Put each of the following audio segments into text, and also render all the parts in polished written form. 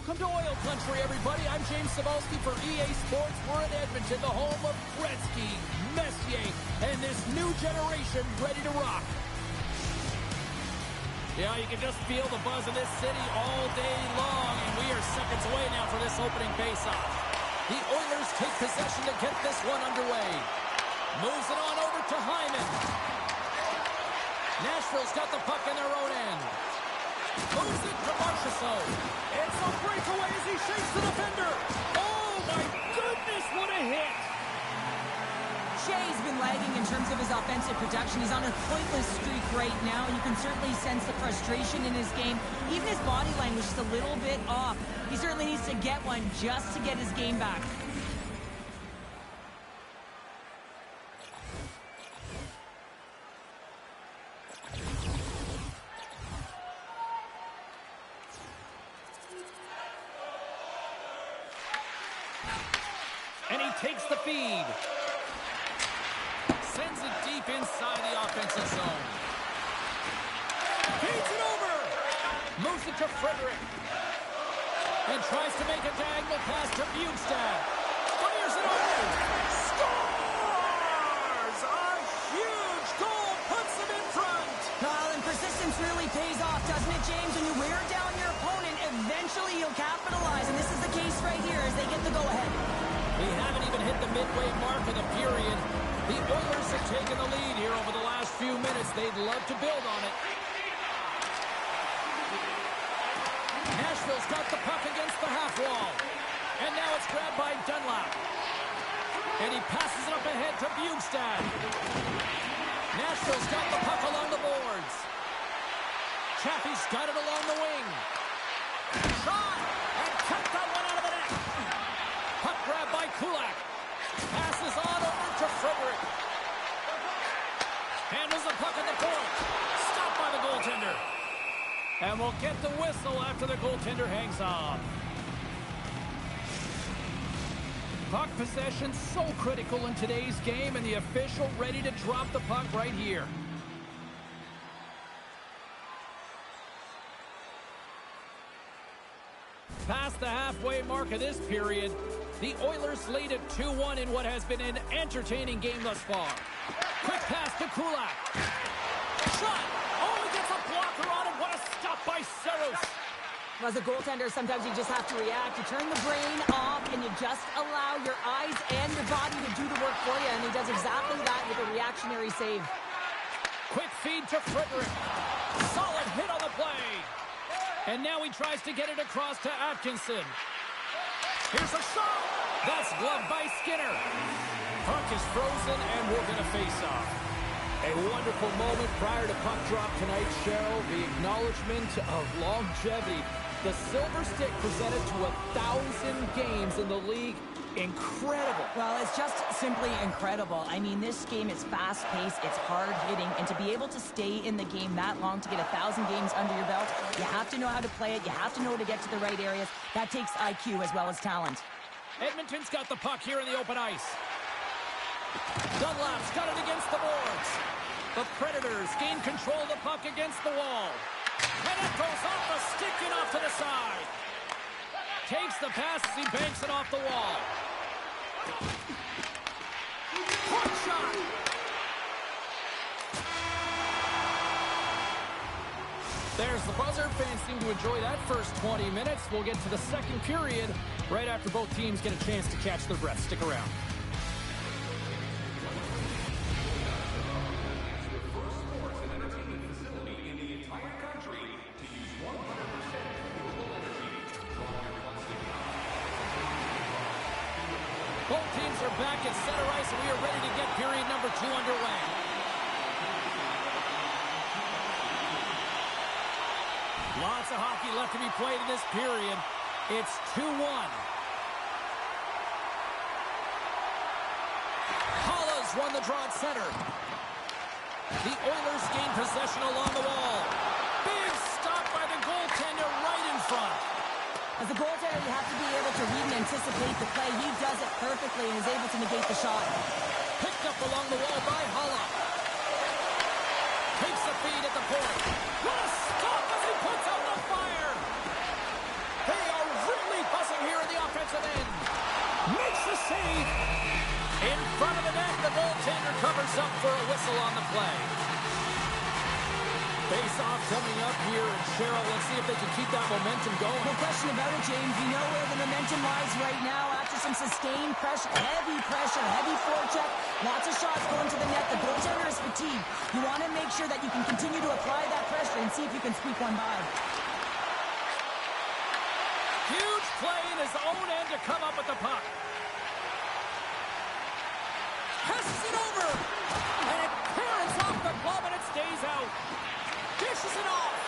Welcome to Oil Country, everybody. I'm James Cebulski for EA Sports. We're in Edmonton, the home of Gretzky, Messier, and this new generation ready to rock. Yeah, you can just feel the buzz in this city all day long, and we are seconds away now for this opening faceoff. The Oilers take possession to get this one underway. Moves it on over to Hyman. Nashville's got the puck in their own end. Moves it to Marchessault. It's a breakaway as he shakes the defender. Oh, my goodness, what a hit. Shea's been lagging in terms of his offensive production. He's on a pointless streak right now. You can certainly sense the frustration in his game. Even his body language is a little bit off. He certainly needs to get one just to get his game back. And he takes the feed. Sends it deep inside the offensive zone. Feeds it over. Moves it to Frederick. And tries to make a diagonal pass to Bjugstad. Fires it over. Scores! A huge goal puts them in front. Well, and persistence really pays off, doesn't it, James? When you wear down your opponent, eventually you'll capitalize. And this is the case right here as they get the go-ahead. We haven't even hit the midway mark of the period. The Oilers have taken the lead here over the last few minutes. They'd love to build on it. Nashville's got the puck against the half wall. And now it's grabbed by Dunlap. And he passes it up ahead to Bjugstad. Nashville's got the puck along the boards. Chaffee's got it along the wing. Shot! And kept that one out of the net. Puck grab by Kulak. Passes on over to Frederick. Handles the puck at the point. Stopped by the goaltender. And we'll get the whistle after the goaltender hangs on. Puck possession so critical in today's game, and the official ready to drop the puck right here. Past the halfway mark of this period, the Oilers lead at 2-1 in what has been an entertaining game thus far. Quick pass to Kulak. Shot! Oh, he gets a blocker on him. What a stop by Saros. As a goaltender, sometimes you just have to react. You turn the brain off, and you just allow your eyes and your body to do the work for you, and he does exactly that with a reactionary save. Quick feed to Frederick. Solid hit on the play. And now he tries to get it across to Atkinson. Here's a shot. That's gloved by Skinner. Puck is frozen, and we're going to face off. A wonderful moment prior to puck drop tonight, Cheryl. The acknowledgement of longevity. The silver stick presented to 1,000 games in the league. Incredible. Well, it's just simply incredible. I mean, this game is fast-paced, it's hard-hitting, and to be able to stay in the game that long, to get 1,000 games under your belt, you have to know how to play it, you have to know to get to the right areas. That takes IQ as well as talent. Edmonton's got the puck here in the open ice. Dunlap's got it against the boards. The Predators gain control of the puck against the wall. And it goes off the stick and off to the side. Takes the pass as he banks it off the wall. Hook shot. There's the buzzer. Fans seem to enjoy that first 20 minutes. We'll get to the second period right after both teams get a chance to catch their breath. Stick around. Both teams are back at center ice, and we are ready to get period number 2 underway. Lots of hockey left to be played in this period. It's 2-1. Halla's won the draw at center. The Oilers gain possession along the wall. Big stop by the goaltender right in front. As a goaltender, you have to be able to read and anticipate the play. He does it perfectly and is able to negate the shot. Picked up along the wall by Halla. Takes the feed at the point. What a stop as he puts out the fire. They are ringing Face-off coming up here, and Cheryl, let's see if they can keep that momentum going. No question about it, James. You know where the momentum lies right now after some sustained pressure, heavy forecheck, lots of shots going to the net. The goaltender is fatigued. You want to make sure that you can continue to apply that pressure and see if you can squeak one by. Huge play in his own end to come up with the puck. Passes it over, and it parents off the glove, and it stays out. Dishes it off,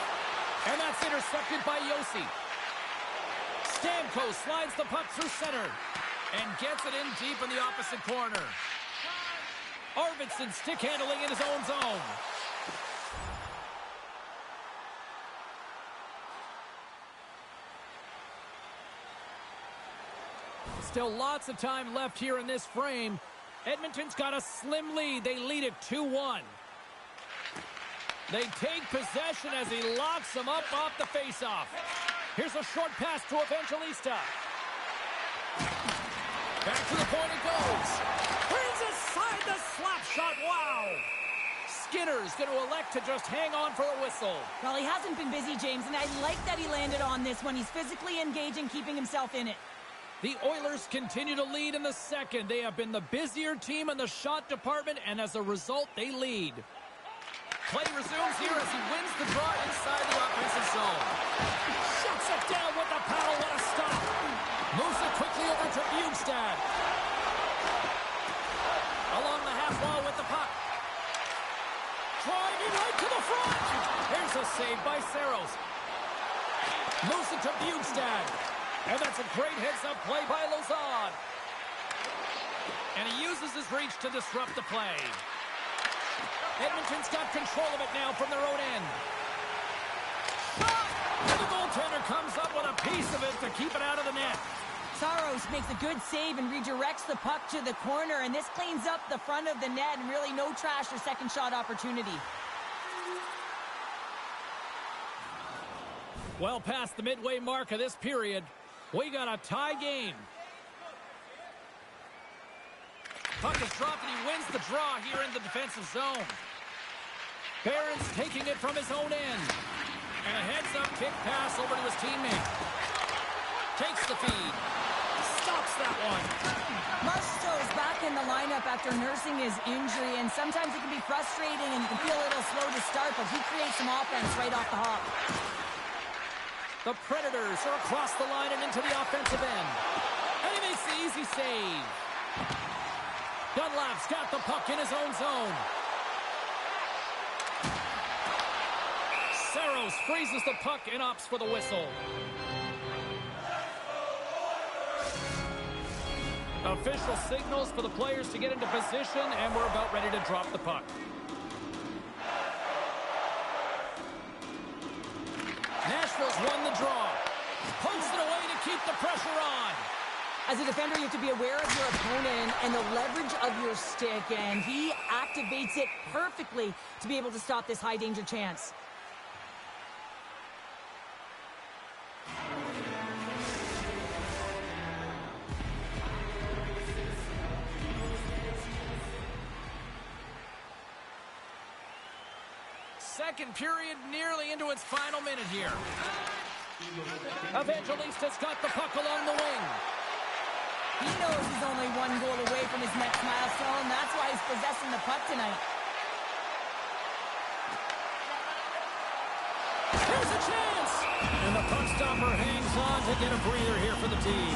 and that's intercepted by Yossi. Stamkos slides the puck through center and gets it in deep in the opposite corner. Arvidsson stick handling in his own zone. Still lots of time left here in this frame. Edmonton's got a slim lead. They lead it 2-1. They take possession as he locks them up off the faceoff. Here's a short pass to Evangelista. Back to the point it goes. Brings aside the slap shot. Wow. Skinner's going to elect to just hang on for a whistle. Well, he hasn't been busy, James, and I like that he landed on this one. He's physically engaging, keeping himself in it. The Oilers continue to lead in the second. They have been the busier team in the shot department, and as a result, they lead. Play resumes here as he wins the draw inside the offensive zone. Shuts it down with the paddle. What a stop. Moves it quickly over to Bjugstad. Along the half wall with the puck. Driving right to the front. Here's a save by Saros. Moves it to Bjugstad. And that's a great heads-up play by Lozad. And he uses his reach to disrupt the play. Edmonton's got control of it now from their own end. Shot! The goaltender comes up with a piece of it to keep it out of the net. Saros makes a good save and redirects the puck to the corner, and this cleans up the front of the net, and really no trash or second shot opportunity. Well past the midway mark of this period, we got a tie game. Puck is dropped and he wins the draw here in the defensive zone. Barron's taking it from his own end. And a heads-up kick pass over to his teammate. Takes the feed. Stops that one. Marchessault's back in the lineup after nursing his injury, and sometimes it can be frustrating and you can feel a little slow to start, but he creates some offense right off the hop. The Predators are across the line and into the offensive end. And he makes the easy save. Dunlap's got the puck in his own zone. Saros freezes the puck and opts for the whistle. Official signals for the players to get into position, and we're about ready to drop the puck. Nashville's won the draw. Pokes it away to keep the pressure on. As a defender, you have to be aware of your opponent and the leverage of your stick, and he activates it perfectly to be able to stop this high-danger chance. Second period nearly into its final minute here. Evangelista's got the puck along the wing. He knows he's only one goal away from his next milestone. That's why he's possessing the puck tonight. Here's a chance! And the puck stopper hangs on to get a breather here for the team.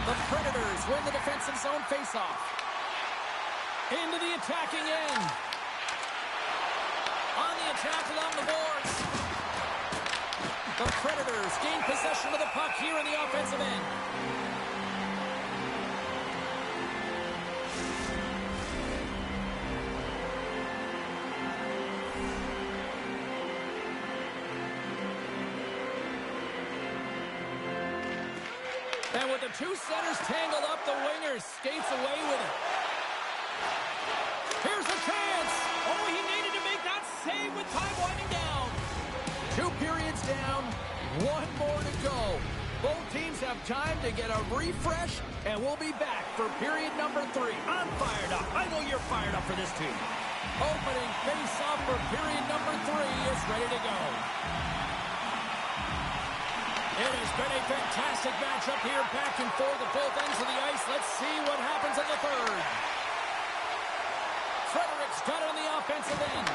The Predators win the defensive zone faceoff. Into the attacking end. On the attack along the boards. The Predators gain possession of the puck here in the offensive end. And with the two centers tangled up, the winger skates away with it. Here's a chance. Oh, he needed to make that save with time winding down. 2 periods down, 1 more to go. Both teams fans have time to get a refresh, and we'll be back for period number 3. I'm fired up. I know you're fired up for this too. Opening face-off for period number 3 is ready to go. It has been a fantastic matchup here, back and forth at both ends of the ice. Let's see what happens in the third. Frederick's got it on the offensive end.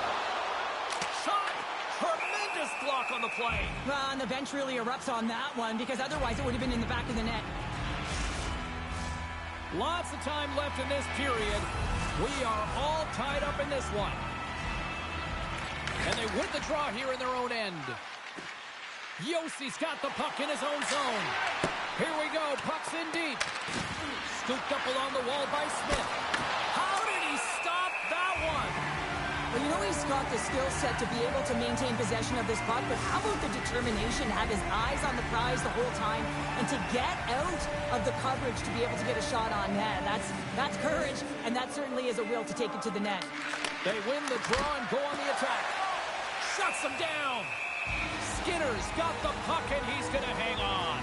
Shot! Tremendous block on the play. Well, and the bench really erupts on that one, because otherwise it would have been in the back of the net. Lots of time left in this period. We are all tied up in this one. And they win the draw here in their own end. Yossi's got the puck in his own zone. Here we go. Puck's in deep. Scooped up along the wall by Smith. How did he stop that one? Well, you know he's got the skill set to be able to maintain possession of this puck, but how about the determination, have his eyes on the prize the whole time, and to get out of the coverage to be able to get a shot on net? That's courage, and that certainly is a will to take it to the net. They win the draw and go on the attack. Shuts them down. Skinner's got the puck, and he's going to hang on.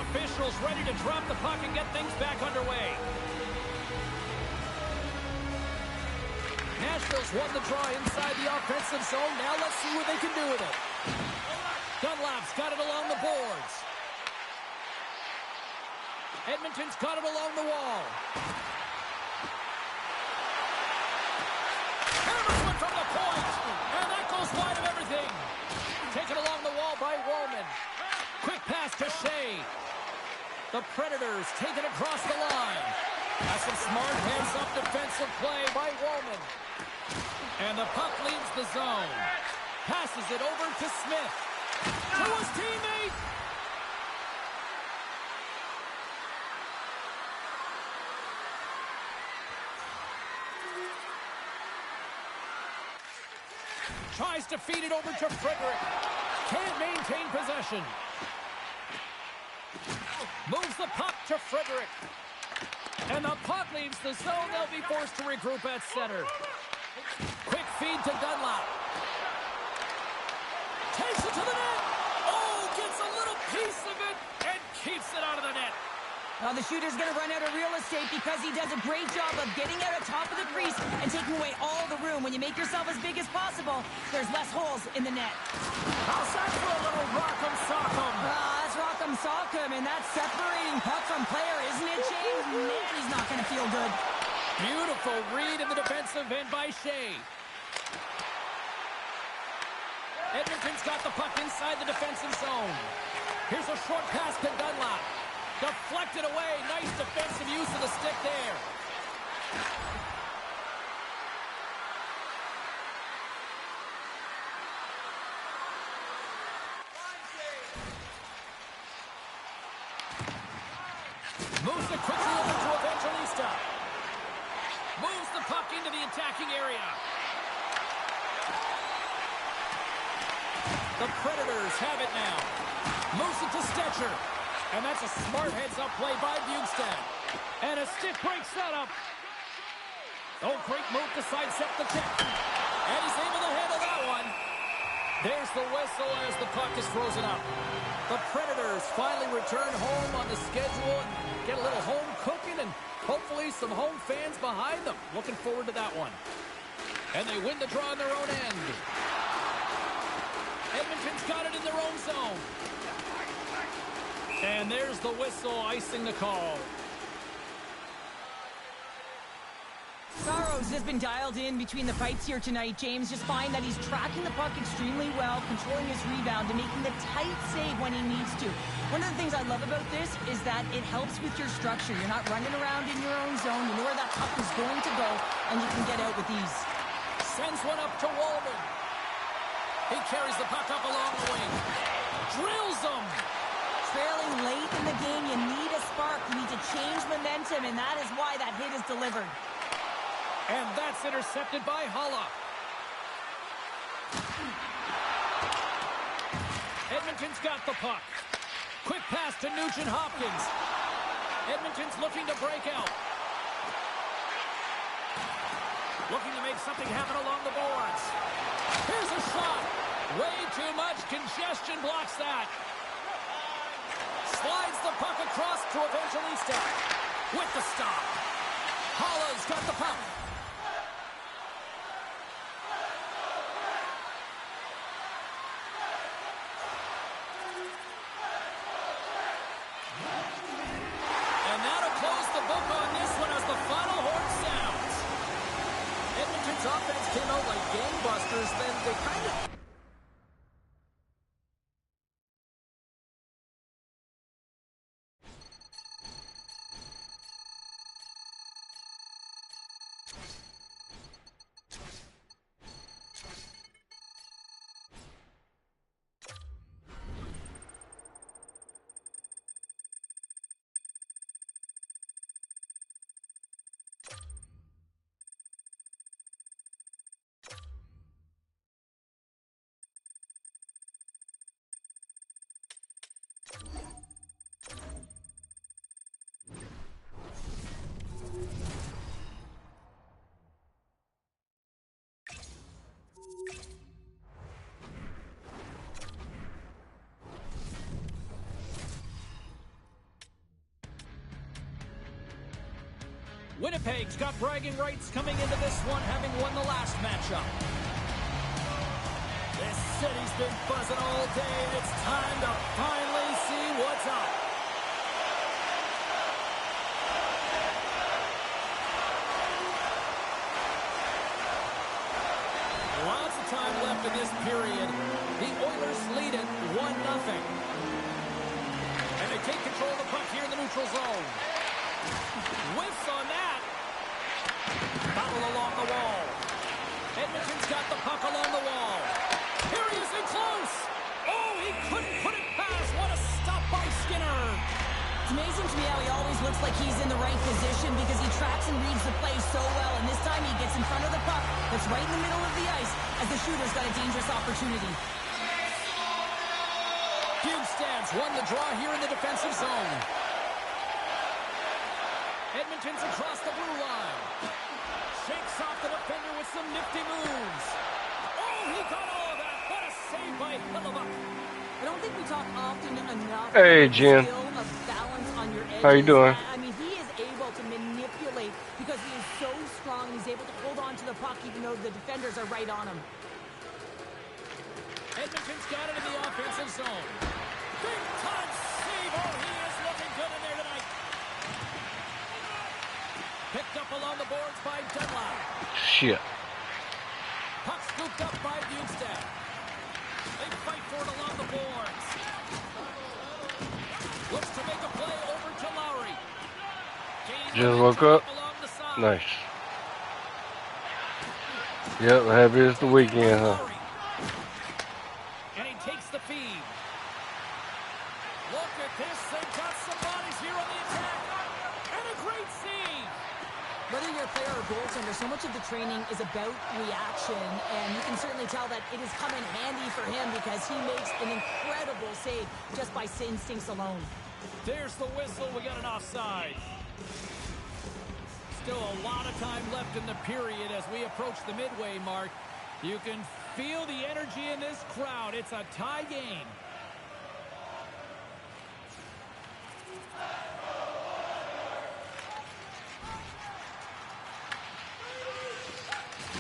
Officials ready to drop the puck and get things back underway. Nashville's won the draw inside the offensive zone. Now let's see what they can do with it. Dunlap's got it along the boards. Edmonton's got it along the wall. Hammersman from the point. And that goes wide of everything. Taken along the wall by Wallman. Quick pass to Shea. The Predators take it across the line. That's some smart hands-up defensive play by Wallman. And the puck leaves the zone. Passes it over to Smith. To his teammate. Tries to feed it over to Frederick. Can't maintain possession. Moves the puck to Frederick. And the puck leaves the zone. They'll be forced to regroup at center. Quick feed to Dunlap. Takes it to the net. Oh, gets a little piece of it and keeps it out of the net. Now the shooter's going to run out of real estate because he does a great job of getting out of top of the crease and taking away all the room. When you make yourself as big as possible, there's less holes in the net. How's that for a little rock'em sock'em? That's rock'em sock'em, and that's separating puck from player, isn't it, Shea? Man, he's not going to feel good. Beautiful read in the defensive end by Shea. Edmonton's got the puck inside the defensive zone. Here's a short pass to Dunlap. Deflected away. Nice defensive use of the stick there. Moves it quickly over to Evangelista. Moves the puck into the attacking area. The Predators have it now. Moves it to Stetcher. And that's a smart heads-up play by Bugstad. And a stick break setup. Oh, great move to sidestep the check. And he's able to handle that one. There's the whistle as the puck is frozen up. The Predators finally return home on the schedule and get a little home cooking and hopefully some home fans behind them. Looking forward to that one. And they win the draw on their own end. Edmonton's got it in their own zone. And there's the whistle, icing the call. Saros has been dialed in between the fights here tonight, James. Just find that he's tracking the puck extremely well, controlling his rebound, and making the tight save when he needs to. One of the things I love about this is that it helps with your structure. You're not running around in your own zone. You know where that puck is going to go, and you can get out with ease. Sends one up to Wallman. He carries the puck up along the wing. Drills him. Trailing late in the game, you need a spark. You need to change momentum, and that is why that hit is delivered. And that's intercepted by Holla. Edmonton's got the puck. Quick pass to Nugent-Hopkins. Edmonton's looking to break out. Looking to make something happen along the boards. Here's a shot. Way too much congestion blocks that. Slides the puck across to Evangelista. With the stop. Hollow's got the puck. And that'll close the book on this one as the final horn sounds. Edmonton's offense came out like gangbusters, then they kind of... Winnipeg's got bragging rights coming into this one, having won the last matchup. This city's been buzzing all day, and it's time to finally see what's up. Lots of time left in this period. The Oilers lead it 1-0. And they take control of the puck here in the neutral zone. Whiffs on that. Battle along the wall. Edmonton's got the puck along the wall. Here he is in close. Oh, he couldn't put it past. What a stop by Skinner. It's amazing to me how he always looks like he's in the right position because he tracks and reads the play so well. And this time he gets in front of the puck that's right in the middle of the ice as the shooter's got a dangerous opportunity. Bugstad's won the draw here in the defensive zone. Edmonton's across the blue line. Shakes off the defender with some nifty moves. Oh, he got all of that. What a save by Hellebuyck. I don't think we talk often enough Hey, about Jim. the skill of balance on your edges. How you doing? I mean, he is able to manipulate because he is so strong. He's able to hold on to the puck even though the defenders are right on him. Edmonton's got it in the offensive zone. Big time save. Oh, he is looking good in there tonight. Picked up along the boards by Dunlap. Shit. Puck scooped up by Bugstad. They fight for it along the boards. Looks to make a play over to Lowry. Just woke up. Along the side. Nice. Yep, happy it's the weekend, huh? Lowry. And he takes the feed. Look at this. They've got some bodies here on the attack. And a great save. Whether you're a player or goaltender, so much of the training is about reaction, and you can certainly tell that it has come in handy for him because he makes an incredible save just by instincts alone. There's the whistle. We got an offside. Still a lot of time left in the period as we approach the midway mark. You can feel the energy in this crowd. It's a tie game.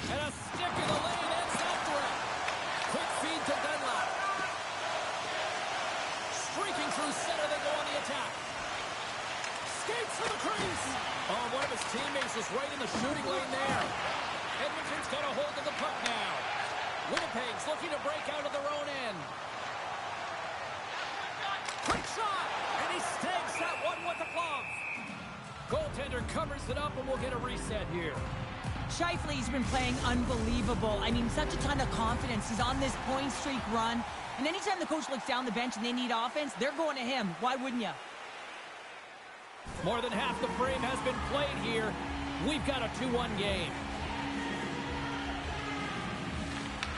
And a stick in the lane ends that threat. Quick feed to Dunlap. Streaking through center, they go on the attack. Skates to the crease. Oh, one of his teammates was right in the shooting lane there. Edmonton's got a hold of the puck now. Winnipeg's looking to break out of their own end. Quick shot, and he snags that one with the glove. Goaltender covers it up, and we'll get a reset here. Scheifele's been playing unbelievable. I mean, such a ton of confidence. He's on this point streak run. And anytime the coach looks down the bench and they need offense, they're going to him. Why wouldn't you? More than half the frame has been played here. We've got a 2-1 game.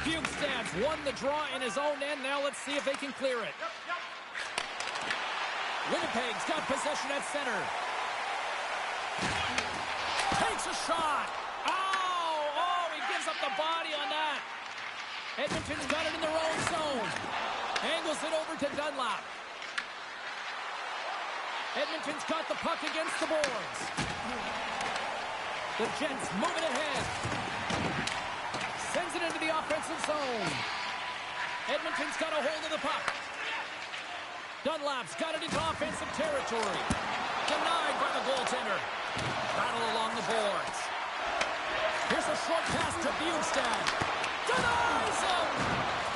Bugstad's won the draw in his own end. Now let's see if they can clear it. Winnipeg's got possession at center. Takes a shot. Oh, the body on that. Edmonton's got it in their own zone. Angles it over to Dunlap. Edmonton's got the puck against the boards. The Jets moving ahead. Sends it into the offensive zone. Edmonton's got a hold of the puck. Dunlap's got it into offensive territory. Denied by the goaltender. Battle along the boards. Here's a short pass to Bjugstad. Denies him!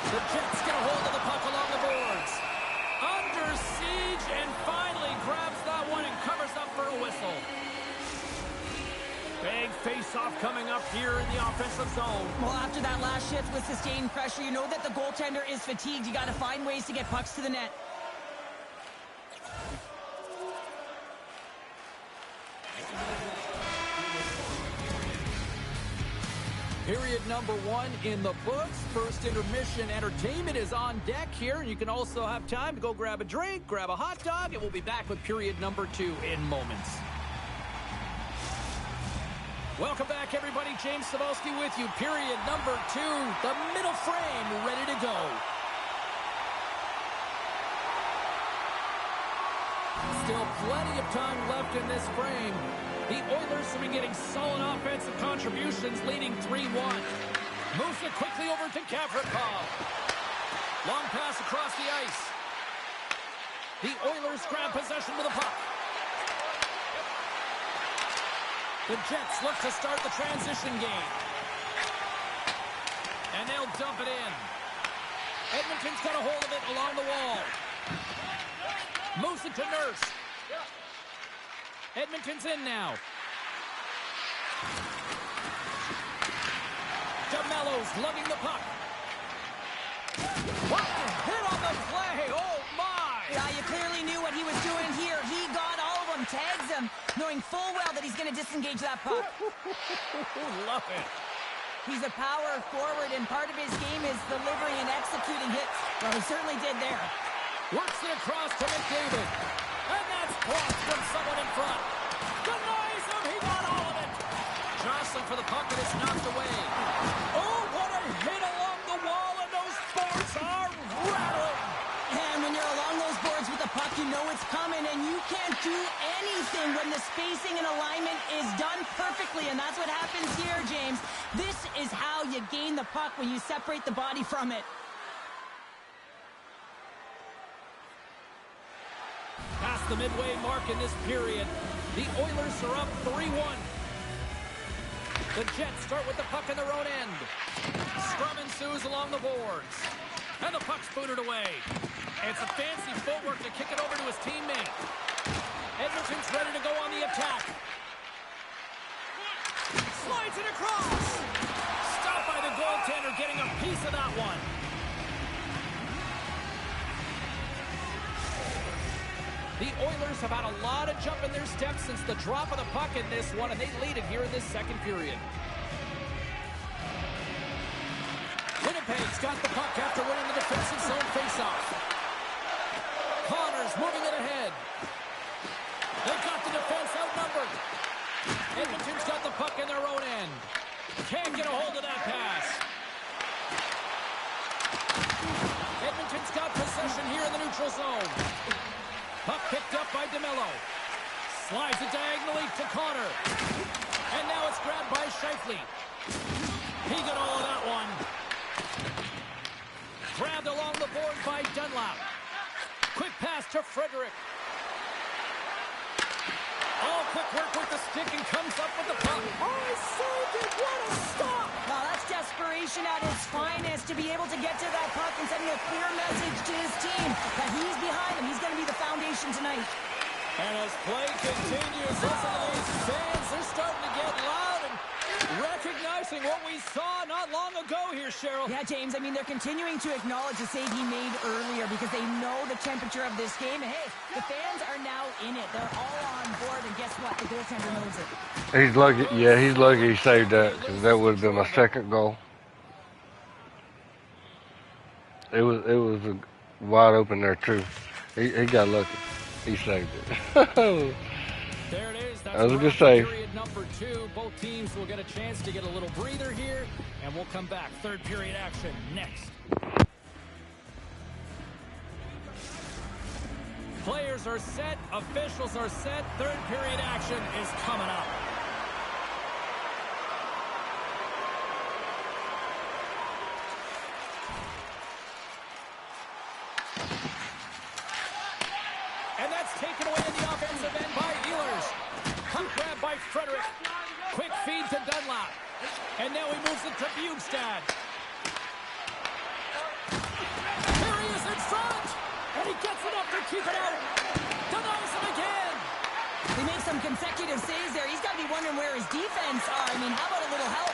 The Jets get a hold of the puck along the boards. Under siege and finally grabs that one and covers up for a whistle. Big face-off coming up here in the offensive zone. Well, after that last shift with sustained pressure, you know that the goaltender is fatigued. You got to find ways to get pucks to the net. Period number 1 in the books. First intermission entertainment is on deck here. And you can also have time to go grab a drink, grab a hot dog, and we'll be back with period number 2 in moments. Welcome back, everybody. James Cebulski with you. Period number 2. The middle frame ready to go. Still plenty of time left in this frame. The Oilers have been getting solid offensive contributions, leading 3-1. Moves it quickly over to Gavrikov. Long pass across the ice. The Oilers grab possession with the puck. The Jets look to start the transition game. And they'll dump it in. Edmonton's got a hold of it along the wall. Moves it to Nurse. Edmonton's in now. DeMello's lugging the puck. What a hit on the play! Oh, my! Yeah, you clearly knew what he was doing here. He got all of them, tags them, knowing full well that he's going to disengage that puck. Love it. He's a power forward, and part of his game is delivering and executing hits. Well, he certainly did there. Works it across to McDavid. And that's blocked from someone in front. Denies him. He got all of it. Jostling for the puck, and it's knocked away. Oh, what a hit along the wall, and those boards are rattling. And when you're along those boards with the puck, you know it's coming, and you can't do anything when the spacing and alignment is done perfectly, and that's what happens here, James. This is how you gain the puck, when you separate the body from it. Past the midway mark in this period, the Oilers are up 3-1. The Jets start with the puck in their own end. Scrum ensues along the boards. And the puck's booted away. It's a fancy footwork to kick it over to his teammate. Edmonton's ready to go on the attack. Slides it across. Stopped by the goaltender, getting a piece of that one. The Oilers have had a lot of jump in their steps since the drop of the puck in this one, and they lead it here in this second period. Winnipeg's got the puck after winning the defensive zone faceoff. Connor's moving it ahead. They've got the defense outnumbered. Edmonton's got the puck in their own end. Can't get a hold of that pass. Edmonton's got possession here in the neutral zone. Puck picked up by DeMello. Slides it diagonally to Connor. And now it's grabbed by Scheifele. He got all of that one. Grabbed along the board by Dunlap. Quick pass to Frederick. Oh, quick work with the stick and comes up with the puck. Oh, he saved it. What a stop. Well, that's desperation at its finest, to be able to get to that puck and sending a clear message to his team that he's behind him. He's going to be the foundation tonight. And as play continues, listen to these fans. They're starting to get loud and recognizing what we saw not long ago here, Cheryl. Yeah, James, I mean, they're continuing to acknowledge the save he made earlier because they know the temperature of this game. And, hey, the fans are now in it. They're all on board, and guess what? The goaltender knows it. He's lucky. Yeah, he's lucky he saved that, because that would have been my second goal. It was wide open there, too. He got lucky. He saved it. There it is. That's That was a good for save. period number 2. Both teams will get a chance to get a little breather here, and we'll come back. Third period action next. Players are set. Officials are set. Third period action is coming up. And that's taken away in the offensive end by Ehlers. Puck grab by Frederick. Quick feed to Dunlop. And now he moves it to Bugstad. Here he is in front. And he gets enough to keep it out. Denies him again. He makes some consecutive saves there. He's got to be wondering where his defense are. I mean, how about a little help?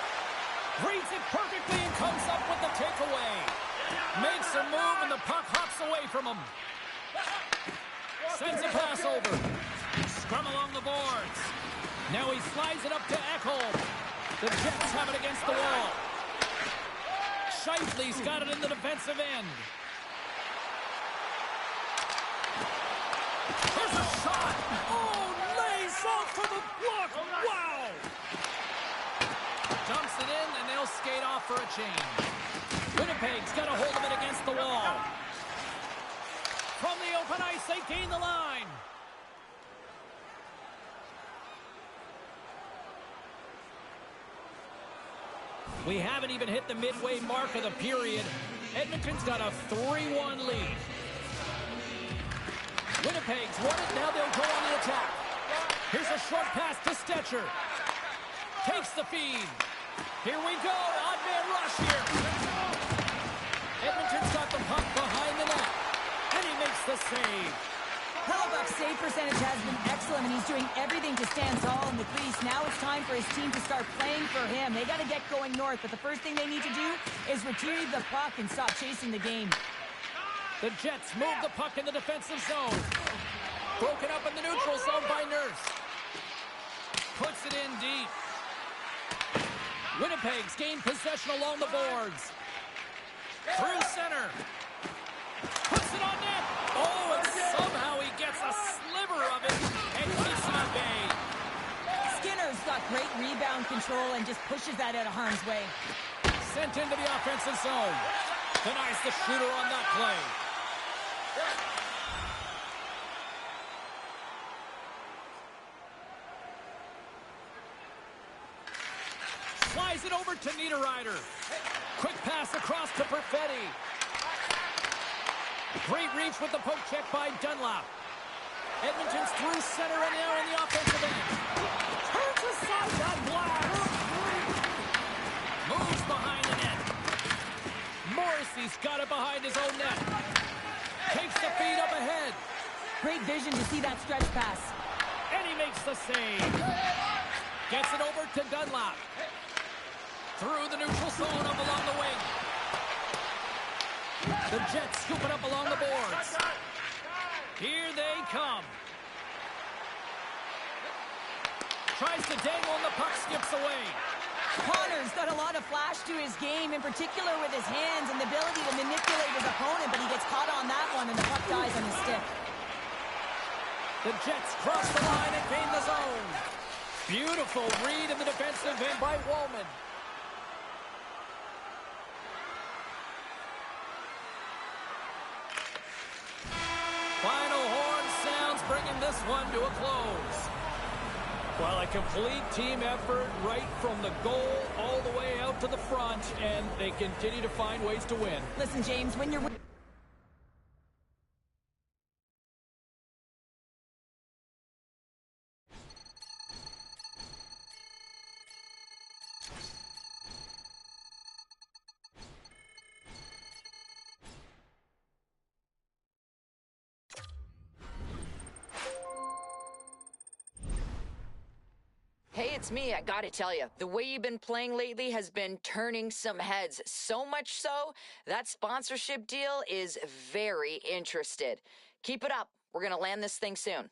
Reads it perfectly and comes up with the takeaway. Makes a move and the puck hops away from him. Sends a pass over. Scrum along the boards. Now he slides it up to Ekholm. The Jets have it against the wall. Scheifele's got it in the defensive end. Here's a shot. Oh, lays off for the block. Wow. Dumps it in, and they'll skate off for a change. Winnipeg's got a hold of it against the wall. From the open ice, they gain the line. We haven't even hit the midway mark of the period. Edmonton's got a 3-1 lead. Winnipeg's won it, now they'll go on the attack. Here's a short pass to Stetcher. Takes the feed. Here we go, odd man rush here. Edmonton's got the puck behind the net. And he makes the save. Hellebuck's save percentage has been excellent, and he's doing everything to stand tall in the crease. Now it's time for his team to start playing for him. They got to get going north, but the first thing they need to do is retrieve the puck and stop chasing the game. The Jets move the puck in the defensive zone. Broken up in the neutral zone by Nurse. Puts it in deep. Winnipeg's gained possession along the boards. Through center. Puts it on net. Oh, and somehow he gets a sliver of it and keeps it at bay. Skinner's got great rebound control and just pushes that out of harm's way. Sent into the offensive zone. Denies the shooter on that play. Slides it over to Niederreiter. Quick pass across to Perfetti. Great reach with the poke check by Dunlop. Edmonton's through center and now in the offensive end. Turns aside that blast. Moves behind the net. Morrissey's got it behind his own net. Takes the feed up ahead. Great vision to see that stretch pass. And he makes the save. Gets it over to Dunlop. Through the neutral zone up along the wing. The Jets scoop it up along the boards. Here they come. Tries to dangle and the puck skips away. Connor's got a lot of flash to his game, in particular with his hands and the ability to manipulate his opponent, but he gets caught on that one and the puck dies on his stick. The Jets cross the line and gain the zone. Beautiful read in the defensive end by Wallman. Final horn sounds, bringing this one to a close. Well, a complete team effort right from the goal all the way out to the front, and they continue to find ways to win. Listen, James, when you're... Hey, it's me. I gotta tell you, the way you've been playing lately has been turning some heads. So much so, that sponsorship deal is very interested. Keep it up. We're gonna land this thing soon.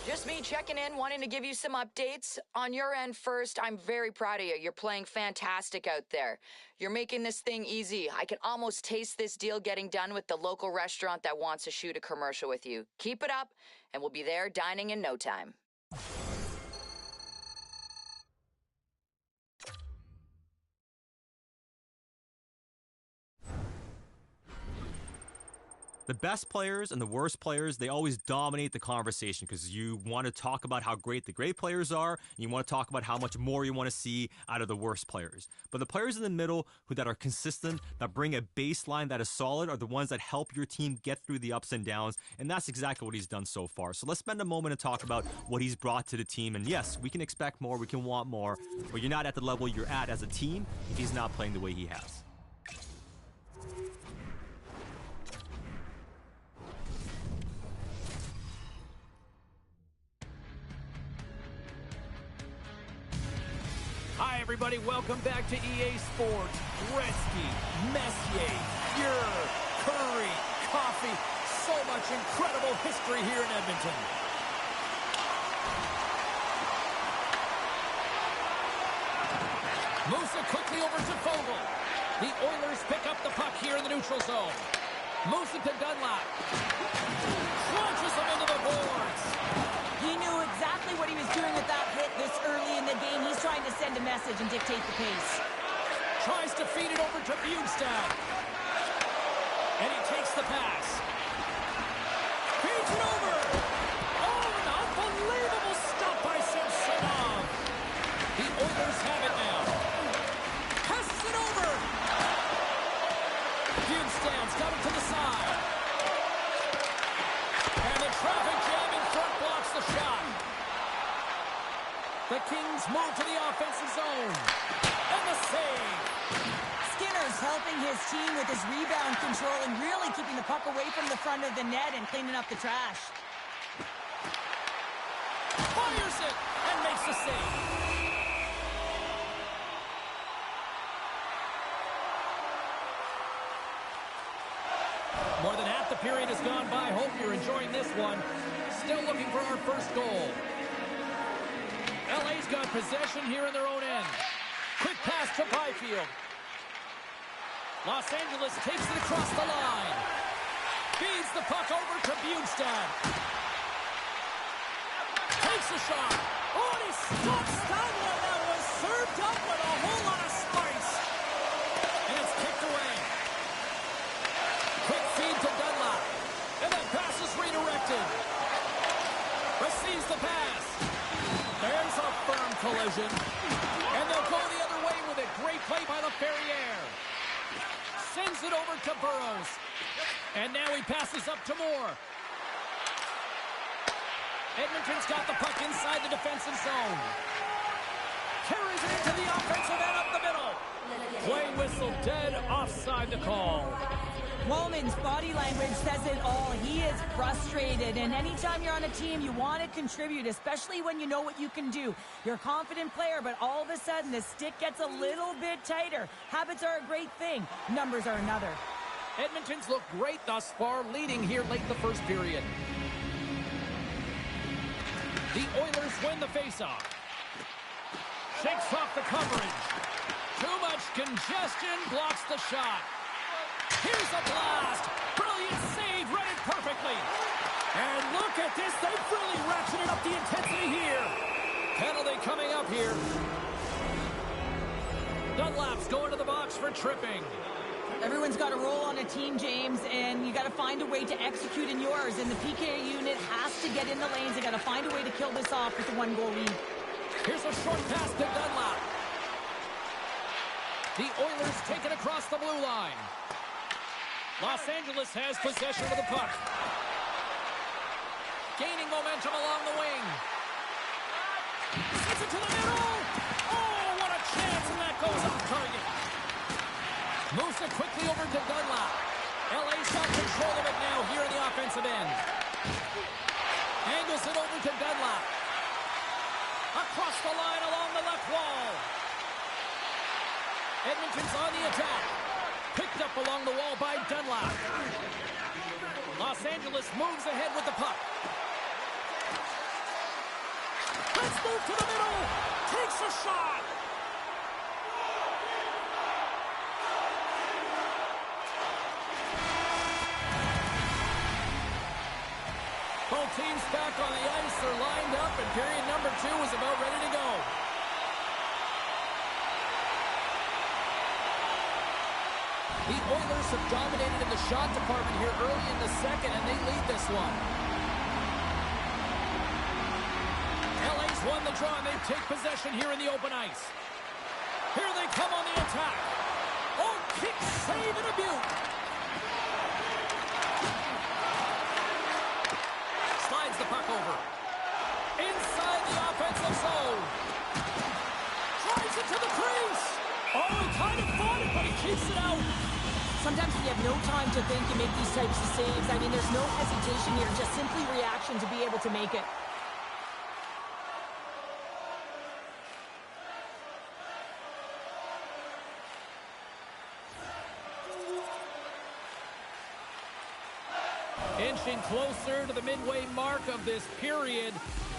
Just me checking in, wanting to give you some updates. On your end first, I'm very proud of you. You're playing fantastic out there. You're making this thing easy. I can almost taste this deal getting done with the local restaurant that wants to shoot a commercial with you. Keep it up, and we'll be there dining in no time. The best players and the worst players, they always dominate the conversation because you want to talk about how great the great players are, and you want to talk about how much more you want to see out of the worst players. But the players in the middle that are consistent, that bring a baseline that is solid, are the ones that help your team get through the ups and downs, and that's exactly what he's done so far. So let's spend a moment and talk about what he's brought to the team. And yes, we can expect more, we can want more, but you're not at the level you're at as a team if he's not playing the way he has. Hi, everybody. Welcome back to EA Sports. Gretzky, Messier, Fuhr, Curry, Coffee. So much incredible history here in Edmonton. Moves it quickly over to Fogle. The Oilers pick up the puck here in the neutral zone. Moves it to Dunlap. Launches him into the boards. He knew exactly what he was doing with that hit this early in the game. He's trying to send a message and dictate the pace. Tries to feed it over to Bjugstad. And he takes the pass. Feeds it over. Oh, an unbelievable stop by Samsonov. The Oilers have it now. Passes it over. Bjugstad's got it to the side. And the traffic jam in front blocks the shot. The Kings move to the offensive zone. And the save. Skinner's helping his team with his rebound control and really keeping the puck away from the front of the net and cleaning up the trash. Fires it and makes the save. More than half the period has gone by. Hope you're enjoying this one. Still looking for our first goal. LA's got possession here in their own end. Quick pass to Byfield. Los Angeles takes it across the line. Feeds the puck over to Bjugstad. Takes a shot. Oh, and he stops that one. That was served up with a whole lot of spice. And it's kicked away. Quick feed to Dunlap. And that pass is redirected. Receives the pass. There's a firm collision. And they'll go the other way with it. Great play by LaFerriere. Sends it over to Burrows. And now he passes up to Moore. Edmonton's got the puck inside the defensive zone. Carries it into the offensive end up the middle. Play whistle dead, offside the call. Wallman's body language says it all. He is frustrated, and anytime you're on a team, you want to contribute, especially when you know what you can do. You're a confident player, but all of a sudden, the stick gets a little bit tighter. Habits are a great thing. Numbers are another. Edmonton's looked great thus far, leading here late in the first period. The Oilers win the faceoff. Shakes off the coverage. Too much congestion, blocks the shot. Here's a blast. Brilliant save, read it perfectly. And look at this. They've really ratcheted up the intensity here. Penalty coming up here. Dunlap's going to the box for tripping. Everyone's got a role on a team, James, and you got to find a way to execute in yours. And the PK unit has to get in the lanes. They got to find a way to kill this off with a one-goal lead. Here's a short pass to Dunlap. The Oilers take it across the blue line. Los Angeles has possession of the puck. Gaining momentum along the wing. Sends it to the middle. Oh, what a chance, and that goes off target. Moves it quickly over to Dunlap. LA's got control of it now here in the offensive end. Angles it over to Dunlap. Across the line along the left wall. Edmonton's on the attack. Picked up along the wall by Dunlap. Los Angeles moves ahead with the puck. Let's move to the middle. Takes a shot. Both teams back on the ice. They're lined up, and period number 2 is about ready to go. The Oilers have dominated in the shot department here early in the second, and they lead this one. LA's won the draw, and they take possession here in the open ice. Here they come on the attack. Oh, kick, save, and a beaut. Slides the puck over. Inside the offensive zone. Drives it to the crease. Oh, he kind of fought it, but he keeps it out. Sometimes you have no time to think and make these types of saves. I mean, there's no hesitation here, just simply reaction to be able to make it. Inching closer to the midway mark of this period.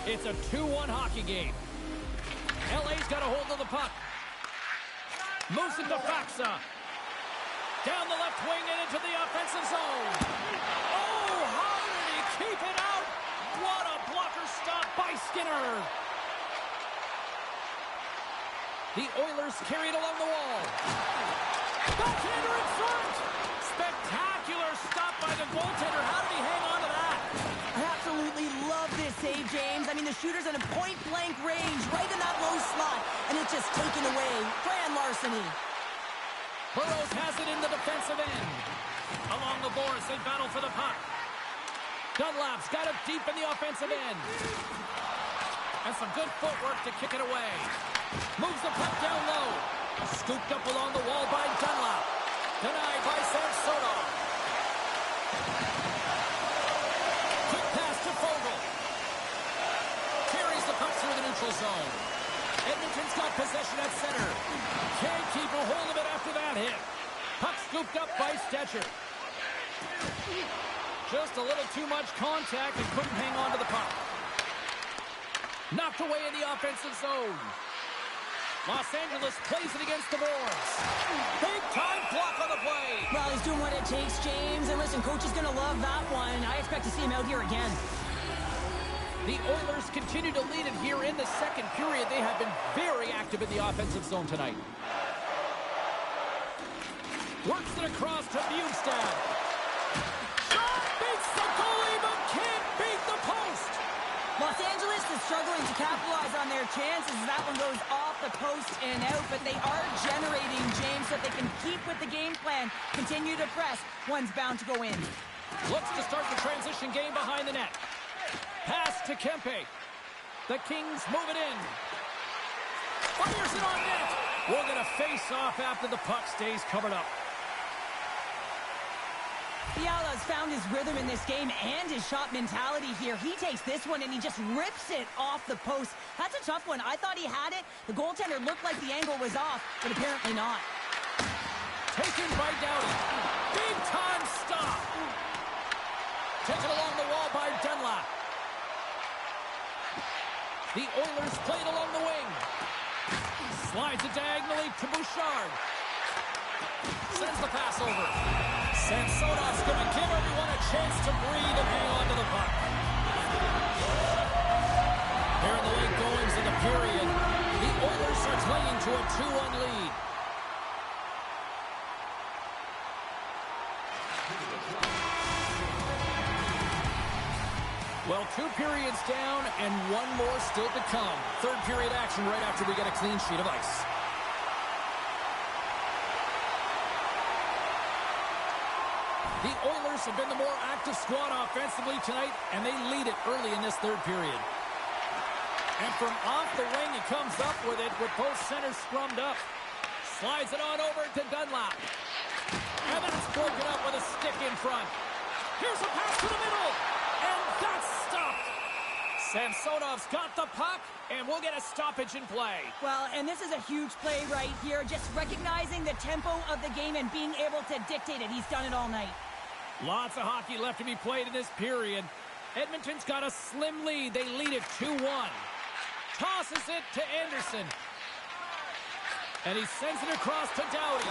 It's a 2-1 hockey game. LA's got a hold of the puck. Moves into Faxa. Down the left wing and into the offensive zone. Oh, how did he keep it out? What a blocker stop by Skinner. The Oilers carry it along the wall. Backhander in front. Spectacular stop by the goaltender. How did he hang on to that? I absolutely love this save, James. I mean, the shooter's in a point-blank range, right in that low slot, and it's just taken away. Grand larceny. Burrows has it in the defensive end. Along the boards, they battle for the puck. Dunlap's got it deep in the offensive end. And some good footwork to kick it away. Moves the puck down low. Scooped up along the wall by Dunlap. Denied by Samsonov. Quick pass to Fogle. Carries the puck through the neutral zone. Edmonton's got possession at center. Can't keep a hold of it after that hit. Puck scooped up by Stetcher. Just a little too much contact and couldn't hang on to the puck. Knocked away in the offensive zone. Los Angeles plays it against the boards. Big time block on the play. Well, he's doing what it takes, James. And listen, coach is going to love that one. I expect to see him out here again. The Oilers continue to lead it here in the second period. They have been very active in the offensive zone tonight. Works it across to Bjugstad. Shot beats the goalie, but can't beat the post. Los Angeles is struggling to capitalize on their chances as that one goes off the post and out, but they are generating, James, so they can keep with the game plan, continue to press. One's bound to go in. Looks to start the transition game behind the net. Pass to Kempe. The Kings move it in. Fires it on net. We're going to face off after the puck stays covered up. Fiala's found his rhythm in this game and his shot mentality here. He takes this one and he just rips it off the post. That's a tough one. I thought he had it. The goaltender looked like the angle was off, but apparently not. Taken by Doughty. Big time stop. Taken along the wall by Dunlap. The Oilers play it along the wing. Slides it diagonally to Bouchard. Sends the pass over. Samsonov's going to give everyone a chance to breathe and hang on to the puck. Here in the late goings of the period, the Oilers are clinging to a 2-1 lead. Well, 2 periods down and 1 more still to come. Third period action right after we get a clean sheet of ice. The Oilers have been the more active squad offensively tonight, and they lead it early in this third period. And from off the wing, he comes up with it with both centers scrummed up. Slides it on over to Dunlap. And that's broken up with a stick in front. Here's a pass to the middle. And that's stopped. Samsonov's got the puck, and we'll get a stoppage in play. Well, and this is a huge play right here. Just recognizing the tempo of the game and being able to dictate it. He's done it all night. Lots of hockey left to be played in this period. Edmonton's got a slim lead. They lead it 2-1. Tosses it to Anderson. And he sends it across to Doughty.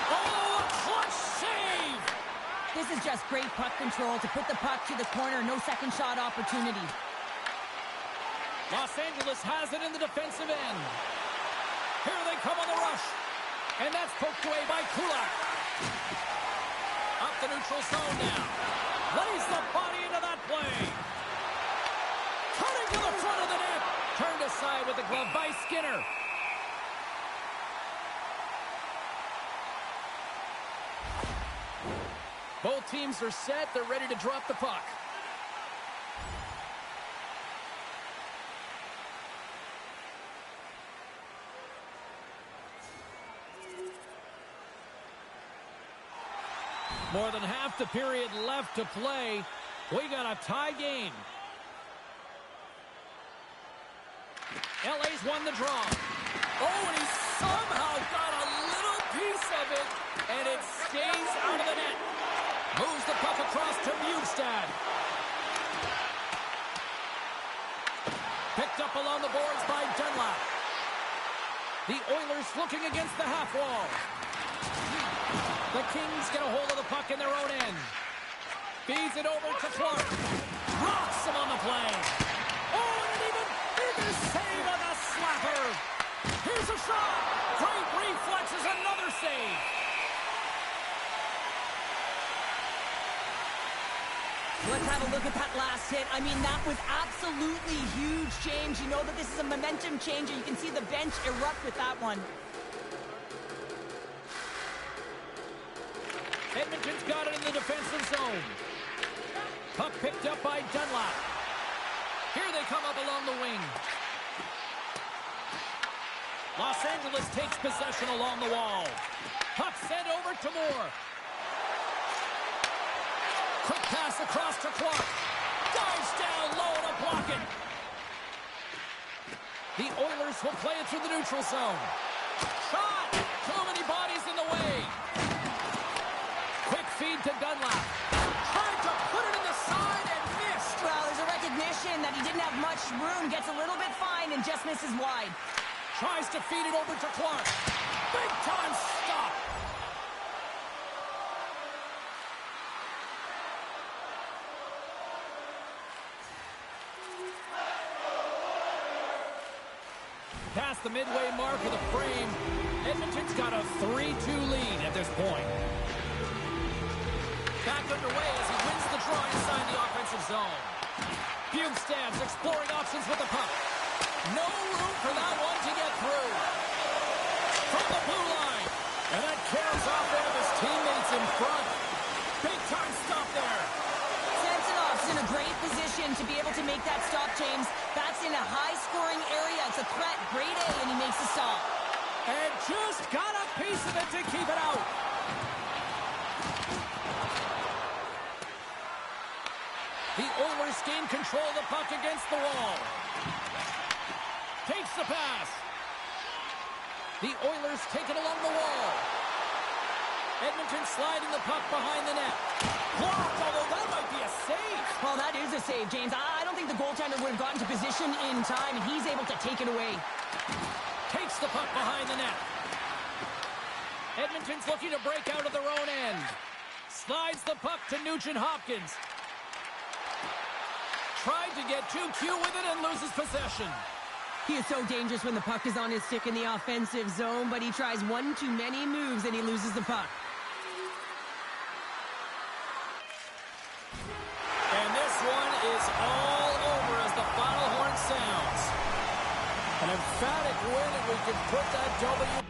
Oh, a clutch save! This is just great puck control to put the puck to the corner. No second shot opportunity. Los Angeles has it in the defensive end. Here they come on the rush. And that's poked away by Kulak. Up the neutral zone now. Lays the body into that play. Cutting to the front of the net. Turned aside with the glove by Skinner. Both teams are set. They're ready to drop the puck. More than half the period left to play. We got a tie game. LA's won the draw. Oh, and he somehow got a little piece of it, and it stays out of the net. Moves the puck across to Bjugstad. Picked up along the boards by Dunlap. The Oilers looking against the half wall. The Kings get a hold of the puck in their own end. Feeds it over to Clark. Rocks him on the play. Oh, and an even bigger save on the slapper. Here's a shot. Great reflexes, another save. Let's have a look at that last hit. I mean, that was absolutely huge change. You know that this is a momentum changer. You can see the bench erupt with that one. Edmonton's got it in the defensive zone. Puck picked up by Dunlap. Here they come up along the wing. Los Angeles takes possession along the wall. Puck sent over to Moore. Quick pass across to Clark. Dives down low to block it. The Oilers will play it through the neutral zone. Shot! Too many bodies in the way. Quick feed to Dunlap. Tried to put it in the side and missed. Well, there's a recognition that he didn't have much room. Gets a little bit fine and just misses wide. Tries to feed it over to Clark. Big time stop. Past the midway mark of the frame, Edmonton's got a 3-2 lead at this point. Back underway as he wins the draw inside the offensive zone. Bjugstad's exploring options with the puck. No room for that one to get through. From the blue line. And that carries off there of his teammates in front. Big time stop there. Samsonov's in a great position to be able to make that stop, James. That's in a high-scoring area. It's a threat, grade A, and he makes the stop. And just got a piece of it to keep it out. The Oilers gain control of the puck against the wall. Takes the pass. The Oilers take it along the wall. Edmonton sliding the puck behind the net. Blocked, although that might be a save. Well, that is a save, James. I don't think the goaltender would have gotten to position in time, and he's able to take it away. Takes the puck behind the net. Edmonton's looking to break out of their own end. Slides the puck to Nugent-Hopkins. Tried to get too cute with it and loses possession. He is so dangerous when the puck is on his stick in the offensive zone, but he tries one too many moves and he loses the puck. And this one is all over as the final horn sounds. An emphatic win, and we can put that W.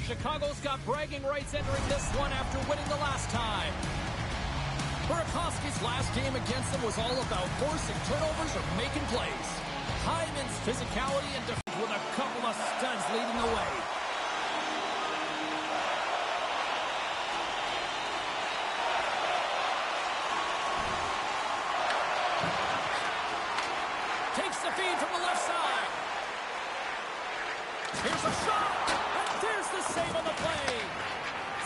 Chicago's got bragging rights entering this one after winning the last time. Burakovsky's last game against them was all about forcing turnovers or making plays. Hyman's physicality and defense with a couple of studs leading the way. Takes the feed from the left side. Here's a shot, and there's the save on the play.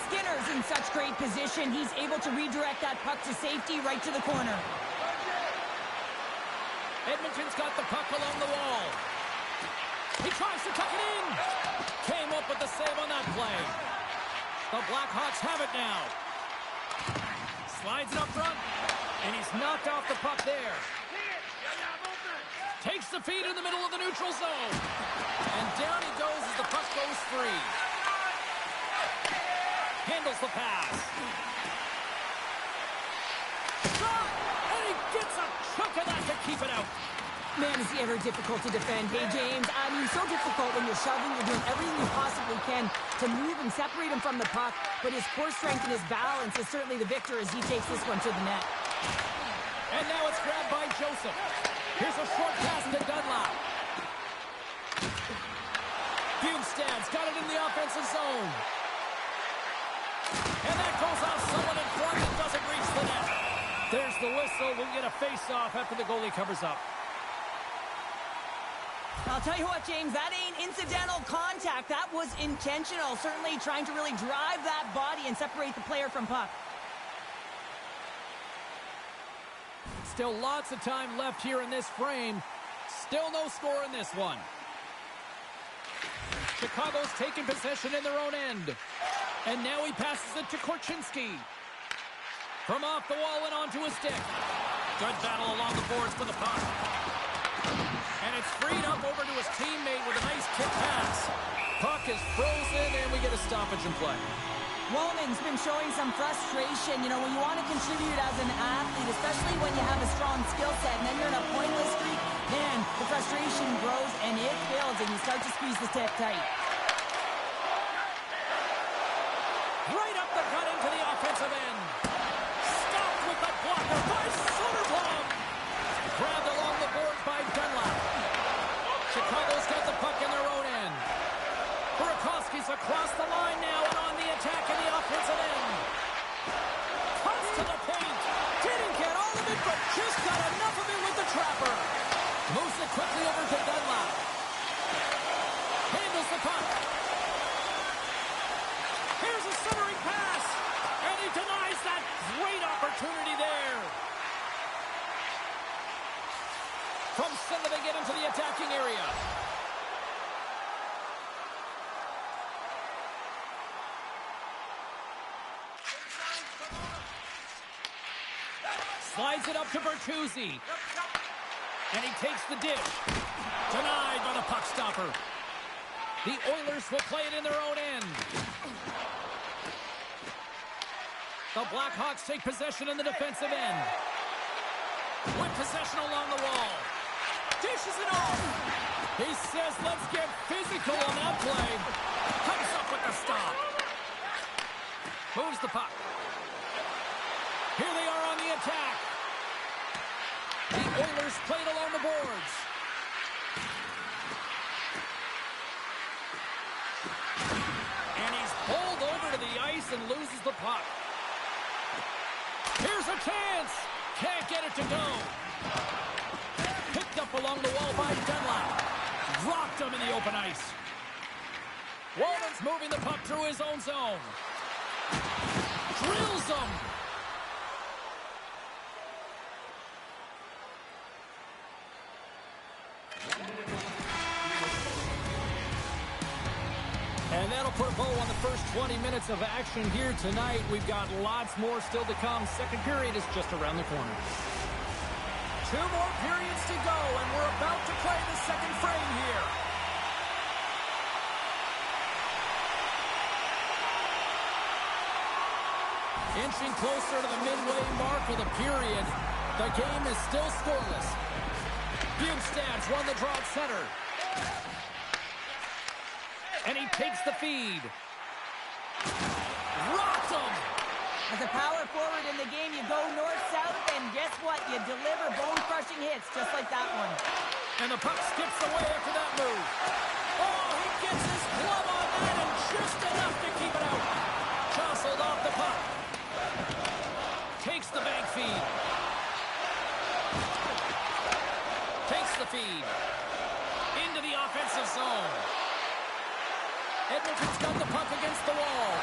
Skinner's in such great position. He's able to redirect that puck to safety right to the corner. Edmonton's got the puck along the wall. He tries to tuck it in. Came up with the save on that play. The Blackhawks have it now. Slides it up front, and he's knocked off the puck there. Takes the feed in the middle of the neutral zone. And down he goes as the puck goes free. Handles the pass. Shot! And he gets a chunk of that to keep it out. Man, is he ever difficult to defend. Hey, James, I mean, so difficult when you're shoving. You're doing everything you possibly can to move and separate him from the puck. But his core strength and his balance is certainly the victor as he takes this one to the net. And now it's grabbed by Joseph. Here's a short pass to Dunlop. Bjugstad's got it in the offensive zone. And that goes off someone in front and doesn't reach the net. There's the whistle. We'll get a face-off after the goalie covers up. I'll tell you what, James, that ain't incidental contact. That was intentional. Certainly trying to really drive that body and separate the player from puck. Still lots of time left here in this frame. Still no score in this one. Chicago's taking possession in their own end. And now he passes it to Korchinski. From off the wall and onto a stick. Good battle along the boards for the puck. And it's freed up over to his teammate with a nice kick pass. Puck is frozen, and we get a stoppage in play. Wallman's been showing some frustration. You know, when you want to contribute as an athlete, especially when you have a strong skill set, and then you're in a pointless streak, man, the frustration grows and it builds, and you start to squeeze the stick tight. Right up the gut into the offensive end. Stopped with the blocker by Soderblom. Grabbed along the boards by Dunlop. Chicago's got the puck in their own end. Burakovsky's across the line now and on the attack in the offensive end. Cuts to the paint. Didn't get all of it, but just got enough of it with the trapper. Moves it quickly over to Dunlop. Handles the puck. Here's a centering pass. And he denies that great opportunity there. From center they get into the attacking area. Slides it up to Bertuzzi. And he takes the dish. Denied by the puck stopper. The Oilers will play it in their own end. The Blackhawks take possession in the defensive end. With possession along the wall. Dishes it off. He says, let's get physical on that play. Comes up with the stop. Moves the puck. Here they are on the attack. The Oilers played along the boards. And he's pulled over to the ice and loses the puck. Here's a chance. Can't get it to go. Picked up along the wall by Dunlop. Dropped him in the open ice. Walden's moving the puck through his own zone. Drills him. And that'll put a bow on the first 20 minutes of action here tonight. We've got lots more still to come. Second period is just around the corner. 2 more periods to go, and we're about to play the second frame here. Inching closer to the midway mark of the period. The game is still scoreless. Bjugstad's won the draw at center. And he takes the feed. Rocked him. As a power forward in the game, you go north-south, and guess what? You deliver bone-crushing hits just like that one. And the puck skips away after that move. Oh, he gets his glove on that and just enough to keep it out. Jostled off the puck. Takes the bank feed. Takes the feed. Into the offensive zone. Edmonton's got the puck against the wall.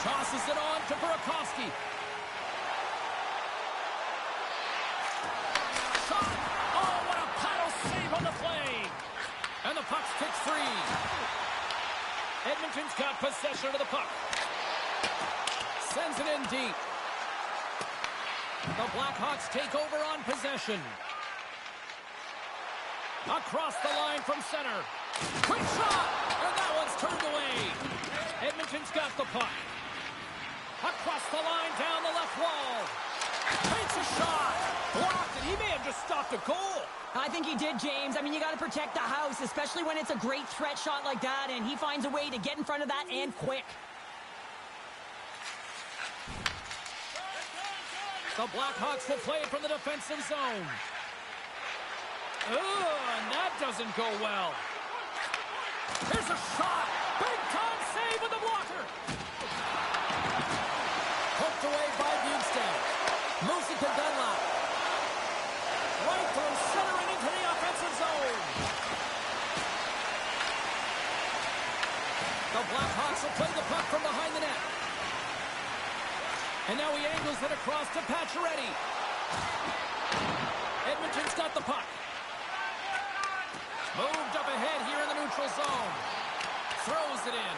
Tosses it on to Burakovsky. Shot! Oh, what a paddle save on the play! And the puck's kicked free. Edmonton's got possession of the puck. Sends it in deep. The Blackhawks take over on possession. Across the line from center. Quick shot! And that one's turned away. Edmonton's got the puck. Across the line, down the left wall. Takes a shot. Blocked, and he may have just stopped a goal. I think he did, James. I mean, you got to protect the house, especially when it's a great threat shot like that, and he finds a way to get in front of that and quick. The Blackhawks will play from the defensive zone. Oh, and that doesn't go well. Here's a shot. Big time save with the blocker. Poked away by Bugstad. Moves it to Dunlap. Right from center and into the offensive zone. The Blackhawks will play the puck from behind the net. And now he angles it across to Pacioretty. Edmonton's got the puck. Moved up ahead here in the neutral zone. Throws it in.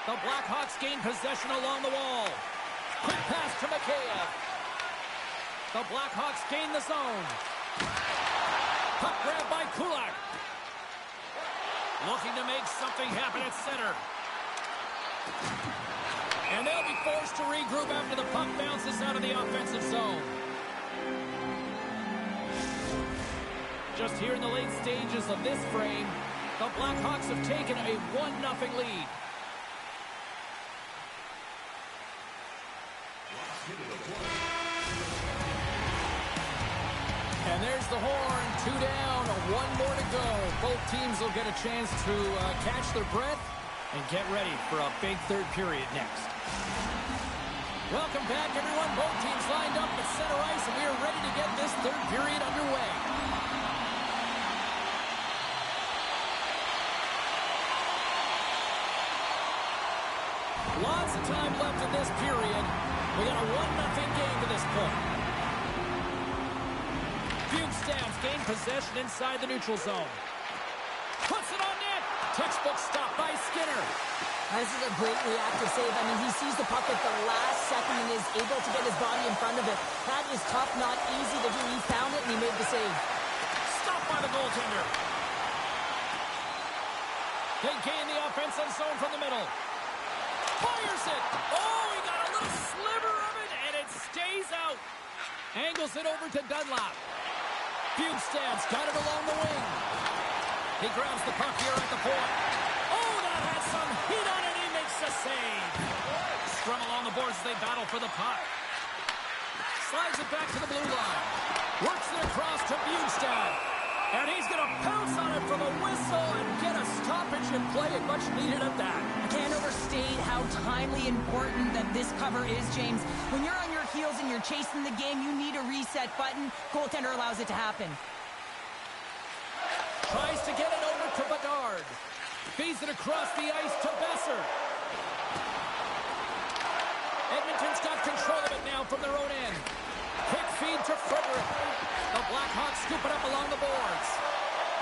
The Blackhawks gain possession along the wall. Quick pass to Mikheyev. The Blackhawks gain the zone. Puck grab by Kulak. Looking to make something happen at center. And they'll be forced to regroup after the puck bounces out of the offensive zone. Just here in the late stages of this frame, the Blackhawks have taken a 1-0 lead. And there's the horn, 2 down, 1 more to go. Both teams will get a chance to catch their breath and get ready for a big third period next. Welcome back, everyone. Both teams lined up at center ice, and we are ready to get this third period underway. Lots of time left in this period. We got a 1-0 game to this point. Bugstad's gained possession inside the neutral zone. Puts it on net. Textbook stop by Skinner. This is a great reactive save. I mean, he sees the puck at the last second and is able to get his body in front of it. That is tough, not easy to do. He found it and he made the save. Stopped by the goaltender. They gain the offensive zone from the middle. Fires it. Oh, he got a little sliver of it, and it stays out. Angles it over to Dunlap. Bugstad's got it along the wing. He grabs the puck here at the point. Oh, that has some heat on it. He makes a save. Scrum along the boards as they battle for the puck. Slides it back to the blue line. Works it across to Bugstad. And he's going to pounce on it from a whistle and get a stoppage in play, and much needed at that. I can't overstate how timely important that this cover is, James. When you're on your heels and you're chasing the game, you need a reset button. Goaltender allows it to happen. Tries to get it over to Bedard. Feeds it across the ice to Besser. Edmonton's got control of it now from their own end. Quick feed to Frederick. The Blackhawks scoop it up along the boards.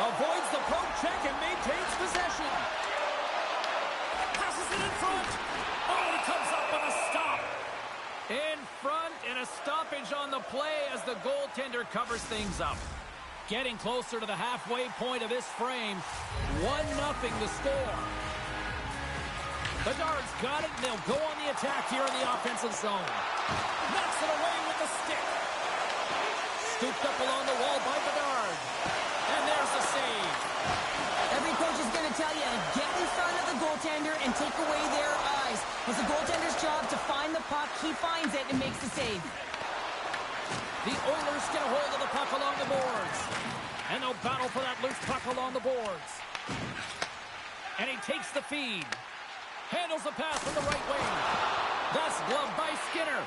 Avoids the poke check and maintains possession. Passes it in front. Oh, he comes up with a stop. In front and a stoppage on the play as the goaltender covers things up. Getting closer to the halfway point of this frame. 1-0 the score. Bedard's got it, and they'll go on the attack here in the offensive zone. Knocks it away with the stick. Scooped up along the wall by Bedard. And there's the save. Every coach is going to tell you, get in front of the goaltender and take away their tries. It's the goaltender's job to find the puck. He finds it and makes the save. The Oilers get a hold of the puck along the boards. And they'll battle for that loose puck along the boards. And he takes the feed. Handles the pass from the right wing. That's gloved by Skinner.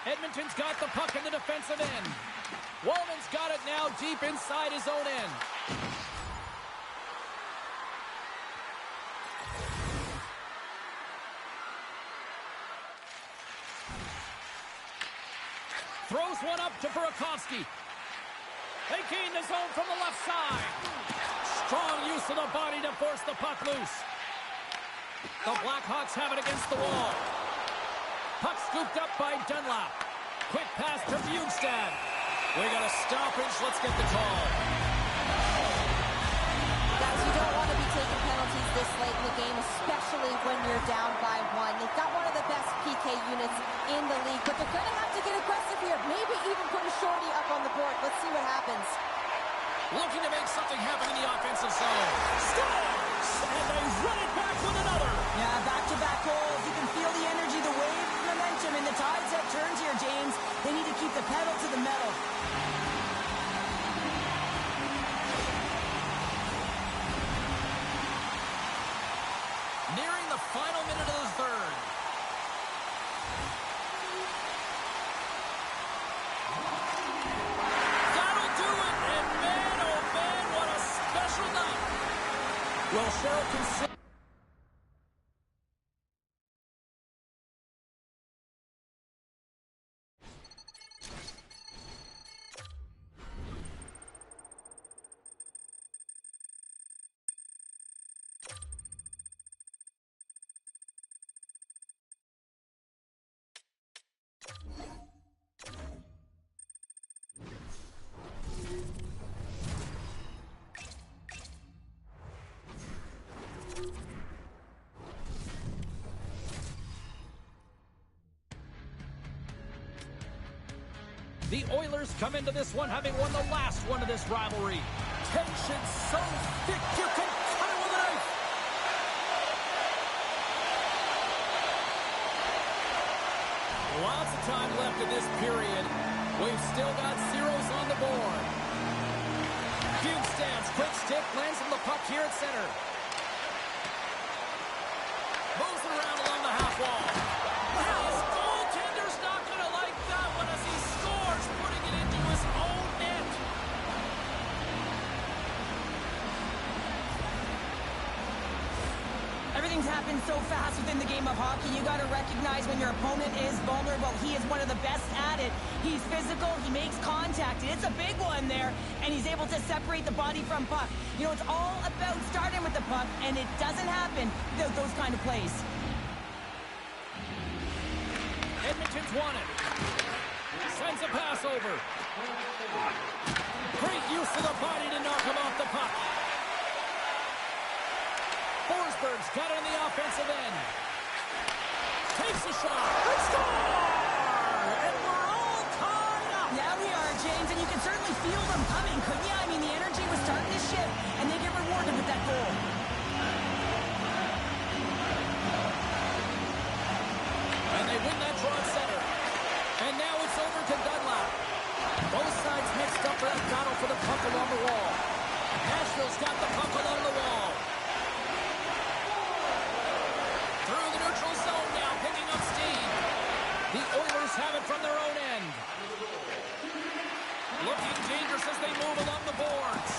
Edmonton's got the puck in the defensive end. Wallman's got it now deep inside his own end. Throws one up to Burakovsky. They gain the zone from the left side. Strong use of the body to force the puck loose. The Blackhawks have it against the wall. Puck scooped up by Dunlap. Quick pass to Bjugstad. We got a stoppage. Let's get the call. Guys, you don't want to be taking penalties this late in the game, especially when you're down by one. They've got one of the best PK units in the league, but they're going to have to get aggressive here. Maybe even put a shorty up on the board. Let's see what happens. Looking to make something happen in the offensive zone. Scores! And they run it back with another. Yeah, back-to-back goals. You can feel the energy, the wave, the momentum, and the tides have turned here, James. They need to keep the pedal to the metal. Nearing the final minute of the third. That'll do it. And man, oh man, what a special night. Well, Cheryl can... The Oilers come into this one having won the last one of this rivalry. Tension so thick you can cut it with a knife. Lots of time left in this period. We've still got zeros on the board. Bjugstad's quick stick lands on the puck here at center. Moves it around along the half wall. His goaltender's not going to like that one as he scores, putting it into his own net. Everything's happened so fast within the game of hockey. You got to recognize when your opponent is vulnerable. He is one of the best at it. He's physical. He makes contact. And it's a big one there. And he's able to separate the body from puck. You know, it's all about starting with the puck, and it doesn't happen without those kind of plays. Edmonton's won it. Sends a pass over. Great use of the body to knock him off the puck. Forsberg's got it on the offensive end. Takes a shot. Score! And we're all tied up. Yeah, we are, James, and you can certainly feel them coming, couldn't you? I mean, the energy was starting to shift, and they get rewarded with that goal. And they win that draw at center. And now it's over to Dunlap. Both sides mixed up for that battle for the puck along the wall. Nashville's got the puck along the wall. Through the neutral zone now, picking up steam. The Oilers have it from their own end. Looking dangerous as they move along the boards.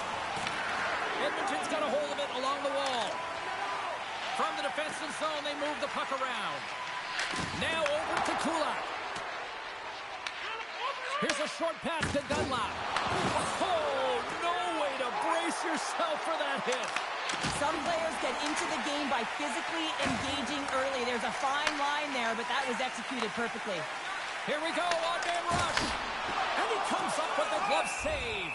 Edmonton's got a hold of it along the wall. From the defensive zone, they move the puck around. Now over to Kulak. Here's a short pass to Dunlap. Oh, no way to brace yourself for that hit. Some players get into the game by physically engaging early. There's a fine line there, but that was executed perfectly. Here we go, on-man rush. And he comes up with the glove save.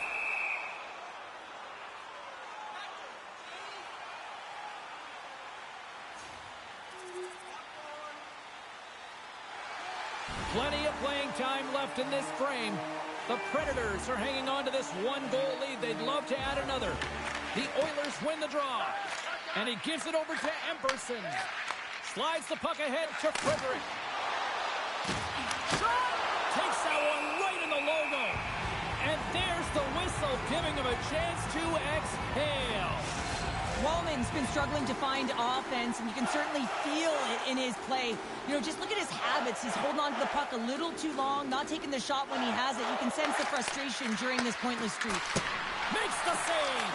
Plenty of playing time left in this frame. The Predators are hanging on to this one-goal lead. They'd love to add another. The Oilers win the draw. And he gives it over to Emberson. Slides the puck ahead to Frederick. Shot! Takes that one right in the logo. And there's the whistle, giving him a chance to exhale. Wallman's been struggling to find offense, and you can certainly feel it in his play. You know, just look at his habits. He's holding on to the puck a little too long, not taking the shot when he has it. You can sense the frustration during this pointless streak. Makes the save.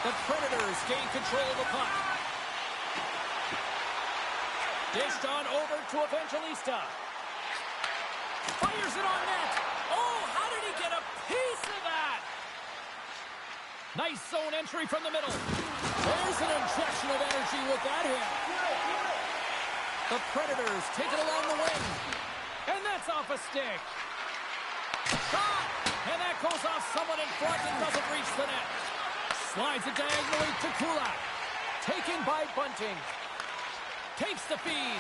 The Predators gain control of the puck. Dished on over to Evangelista. Fires it on net. Oh, how did he get a piece of that? Nice zone entry from the middle. There's an injection of energy with that hit. The Predators take it along the wing. And that's off a stick. Shot! And that goes off someone in front and doesn't reach the net. Slides it diagonally to Kulak. Taken by Bunting. Takes the feed.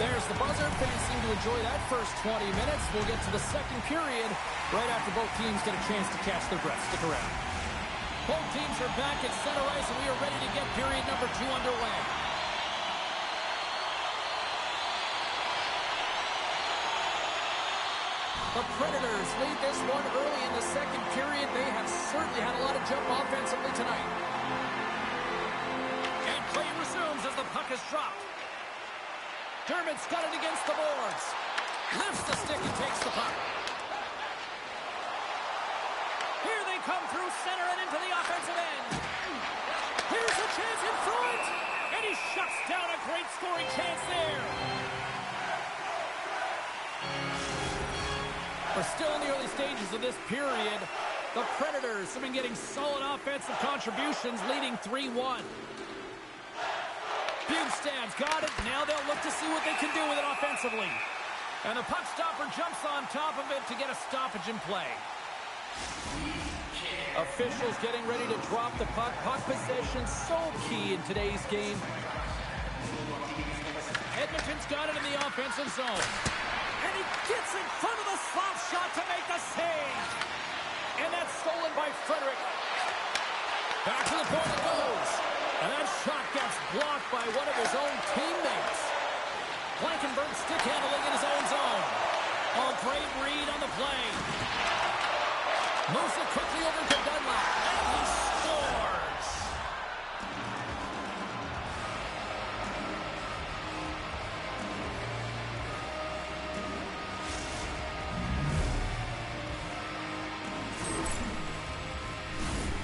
There's the buzzer. Fans seem to enjoy that first 20 minutes. We'll get to the second period right after both teams get a chance to catch their breath. Stick around. Both teams are back at center ice, and we are ready to get period number 2 underway. The Predators lead this one early in the second period. They have certainly had a lot of jump offensively tonight. And play resumes as the puck is dropped. Dermott's got it against the boards. Lifts the stick and takes the puck. Here they come through center and into the offensive end. Here's a chance in front. And he shuts down a great scoring chance there. We're still in the early stages of this period. The Predators have been getting solid offensive contributions, leading 3-1. Bugstad's got it. Now they'll look to see what they can do with it offensively. And the puck stopper jumps on top of it to get a stoppage in play. Officials getting ready to drop the puck. Puck possession so key in today's game. Edmonton's got it in the offensive zone. And he gets in front of the slap shot to make the save. And that's stolen by Frederick. Back to the point it goes. And that shot gets blocked by one of his own teammates. Blankenberg stick handling in his own zone. Oh, great read on the play. Moves it quickly over to Dunlap. And he scores.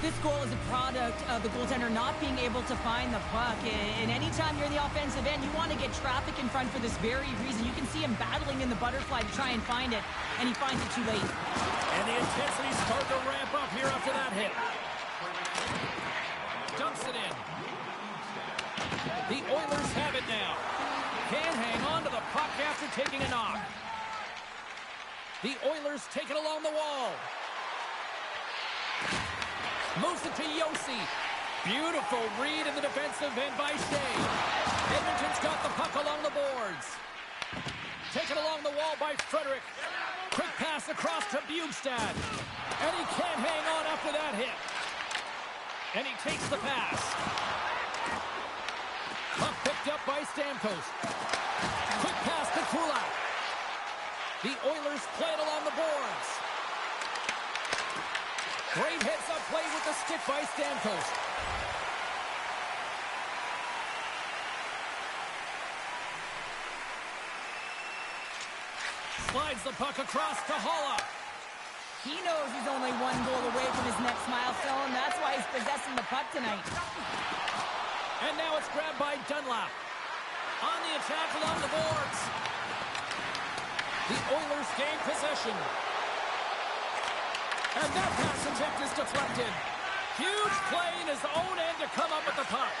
This goal is a product of the goaltender not being able to find the puck. And anytime you're in the offensive end, you want to get traffic in front for this very reason. You can see him battling in the butterfly to try and find it, and he finds it too late. And the intensity starts to ramp up here after that hit. Dumps it in. The Oilers have it now. Can't hang on to the puck after taking a knock. The Oilers take it along the wall. Moves it to Yossi. Beautiful read in the defensive end by Shea. Edmonton's got the puck along the boards. Taken along the wall by Frederick. Quick pass across to Bugstad. And he can't hang on after that hit. And he takes the pass. Puck picked up by Stamkos. Quick pass to Kulak. The Oilers play it along the boards. Great heads-up play with the stick by Stamkos. Slides the puck across to Holla. He knows he's only one goal away from his next milestone. That's why he's possessing the puck tonight. And now it's grabbed by Dunlap. On the attack along the boards. The Oilers gain possession. And that pass attempt is deflected. Huge play in his own end to come up with the puck.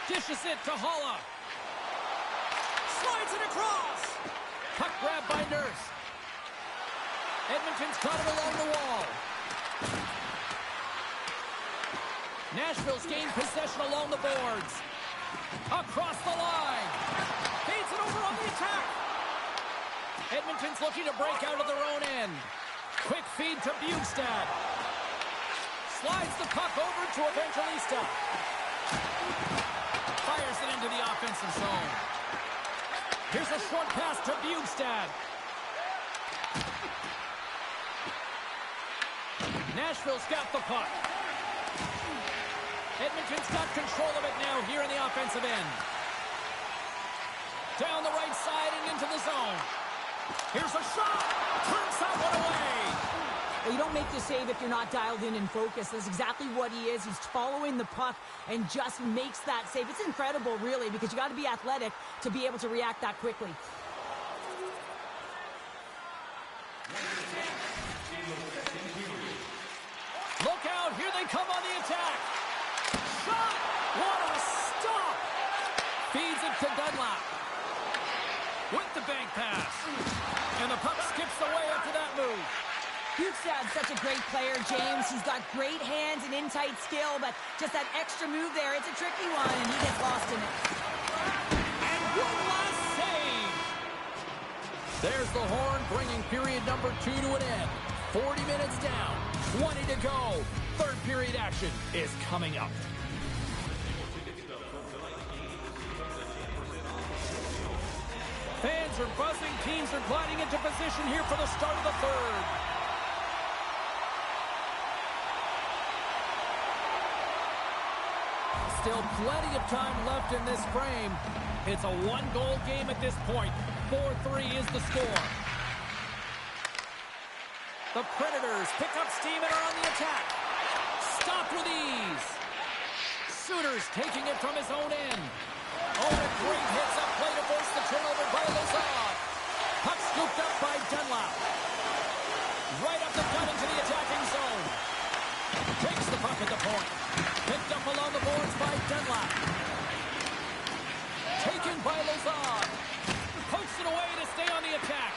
Dishes it to Holla. Slides it across. Puck grabbed by Nurse. Edmonton's got it along the wall. Nashville's gained possession along the boards. Across the line. Feeds it over on the attack. Edmonton's looking to break out of their own end. Quick feed to Bjugstad. Slides the puck over to Evangelista. Fires it into the offensive zone. Here's a short pass to Bjugstad. Nashville's got the puck. Edmonton's got control of it now here in the offensive end. Down the right side and into the zone. Here's a shot. Turns that one away. Well, you don't make the save if you're not dialed in and focused. That's exactly what he is. He's following the puck and just makes that save. It's incredible, really, because you got to be athletic to be able to react that quickly. Look out. Here they come on the attack. Shot. What a stop. Feeds it to Dunlap. With the bank pass. And the puck skips away after that move. Bjugstad's such a great player, James. He's got great hands and in-tight skill, but just that extra move there, it's a tricky one, and he gets lost in it. And one last save. There's the horn, bringing period number 2 to an end. 40 minutes down, 20 to go. Third period action is coming up. Fans are buzzing. Teams are gliding into position here for the start of the third. Still plenty of time left in this frame. It's a one-goal game at this point. 4-3 is the score. The Predators pick up steam and are on the attack. Stopped with ease. Sooners taking it from his own end. Oh, and a great hits up play to force the turnover by Lazar. Puck scooped up by Dunlap. Right up the gut into the attacking zone. Takes the puck at the point. Picked up along the boards by Dunlap. Taken by Lazar. Pokes it away to stay on the attack.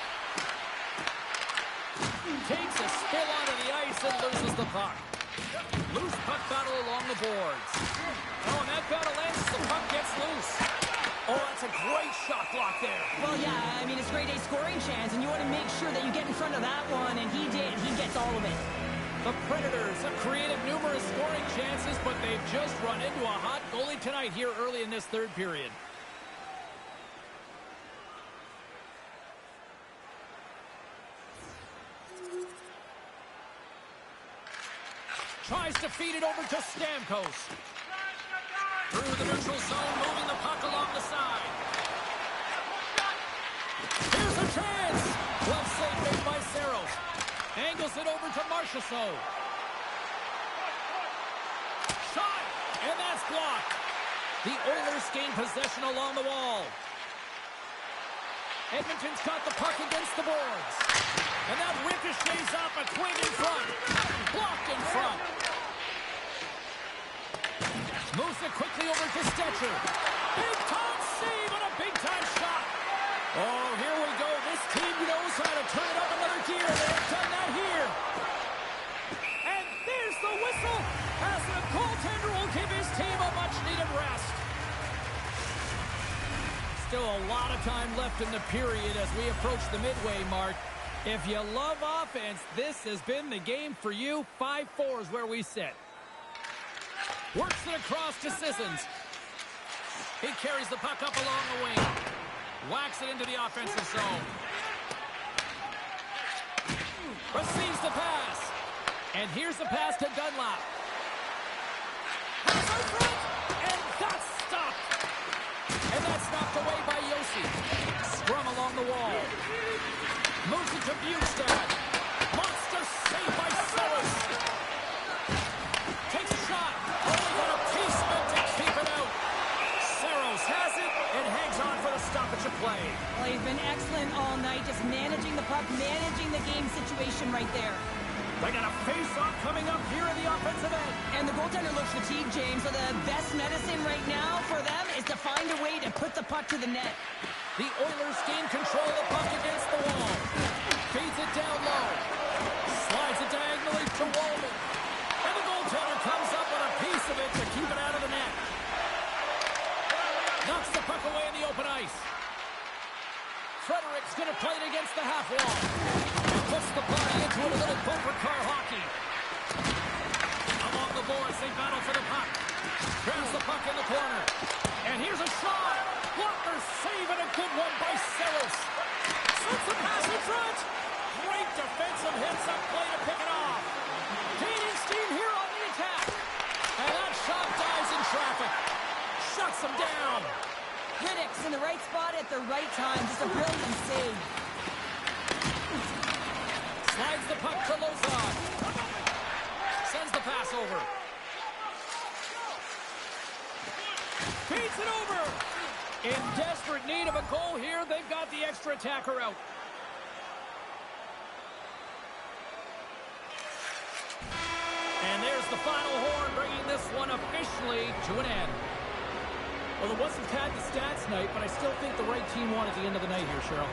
Takes a spill onto the ice and loses the puck. Loose puck battle along the boards. Oh, and that battle ends as the puck gets loose. Oh, that's a great shot block there. Well, yeah, I mean, it's grade A scoring chance, and you want to make sure that you get in front of that one, and he did. He gets all of it. The Predators have created numerous scoring chances, but they've just run into a hot goalie tonight here early in this third period. Tries to feed it over to Stamkos. Through the neutral zone, moving the puck along the side. Here's a chance. Well saved made by Saros. Angles it over to Marchessault. Shot, and that's blocked. The Oilers gain possession along the wall. Edmonton's got the puck against the boards. And that ricochets off a twig in front. Blocked in front. Moves it quickly over to Stetcher. Big-time save and a big-time shot. Oh, here we go. This team knows how to turn it up another gear. They have done that here. And there's the whistle as the goaltender will give his team a much-needed rest. Still a lot of time left in the period as we approach the midway mark. If you love offense, this has been the game for you. 5-4 is where we sit. Works it across to Sissons. He carries the puck up along the wing. Whacks it into the offensive zone. Receives the pass. And here's the pass to Dunlap. Pass in front. And that's stopped. And that's knocked away by Yossi. Scrum along the wall. Moves it to Bjugstad. Monster save by Saros. Takes a shot. Only got a piece of it to keep it out. Saros has it and hangs on for the stoppage of play. Well, he's been excellent all night, just managing the puck, managing the game situation right there. They got a face-off coming up here in the offensive end. And the goaltender looks fatigued, James, so the best medicine right now for them is to find a way to put the puck to the net. The Oilers gain control of the puck against the wall. Feeds it down low. Slides it diagonally to Wallman. And the goaltender comes up with a piece of it they battle for the puck. Grabs the puck in the corner. And here's a shot. Blocker saving a good one by Saros. Slips the pass in front. Great defensive hits up play to pick it off. Gaining steam here on the attack. And that shot dives in traffic. Shuts him down. Riddick's in the right spot at the right time. Just a brilliant save. Slides the puck to Lozon. Sends the pass over. Feeds it over. In desperate need of a goal here, they've got the extra attacker out. And there's the final horn, bringing this one officially to an end. Well, it wasn't Tad the stats night, but I still think the right team won at the end of the night here, Cheryl.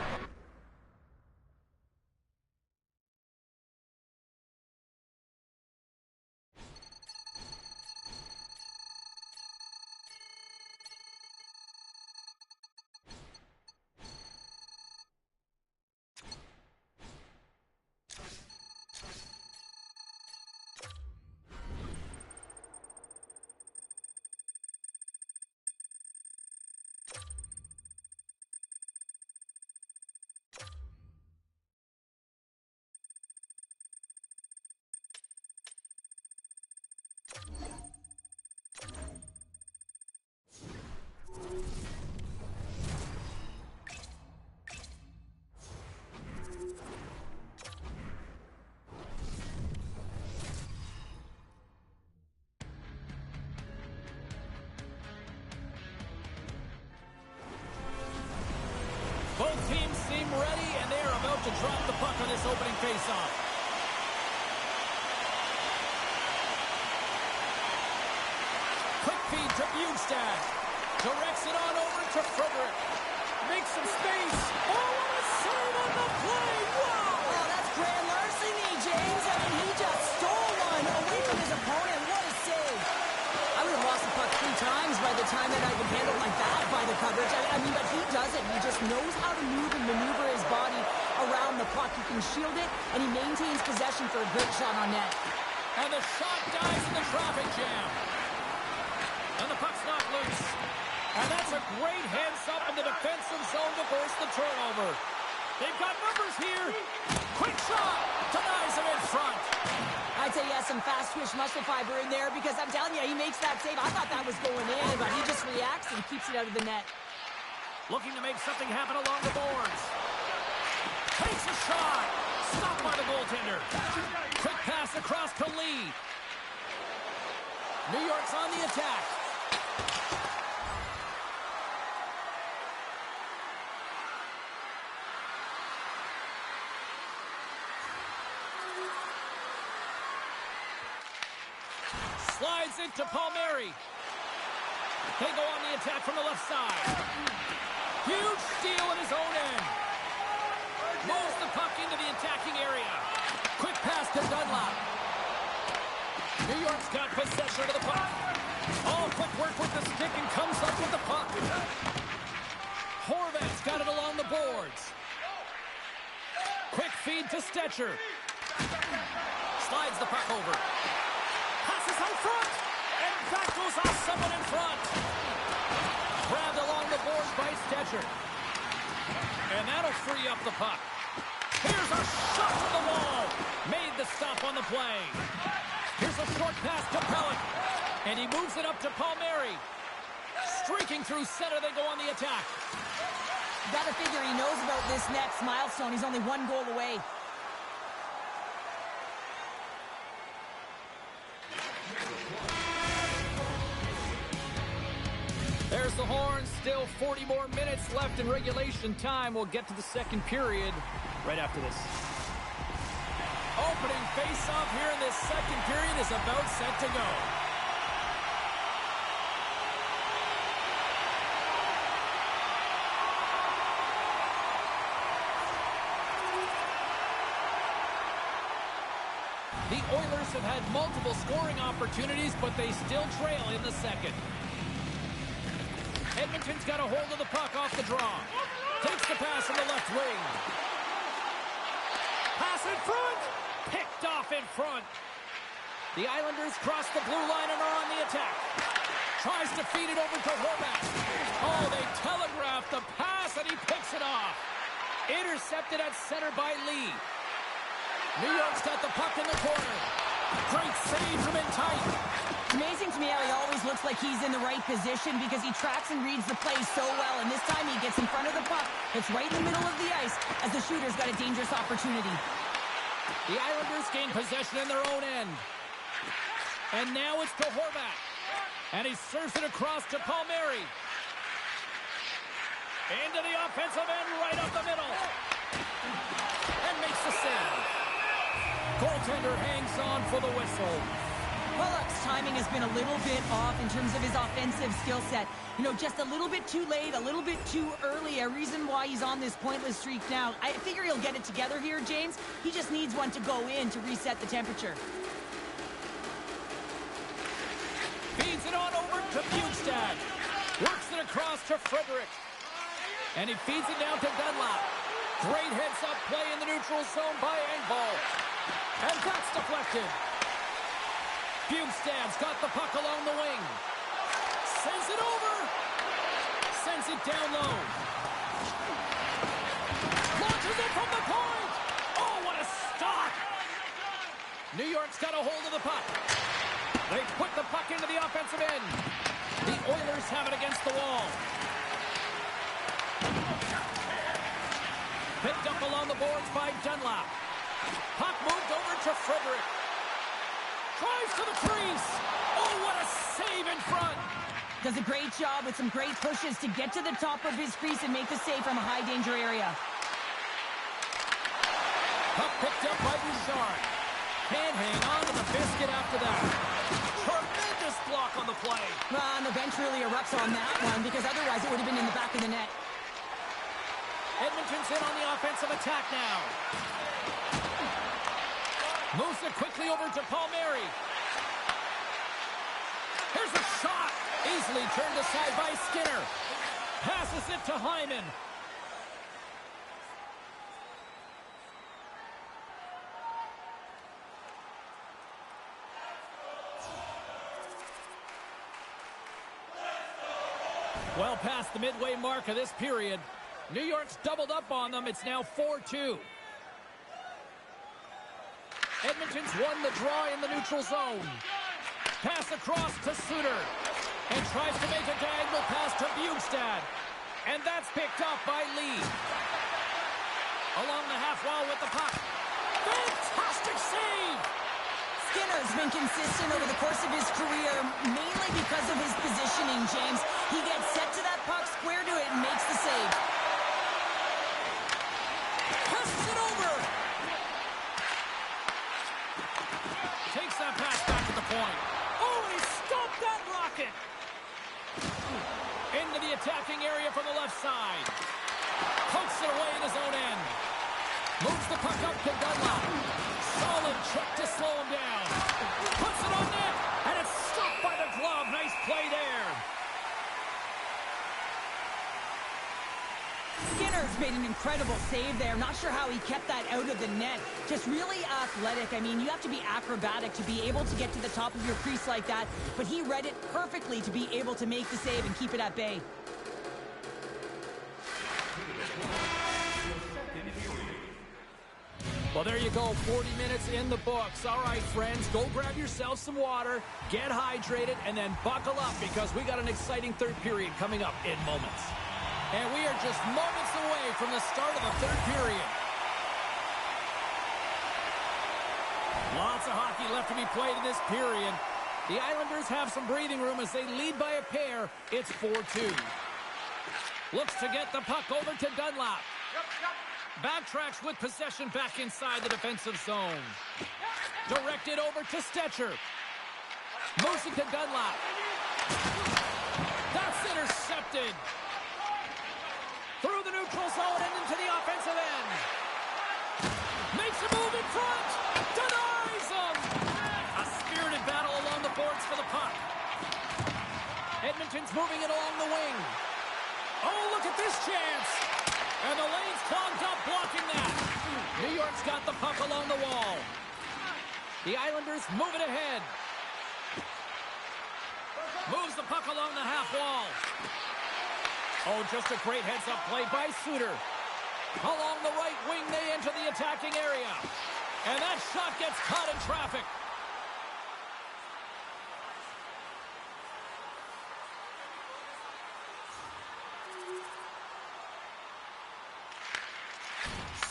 Both teams seem ready, and they are about to drop the puck on this opening faceoff. Quick feed to Bjugstad. Directs it on over to Frederick. Makes some space. Oh, what a save on the play! Wow! Oh, that's grand larceny, James. I mean, he just stole one away from his opponent. What a save. I would have lost the puck 3 times by the time that I could handle like that by the coverage. I mean, but he doesn't. He just knows how to move and maneuver his body around the puck. He can shield it, and he maintains possession for a great shot on net. And the shot dives in the traffic jam. And the puck's not loose. And that's a great heads-up in the defensive zone to force the turnover. They've got numbers here. Quick shot. Denies him in front. I'd say he has some fast-twitch muscle fiber in there because I'm telling you, he makes that save. I thought that was going in, but he just reacts and keeps it out of the net. Looking to make something happen along the boards. Takes a shot. Stopped by the goaltender. Quick pass across to Lee. New York's on the attack. Slides into Palmieri. They go on the attack from the left side. Huge steal in his own end. Moves the puck into the attacking area. Quick pass to Dunlop. New York's got possession of the puck. Oh, quick work with the stick and comes up with the puck. Horvat's got it along the boards. Quick feed to Stetcher. Slides the puck over. Passes out front. And that goes off someone in front. Grabbed along the boards by Stetcher. And that'll free up the puck. Here's a shot to the wall. Made the stop on the play. Here's a short pass to Pellick. And he moves it up to Palmieri. Streaking through center, they go on the attack. Got to figure he knows about this next milestone. He's only 1 goal away. There's the horn. Still 40 more minutes left in regulation time. We'll get to the second period right after this. Opening face-off here in this second period is about set to go. The Oilers have had multiple scoring opportunities, but they still trail in the second. Edmonton's got a hold of the puck off the draw. Takes the pass from the left wing. Pass in front. Picked off in front. The Islanders cross the blue line and are on the attack. Tries to feed it over to Horvat. Oh, they telegraphed the pass, and he picks it off. Intercepted at center by Lee. New York's got the puck in the corner. Great save from in tight. It's amazing to me how he always looks like he's in the right position because he tracks and reads the play so well, and this time he gets in front of the puck. It's right in the middle of the ice as the shooter's got a dangerous opportunity. The Islanders gain possession in their own end. And now it's to Horvat. And he serves it across to Palmieri. Into the offensive end, right up the middle. And makes the save. Goaltender hangs on for the whistle. Pollock's timing has been a little bit off in terms of his offensive skill set. You know, just a little bit too late, a little bit too early. A reason why he's on this pointless streak now. I figure he'll get it together here, James. He just needs one to go in to reset the temperature. Feeds it on over to Bjugstad. Works it across to Frederick. And he feeds it down to Dunlop. Great heads-up play in the neutral zone by Engvall. And that's deflected. Bjugstad's got the puck along the wing. Sends it over. Sends it down low. Launches it from the point. Oh, what a stop. New York's got a hold of the puck. They put the puck into the offensive end. The Oilers have it against the wall. Picked up along the boards by Dunlop. Puck moved over to Frederick. Drives to the crease. Oh, what a save in front. Does a great job with some great pushes to get to the top of his crease and make the save from a high-danger area. Puck picked up by Bouchard. Can't hang on to the biscuit after that. Tremendous block on the play. Well, and the bench really erupts on that one because otherwise it would have been in the back of the net. Edmonton's in on the offensive attack now. Moves it quickly over to Palmieri. Here's a shot. Easily turned aside by Skinner. Passes it to Hyman. Well past the midway mark of this period. New York's doubled up on them. It's now 4-2. Edmonton's won the draw in the neutral zone. Pass across to Suter. And tries to make a diagonal pass to Bjugstad. And that's picked up by Lee. Along the half wall with the puck. Fantastic save! Skinner's been consistent over the course of his career, mainly because of his positioning, James. He gets set to that puck, square to it, and makes the save. Passes it over! Takes that pass back to the point. Oh, he stopped that rocket! Into the attacking area from the left side. Pokes it away in his own end. Moves the puck up to Dunlop. Solid check to slow him down. Puts it on net, and it's stopped by the glove. Nice play there. Skinner's made an incredible save there. Not sure how he kept that out of the net. Just really athletic. I mean, you have to be acrobatic to be able to get to the top of your crease like that, but he read it perfectly to be able to make the save and keep it at bay. Well, there you go. 40 minutes in the books. All right, friends, go grab yourself some water, get hydrated, and then buckle up because we got an exciting third period coming up in moments. And we are just moments away from the start of the third period. Lots of hockey left to be played in this period. The Islanders have some breathing room as they lead by a pair. It's 4-2. Looks to get the puck over to Dunlop. Backtracks with possession back inside the defensive zone. Directed over to Stetcher. Moves it to Dunlop. That's intercepted. Through the neutral zone and into the offensive end. Makes a move in front. Denies him. A spirited battle along the boards for the puck. Edmonton's moving it along the wing. Oh, look at this chance. And the lane's clogged up, blocking that. New York's got the puck along the wall. The Islanders move it ahead. Moves the puck along the half wall. Oh, just a great heads-up play by Suter. Along the right wing, they enter the attacking area. And that shot gets caught in traffic.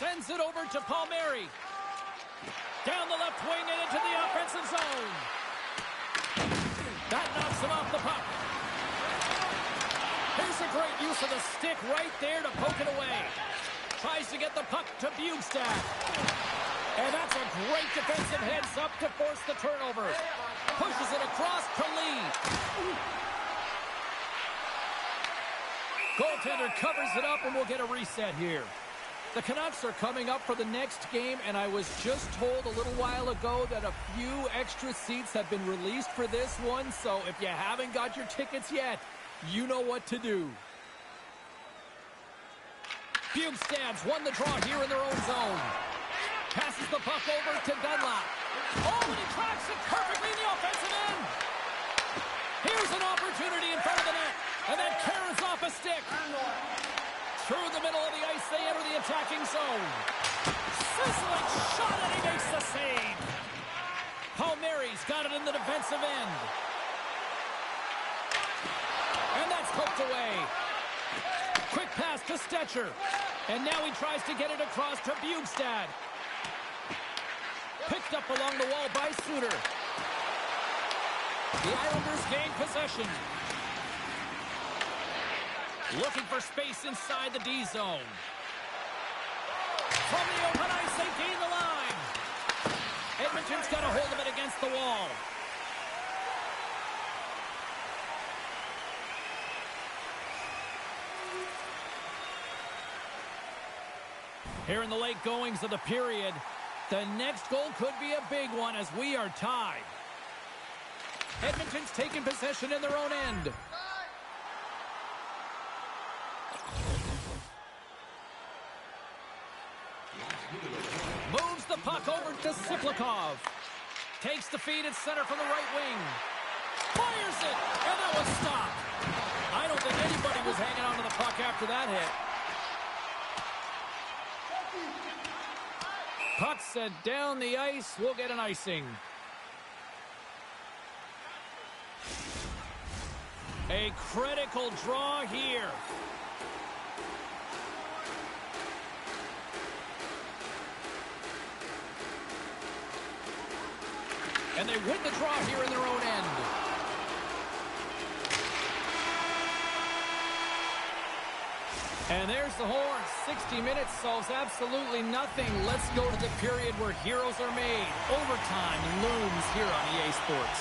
Sends it over to Palmieri. Down the left wing and into the offensive zone. That knocks him off the puck. Here's a great use of the stick right there to poke it away. Tries to get the puck to Bjugstad. And that's a great defensive heads-up to force the turnover. Pushes it across to Lee. Goaltender covers it up, and we'll get a reset here. The Canucks are coming up for the next game, and I was just told a little while ago that a few extra seats have been released for this one, so if you haven't got your tickets yet, you know what to do. Bjugstad's won the draw here in their own zone. Passes the puck over to Dunlap. Oh, and he tracks it perfectly in the offensive end. Here's an opportunity in front of the net, and that carries off a stick. Through the middle of the ice, they enter the attacking zone. Sizzling shot, and he makes the save. Palmieri's got it in the defensive end. And that's poked away. Quick pass to Stetcher. And now he tries to get it across to Bjugstad. Picked up along the wall by Suter. The Islanders gain possession. Looking for space inside the D zone. From the open ice, they gain the line. Edmonton's got a hold of it against the wall. Here in the late goings of the period, the next goal could be a big one as we are tied. Edmonton's taking possession in their own end. Moves the puck over to Siplikov. Takes the feed at center from the right wing. Fires it, and that was stopped. I don't think anybody was hanging on to the puck after that hit. Puck sent down the ice. We'll get an icing. A critical draw here. And they win the draw here in their own end. And there's the horn. 60 minutes solves absolutely nothing. Let's go to the period where heroes are made. Overtime looms here on EA Sports.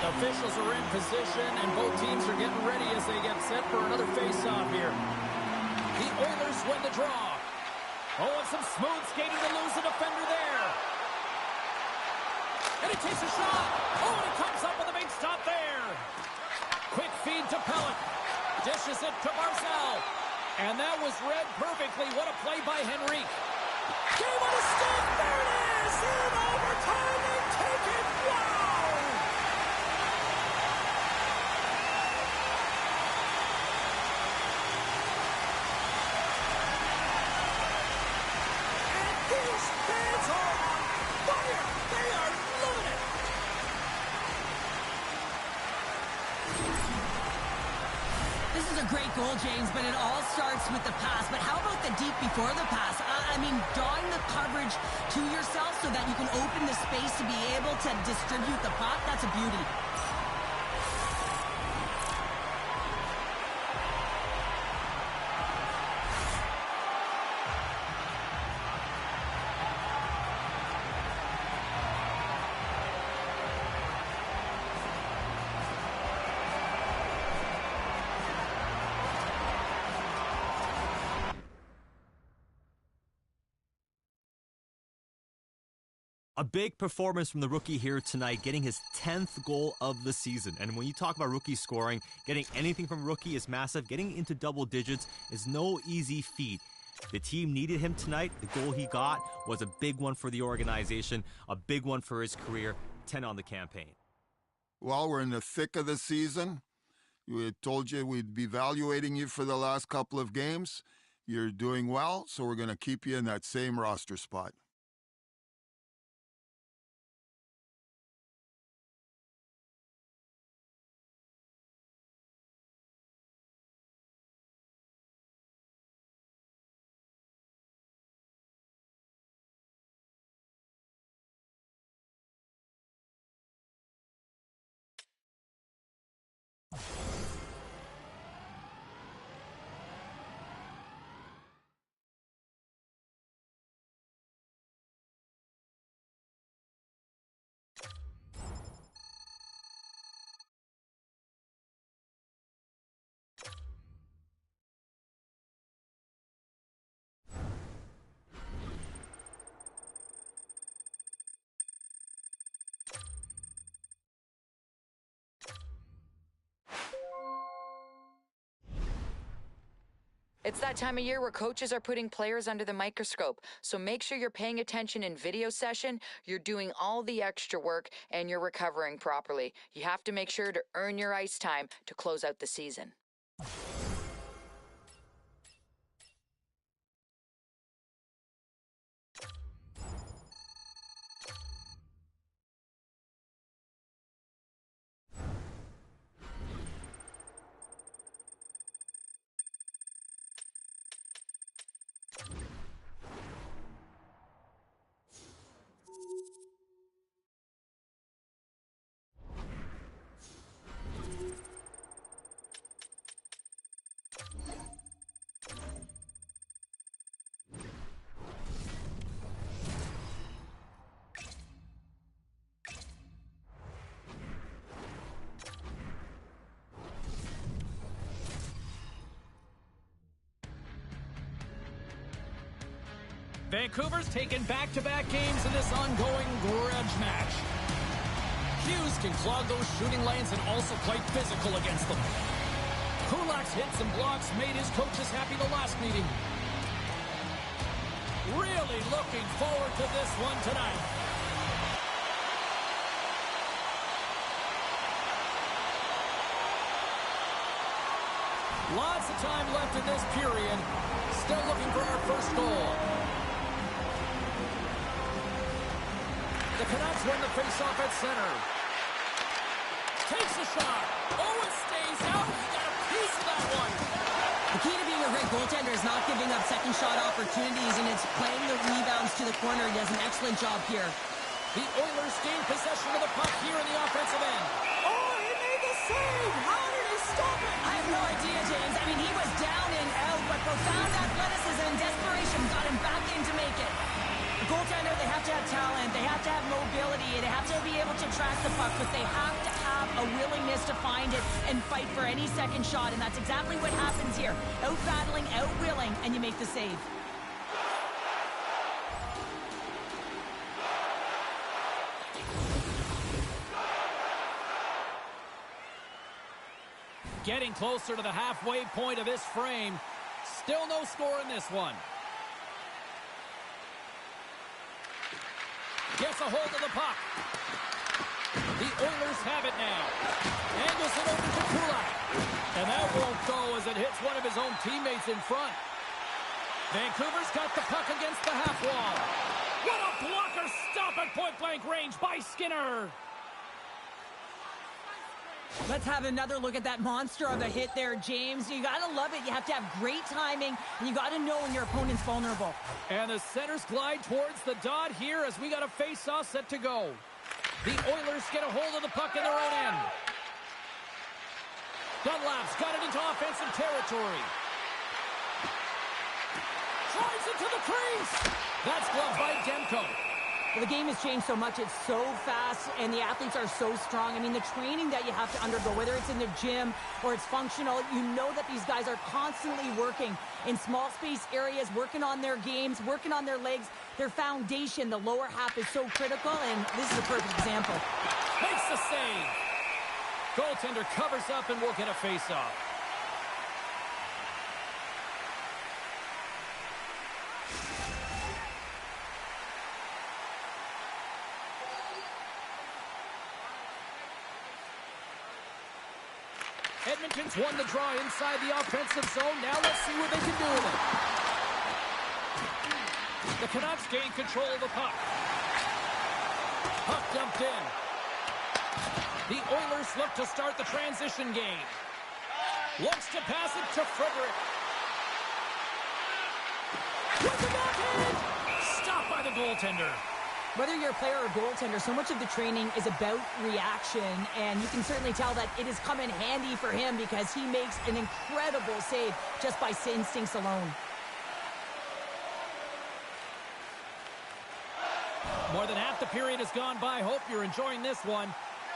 The officials are in position, and both teams are getting ready as they get set for another face-off here. The Oilers win the draw. Oh, and some smooth skating to lose the defender there. And he takes a shot. Oh, and he comes up with a big stop there. Quick feed to Pellet. Dishes it to Barzal. And that was read perfectly. What a play by Henrique. Game on a stick. There it is. In overtime, they take it. Wow. These fans are on fire. They are loving it. This is a great goal, James, but it all starts with the pass. But how about the deep before the pass? I mean, drawing the coverage to yourself so that you can open the space to be able to distribute the puck, that's a beauty. A big performance from the rookie here tonight, getting his 10th goal of the season. And when you talk about rookie scoring, getting anything from rookie is massive. Getting into double digits is no easy feat. The team needed him tonight. The goal he got was a big one for the organization, a big one for his career, 10 on the campaign. Well, we're in the thick of the season. We had told you we'd be evaluating you for the last couple of games. You're doing well, so we're going to keep you in that same roster spot. It's that time of year where coaches are putting players under the microscope, so make sure you're paying attention in video session, you're doing all the extra work, and you're recovering properly. You have to make sure to earn your ice time to close out the season. Vancouver's taken back-to-back games in this ongoing grudge match. Hughes can clog those shooting lanes and also play physical against them. Kulak's hits and blocks made his coaches happy the last meeting. Really looking forward to this one tonight. Lots of time left in this period. Still looking for our first goal. The Canucks win the faceoff at center. Takes a shot. Oh, it stays out. He got a piece of that one. The key to being a great goaltender is not giving up second shot opportunities, and it's playing the rebounds to the corner. He does an excellent job here. The Oilers gain possession of the puck here in the offensive end. Oh, he made the save. How did he stop it? I have no idea, James. I mean, he was down and out, but profound athleticism and desperation got him back in to make it. A goaltender, they have to have talent, they have to have mobility, they have to be able to track the puck, but they have to have a willingness to find it and fight for any second shot, and that's exactly what happens here. Out-battling, out-willing, and you make the save. Getting closer to the halfway point of this frame. Still no score in this one. Gets a hold of the puck. The Oilers have it now. Angles it over to Kulak. And that won't go as it hits one of his own teammates in front. Vancouver's got the puck against the half wall. What a blocker stop at point-blank range by Skinner. Let's have another look at that monster of a hit there, James. You got to love it. You have to have great timing, and you got to know when your opponent's vulnerable. And the centers glide towards the dot here as we got a face-off set to go. The Oilers get a hold of the puck in their own end. Dunlap's got it into offensive territory. Drives into the crease. That's gloved by Demko. Well, the game has changed so much. It's so fast, and the athletes are so strong. I mean, the training that you have to undergo, whether it's in the gym or it's functional, you know that these guys are constantly working in small space areas, working on their games, working on their legs. Their foundation, the lower half, is so critical, and this is a perfect example. Makes the save. Goaltender covers up and will get a face-off. Edmonton's won the draw inside the offensive zone. Now let's see what they can do with it. The Canucks gain control of the puck. Puck dumped in. The Oilers look to start the transition game. Looks to pass it to Frederick. With the backhand! Stopped by the goaltender. Whether you're a player or a goaltender, so much of the training is about reaction, and you can certainly tell that it has come in handy for him because he makes an incredible save just by instincts alone. More than half the period has gone by. Hope you're enjoying this one.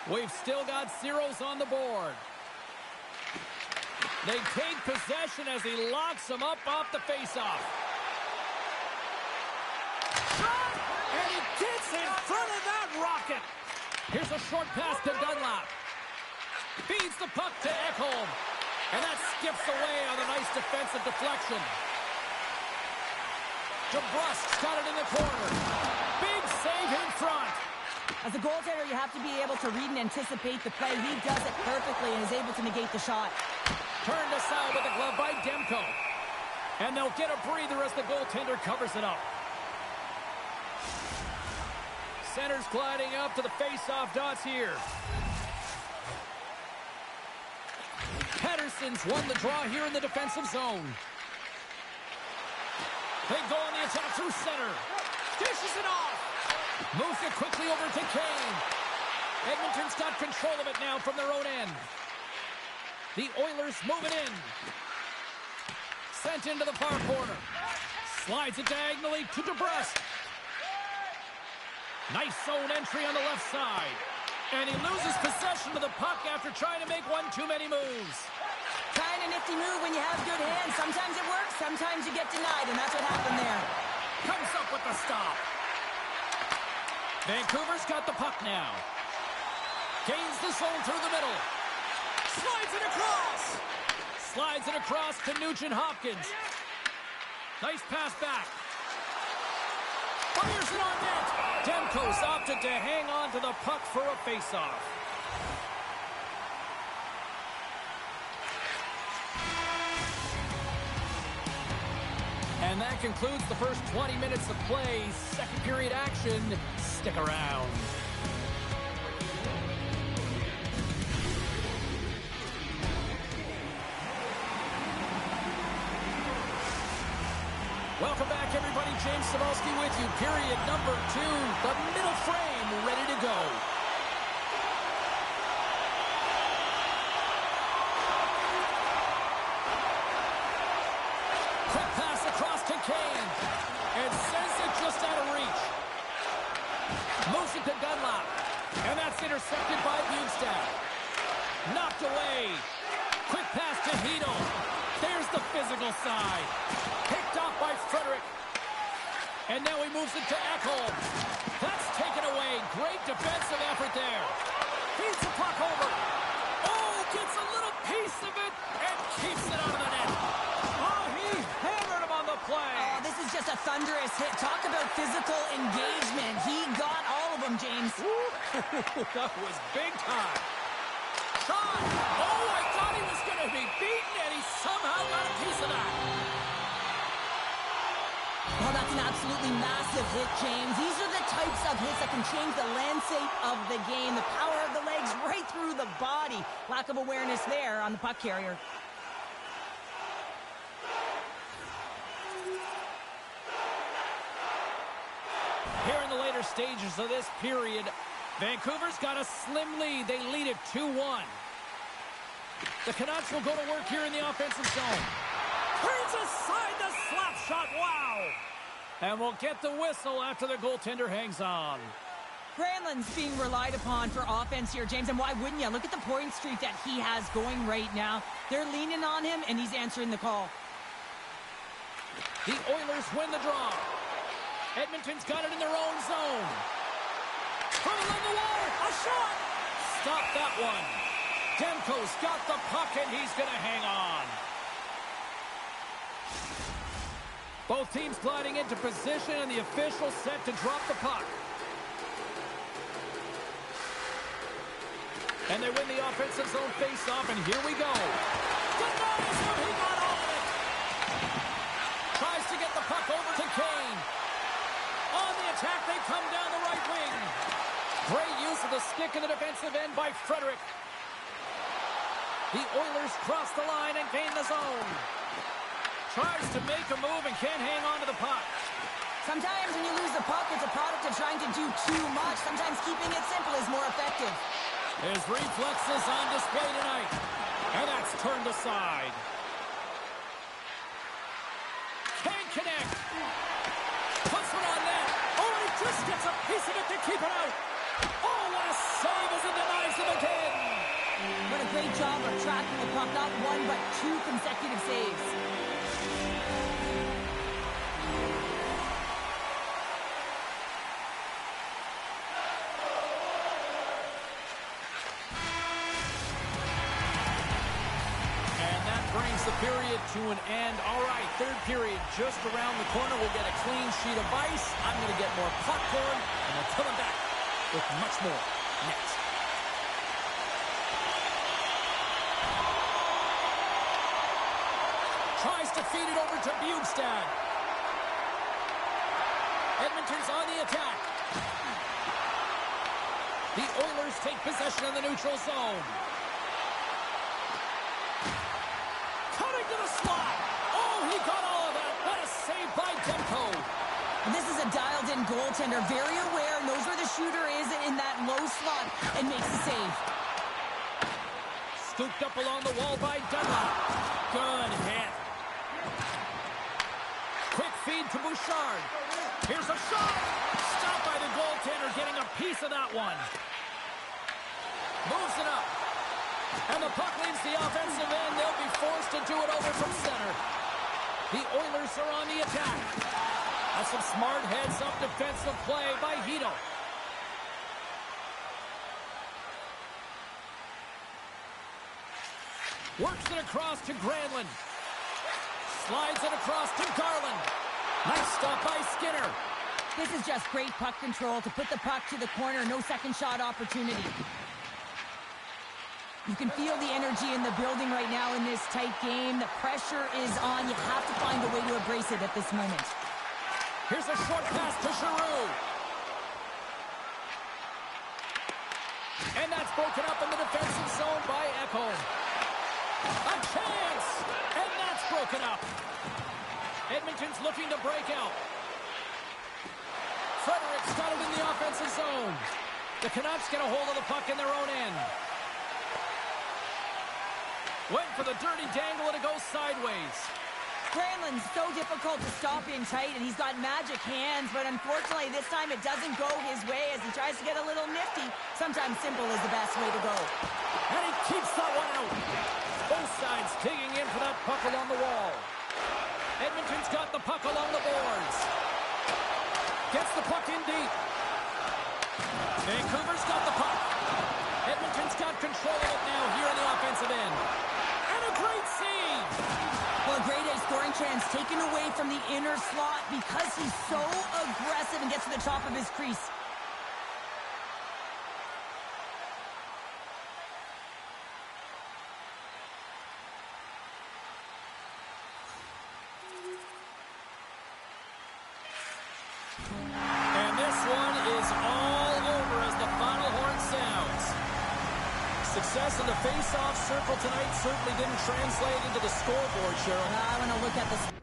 We've still got zeros on the board. They take possession as he locks them up off the faceoff. Shot! And he gets in front of that rocket. Here's a short pass to Dunlap. Feeds the puck to Ekholm. And that skips away on a nice defensive deflection. DeBrusk's got it in the corner. Big save in front. As a goaltender, you have to be able to read and anticipate the play. He does it perfectly and is able to negate the shot. Turned aside with a glove by Demko. And they'll get a breather as the goaltender covers it up. Center's gliding up to the face-off dots here. Pettersson's won the draw here in the defensive zone. They go on the attack through center. Dishes it off. Moves it quickly over to Kane. Edmonton's got control of it now from their own end. The Oilers moving in. Sent into the far corner. Slides it diagonally to DeBrusk. Nice zone entry on the left side. And he loses possession of the puck after trying to make one too many moves. Kind of nifty move when you have good hands. Sometimes it works, sometimes you get denied, and that's what happened there. Comes up with the stop. Vancouver's got the puck now. Gains the zone through the middle. Slides it across. Slides it across to Nugent-Hopkins. Nice pass back. Fires it on net. Demko's opted to hang on to the puck for a faceoff. And that concludes the first 20 minutes of play. Second period action. Stick around. Welcome back, everybody. James Cybulski with you. Period number 2. The middle frame ready to go. Quick pass across to Kane. And sends it just out of reach. Moves it to Dunlap. And that's intercepted by Bjugstad. Knocked away. Quick pass to Hito. There's the physical side. Picked off by Frederick. And now he moves it to Ekholm. That's taken away. Great defensive effort there. Feeds the puck over. Oh, gets a little piece of it and keeps it out of the net. Oh, he hammered him on the play. Oh, this is just a thunderous hit. Talk about physical engagement. He got all of them, James. That was big time. Shot. Oh, I thought he was going to be beaten, and he somehow got a piece of that. Oh, that's an absolutely massive hit, James. These are the types of hits that can change the landscape of the game. The power of the legs right through the body. Lack of awareness there on the puck carrier. Here in the later stages of this period, Vancouver's got a slim lead. They lead it 2-1. The Canucks will go to work here in the offensive zone. Turns aside the slap shot. Wow. And we'll get the whistle after the goaltender hangs on. Granlund's being relied upon for offense here, James, and why wouldn't you? Look at the point streak that he has going right now. They're leaning on him, and he's answering the call. The Oilers win the draw. Edmonton's got it in their own zone. From along the wall, a shot. Stop that one. Demko's got the puck, and he's going to hang on. Both teams gliding into position, and the official set to drop the puck. And they win the offensive zone face-off, and here we go. Denies him, he got all of it. Tries to get the puck over to Kane. On the attack, they come down the right wing. Great use of the stick in the defensive end by Frederick. The Oilers cross the line and gain the zone. Tries to make a move and can't hang on to the puck. Sometimes when you lose the puck, it's a product of trying to do too much. Sometimes keeping it simple is more effective. His reflexes on display tonight. And that's turned aside. Can't connect. Puts it on net. Oh, and he just gets a piece of it to keep it out. Oh, what a save as it denies him again. What a great job of tracking the puck. Not one, but two consecutive saves. Brings the period to an end. All right, third period just around the corner. We'll get a clean sheet of ice. I'm going to get more popcorn, and we'll come back with much more next. Tries to feed it over to Bjugstad. Edmonton's on the attack. The Oilers take possession in the neutral zone. To the slot. Oh, he got all of that. What a save by Demko. And this is a dialed-in goaltender, very aware, knows where the shooter is in that low slot, and makes the save. Scooped up along the wall by Dunlop. Good hit. Quick feed to Bouchard. Here's a shot. Stopped by the goaltender, getting a piece of that one. Moves it up. And the puck leaves the offensive end. They'll be forced to do it over from center. The Oilers are on the attack. That's some smart heads-up defensive play by Hito. Works it across to Granlund. Slides it across to Garland. Nice stop by Skinner. This is just great puck control to put the puck to the corner. No second shot opportunity. You can feel the energy in the building right now in this tight game. The pressure is on. You have to find a way to embrace it at this moment. Here's a short pass to Giroux. And that's broken up in the defensive zone by Ekholm. A chance! And that's broken up. Edmonton's looking to break out. Frederick's got it in the offensive zone. The Canucks get a hold of the puck in their own end. Went for the dirty dangle and it goes sideways. Granlund's so difficult to stop in tight, and he's got magic hands, but unfortunately this time it doesn't go his way as he tries to get a little nifty. Sometimes simple is the best way to go. And he keeps that one out. Both sides digging in for that puck along the wall. Edmonton's got the puck along the boards. Gets the puck in deep. Vancouver's got the puck. Edmonton's got control of it now here on the offensive end. And a great save! Well, a great A scoring chance taken away from the inner slot because he's so aggressive and gets to the top of his crease. And this one is all over as the final horn sounds. Success in the face-off circle tonight certainly didn't translate into the scoreboard, Cheryl. I want to look at this.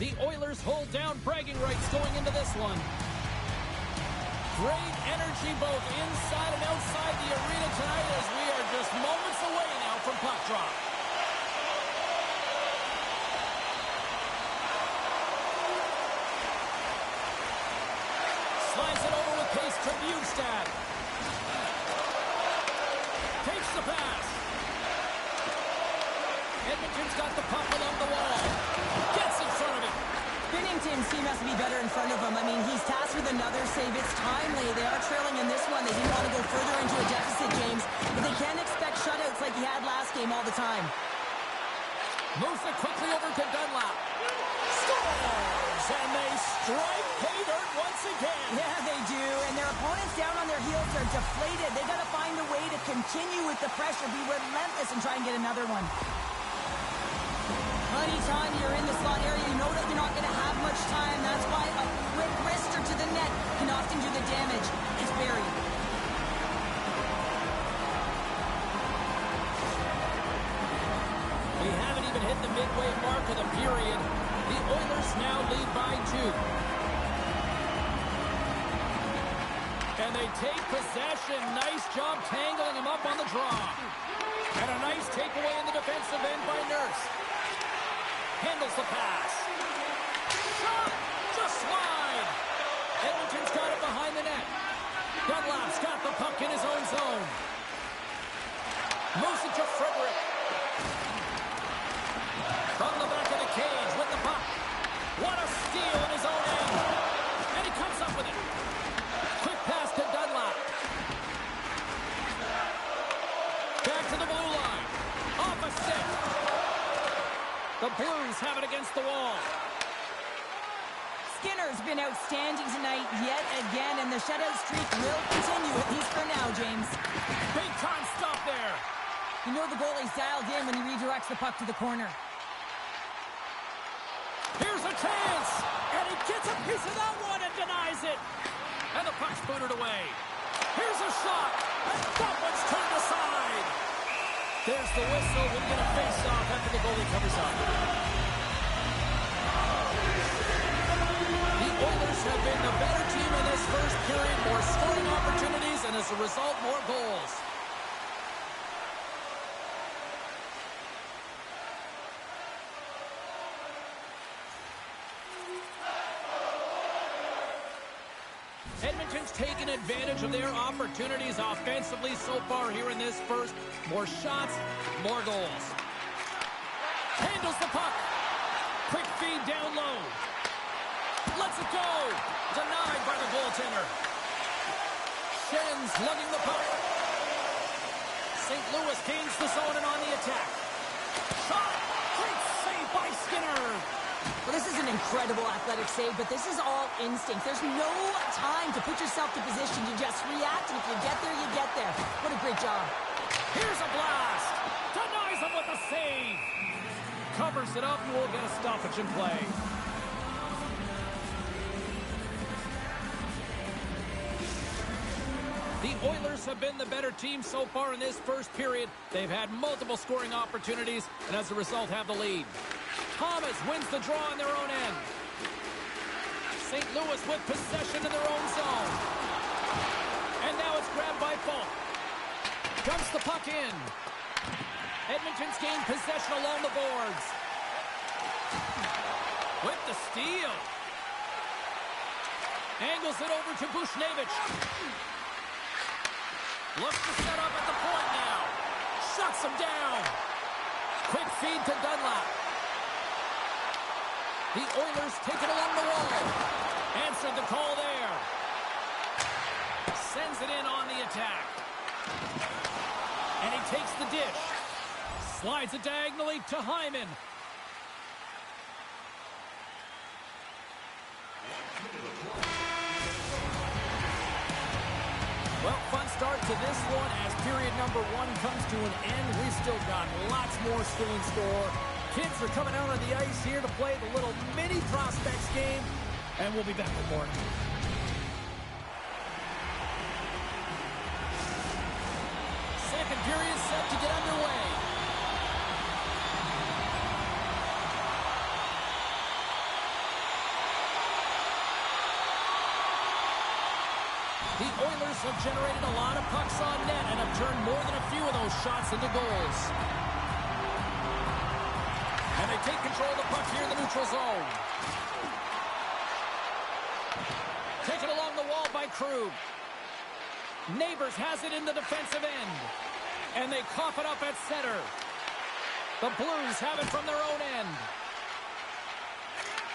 The Oilers hold down bragging rights going into this one. Great energy both inside and outside the arena tonight as we are just moments away now from puck drop. the pass. Edmonton's got the puck along the wall. Gets in front of it. Binnington's team has to be better in front of him. I mean, he's tasked with another save. It's timely. They are trailing in this one. They didn't want to go further into a deficit, James. But they can't expect shutouts like he had last game all the time. Moves it quickly over to Dunlap. Scores! And they strike pay dirt once again. Yeah, they do. And their opponents down on their heels are deflated. They got to find a way to continue with the pressure, be relentless, and try and get another one. Anytime you're in the slot area, you know that you're not going to have much time. That's why a quick wrister to the net can often do the damage. It's buried. We haven't even hit the midway mark of the period. The Oilers now lead by 2. And they take possession. Nice job tangling him up on the draw. And a nice takeaway in the defensive end by Nurse. Handles the pass. Shot! Just wide. Edmonton's got it behind the net. Dunlap's got the puck in his own zone. Moves it to Frederick. From the back of the cage with the puck. What a steal in his own end. And he comes up with it. Quick pass to Dunlap. Back to the blue line. Off a stick. The Blues have it against the wall. Skinner's been outstanding tonight yet again, and the shutout streak will continue, at least for now, James. Big time stop there. You know the goalie's dialed in when he redirects the puck to the corner. Here's a chance, and he gets a piece of that one and denies it. And the puck's booted away. Here's a shot, and that one's turned aside. There's the whistle. We'll get a face-off after the goalie covers up. The Oilers have been the better team in this first period. More scoring opportunities, and as a result, more goals. Edmonton's taken advantage of their opportunities offensively so far here in this first. More shots, more goals. Handles the puck. Quick feed down low. Lets it go. Denied by the goaltender. Schen's lugging the puck. St. Louis gains the zone and on the attack. Shot. Great save by Skinner. Well, this is an incredible athletic save, but this is all instinct. There's no time to put yourself to position. You just react, and if you get there, you get there. What a great job. Here's a blast. Denies him with a save. Covers it up, and we'll get a stoppage in play. The Oilers have been the better team so far in this first period. They've had multiple scoring opportunities, and as a result, have the lead. Thomas wins the draw on their own end. St. Louis with possession in their own zone. And now it's grabbed by Falk. Dumps the puck in. Edmonton's gained possession along the boards. With the steal. Angles it over to Bushnevich. Looks to set up at the point now. Shuts him down. Quick feed to Dunlap. The Oilers take it along the wall. Answered the call there. Sends it in on the attack. And he takes the dish. Slides it diagonally to Hyman. Well, fun start to this one as period number 1 comes to an end. We've still got lots more still in store. Kids are coming out on the ice here to play the little mini prospects game, and we'll be back with more. Second period set to get underway. The Oilers have generated a lot of pucks on net and have turned more than a few of those shots into goals. And they take control of the puck here in the neutral zone. Taken along the wall by Krug. Neighbors has it in the defensive end. And they cough it up at center. The Blues have it from their own end.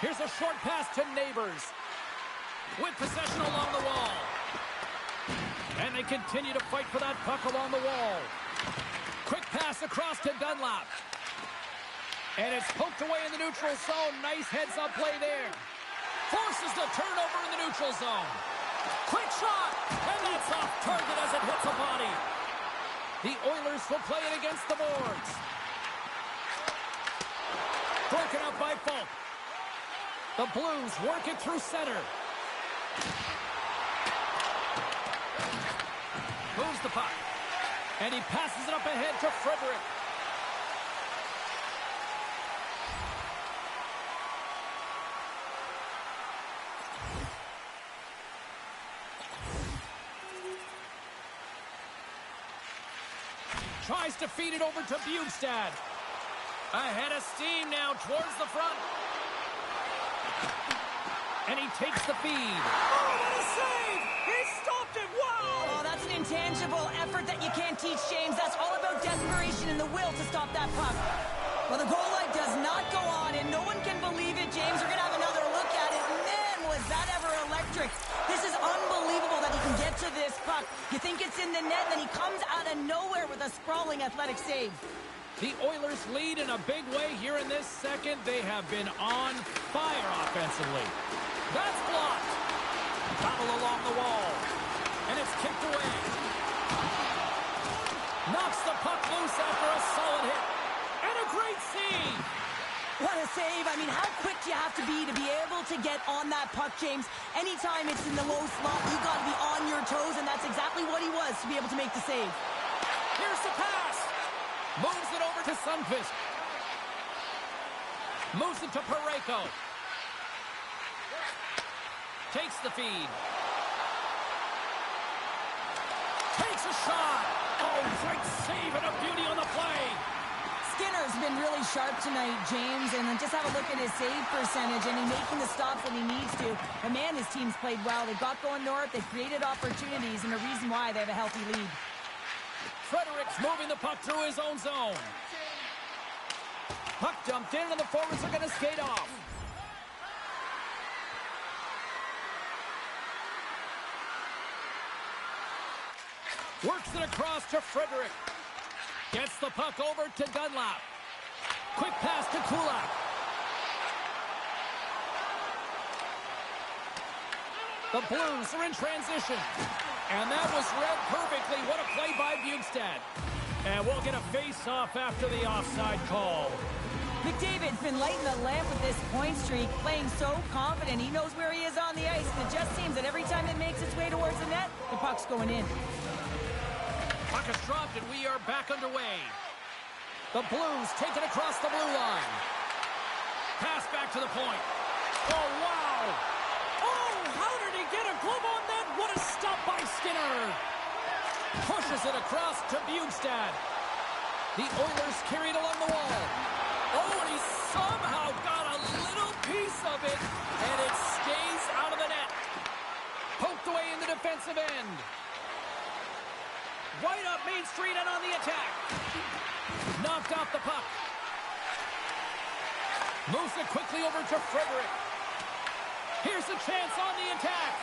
Here's a short pass to Neighbors. With possession along the wall. And they continue to fight for that puck along the wall. Quick pass across to Dunlap. And it's poked away in the neutral zone. Nice heads-up play there. Forces the turnover in the neutral zone. Quick shot. And that's off target as it hits a body. The Oilers will play it against the boards. Broken up by Falk. The Blues work it through center. Moves the puck. And he passes it up ahead to Frederick. Tries to feed it over to Bjugstad. Ahead of steam now towards the front. And he takes the feed. Oh, what a save! He stopped it! Wow! Oh, that's an intangible effort that you can't teach, James. That's all about desperation and the will to stop that puck. Well, the goal light does not go on, and no one can believe it, James. We're going to have another look at it. Man, was that ever electric. This is unbelievable that he can get to this puck. You think it's in the net, then he comes out of nowhere with a sprawling athletic save. The Oilers lead in a big way here in this second. They have been on fire offensively. That's blocked. Battle along the wall. And it's kicked away. Knocks the puck loose after a solid hit. And a great save. What a save. I mean, how quick do you have to be able to get on that puck, James? Anytime it's in the low slot, you got to be on your toes, and that's exactly what he was to be able to make the save. Here's the pass. Moves it over to Sundqvist. Moves it to Parayko. Takes the feed. Takes a shot. Oh, great save and a beauty on the play. Skinner's been really sharp tonight, James, and just have a look at his save percentage, and he's making the stops when he needs to. But man, his team's played well. They've got going north. They've created opportunities, and a reason why they have a healthy lead. Frederick's moving the puck through his own zone. Puck dumped in, and the forwards are going to skate off. Works it across to Frederick. Gets the puck over to Dunlap. Quick pass to Kulak. The Blues are in transition. And that was read perfectly. What a play by Bjugstad. And we'll get a face-off after the offside call. McDavid's been lighting the lamp with this point streak, playing so confident. He knows where he is on the ice, and it just seems that every time it makes its way towards the net, the puck's going in. Puck is dropped, and we are back underway. The Blues take it across the blue line. Pass back to the point. Oh, wow! Oh, how did he get a glove on that? What a stop by Skinner! Pushes it across to Bjugstad. The Oilers carry it along the wall. Oh, and he somehow got a little piece of it, and it stays out of the net. Poked away in the defensive end. Right up Main Street and on the attack. Knocked off the puck. Moves it quickly over to Frederick. Here's a chance on the attack.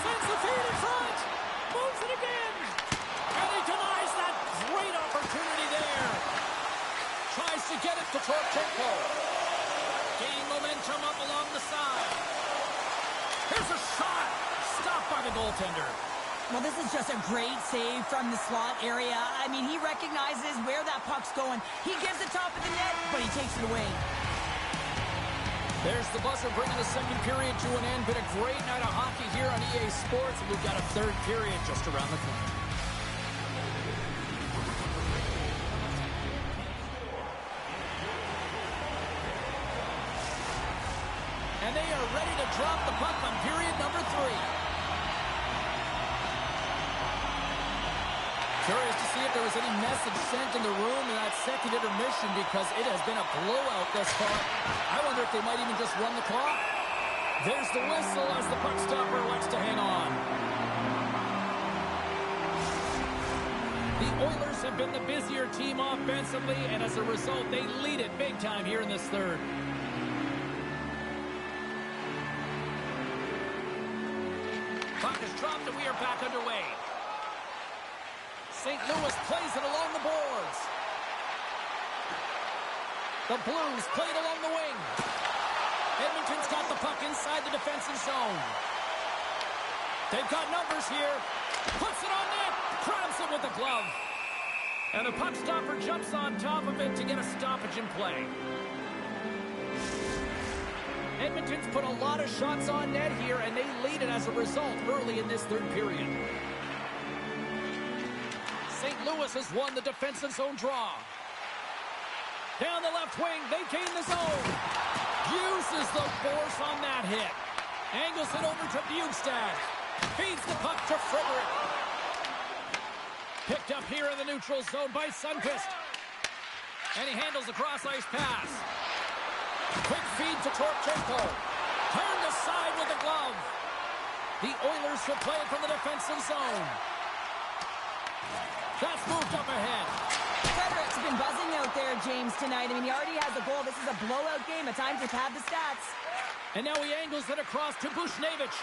Sends the feed in front. Moves it again. And he denies that great opportunity there. Tries to get it to Torchenko. Gaining momentum up along the side. Here's a shot. Stopped by the goaltender. Well, this is just a great save from the slot area. I mean, he recognizes where that puck's going. He gives the top of the net, but he takes it away. There's the buzzer bringing the second period to an end. Been a great night of hockey here on EA Sports, and we've got a third period just around the corner. And they are ready to drop the puck on period number 3. Curious to see if there was any message sent in the room in that second intermission, because it has been a blowout thus far. I wonder if they might even just run the clock. There's the whistle as the puck stopper elects to hang on. The Oilers have been the busier team offensively, and as a result, they lead it big time here in this third. Puck is dropped, and we are back underway. St. Louis plays it along the boards. The Blues play it along the wing. Edmonton's got the puck inside the defensive zone. They've got numbers here. Puts it on net. Grabs it with the glove. And the puck stopper jumps on top of it to get a stoppage in play. Edmonton's put a lot of shots on net here, and they lead it as a result early in this third period. St. Louis has won the defensive zone draw. Down the left wing, they gain the zone. Uses the force on that hit. Angles it over to Bjugstad. Feeds the puck to Frederick. Picked up here in the neutral zone by Sundqvist. And he handles a cross-ice pass. Quick feed to Torchenko. Turned aside with the glove. The Oilers should play it from the defensive zone. That's moved up ahead. Frederick's been buzzing out there, James, tonight. I mean, he already has a goal. This is a blowout game. At times, we've had the stats. And now he angles it across to Bushnevich.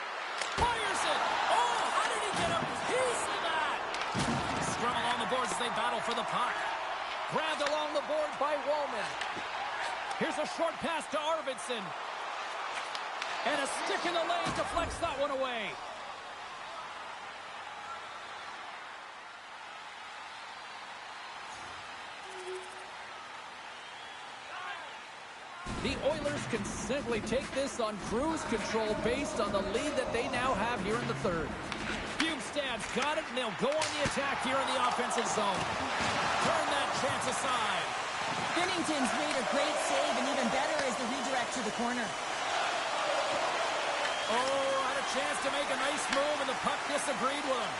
Fires it. Oh, how did he get a piece of that? Scrum along the boards as they battle for the puck. Grabbed along the board by Wallman. Here's a short pass to Arvidsson. And a stick in the lane deflects that one away. The Oilers can simply take this on cruise control based on the lead that they now have here in the third. Bjugstad's got it, and they'll go on the attack here in the offensive zone. Turn that chance aside. Binnington's made a great save, and even better is the redirect to the corner. Oh, had a chance to make a nice move, and the puck disagreed with him.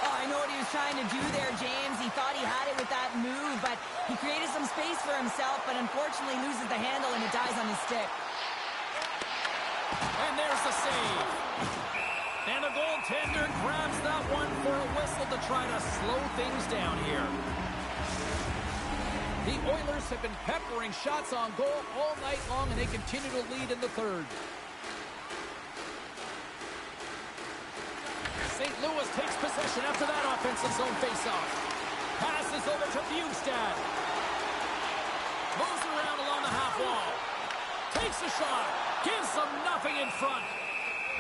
Oh, I know what he was trying to do there, James. He thought he had it with that move, but he created some space for himself, but unfortunately loses the handle, and it dies on his stick. And there's the save. And the goaltender grabs that one for a whistle to try to slow things down here. The Oilers have been peppering shots on goal all night long, and they continue to lead in the third. St. Louis takes possession after that offensive zone faceoff. Passes over to Bjugstad. Moves around along the half wall. Takes a shot. Gives them nothing in front.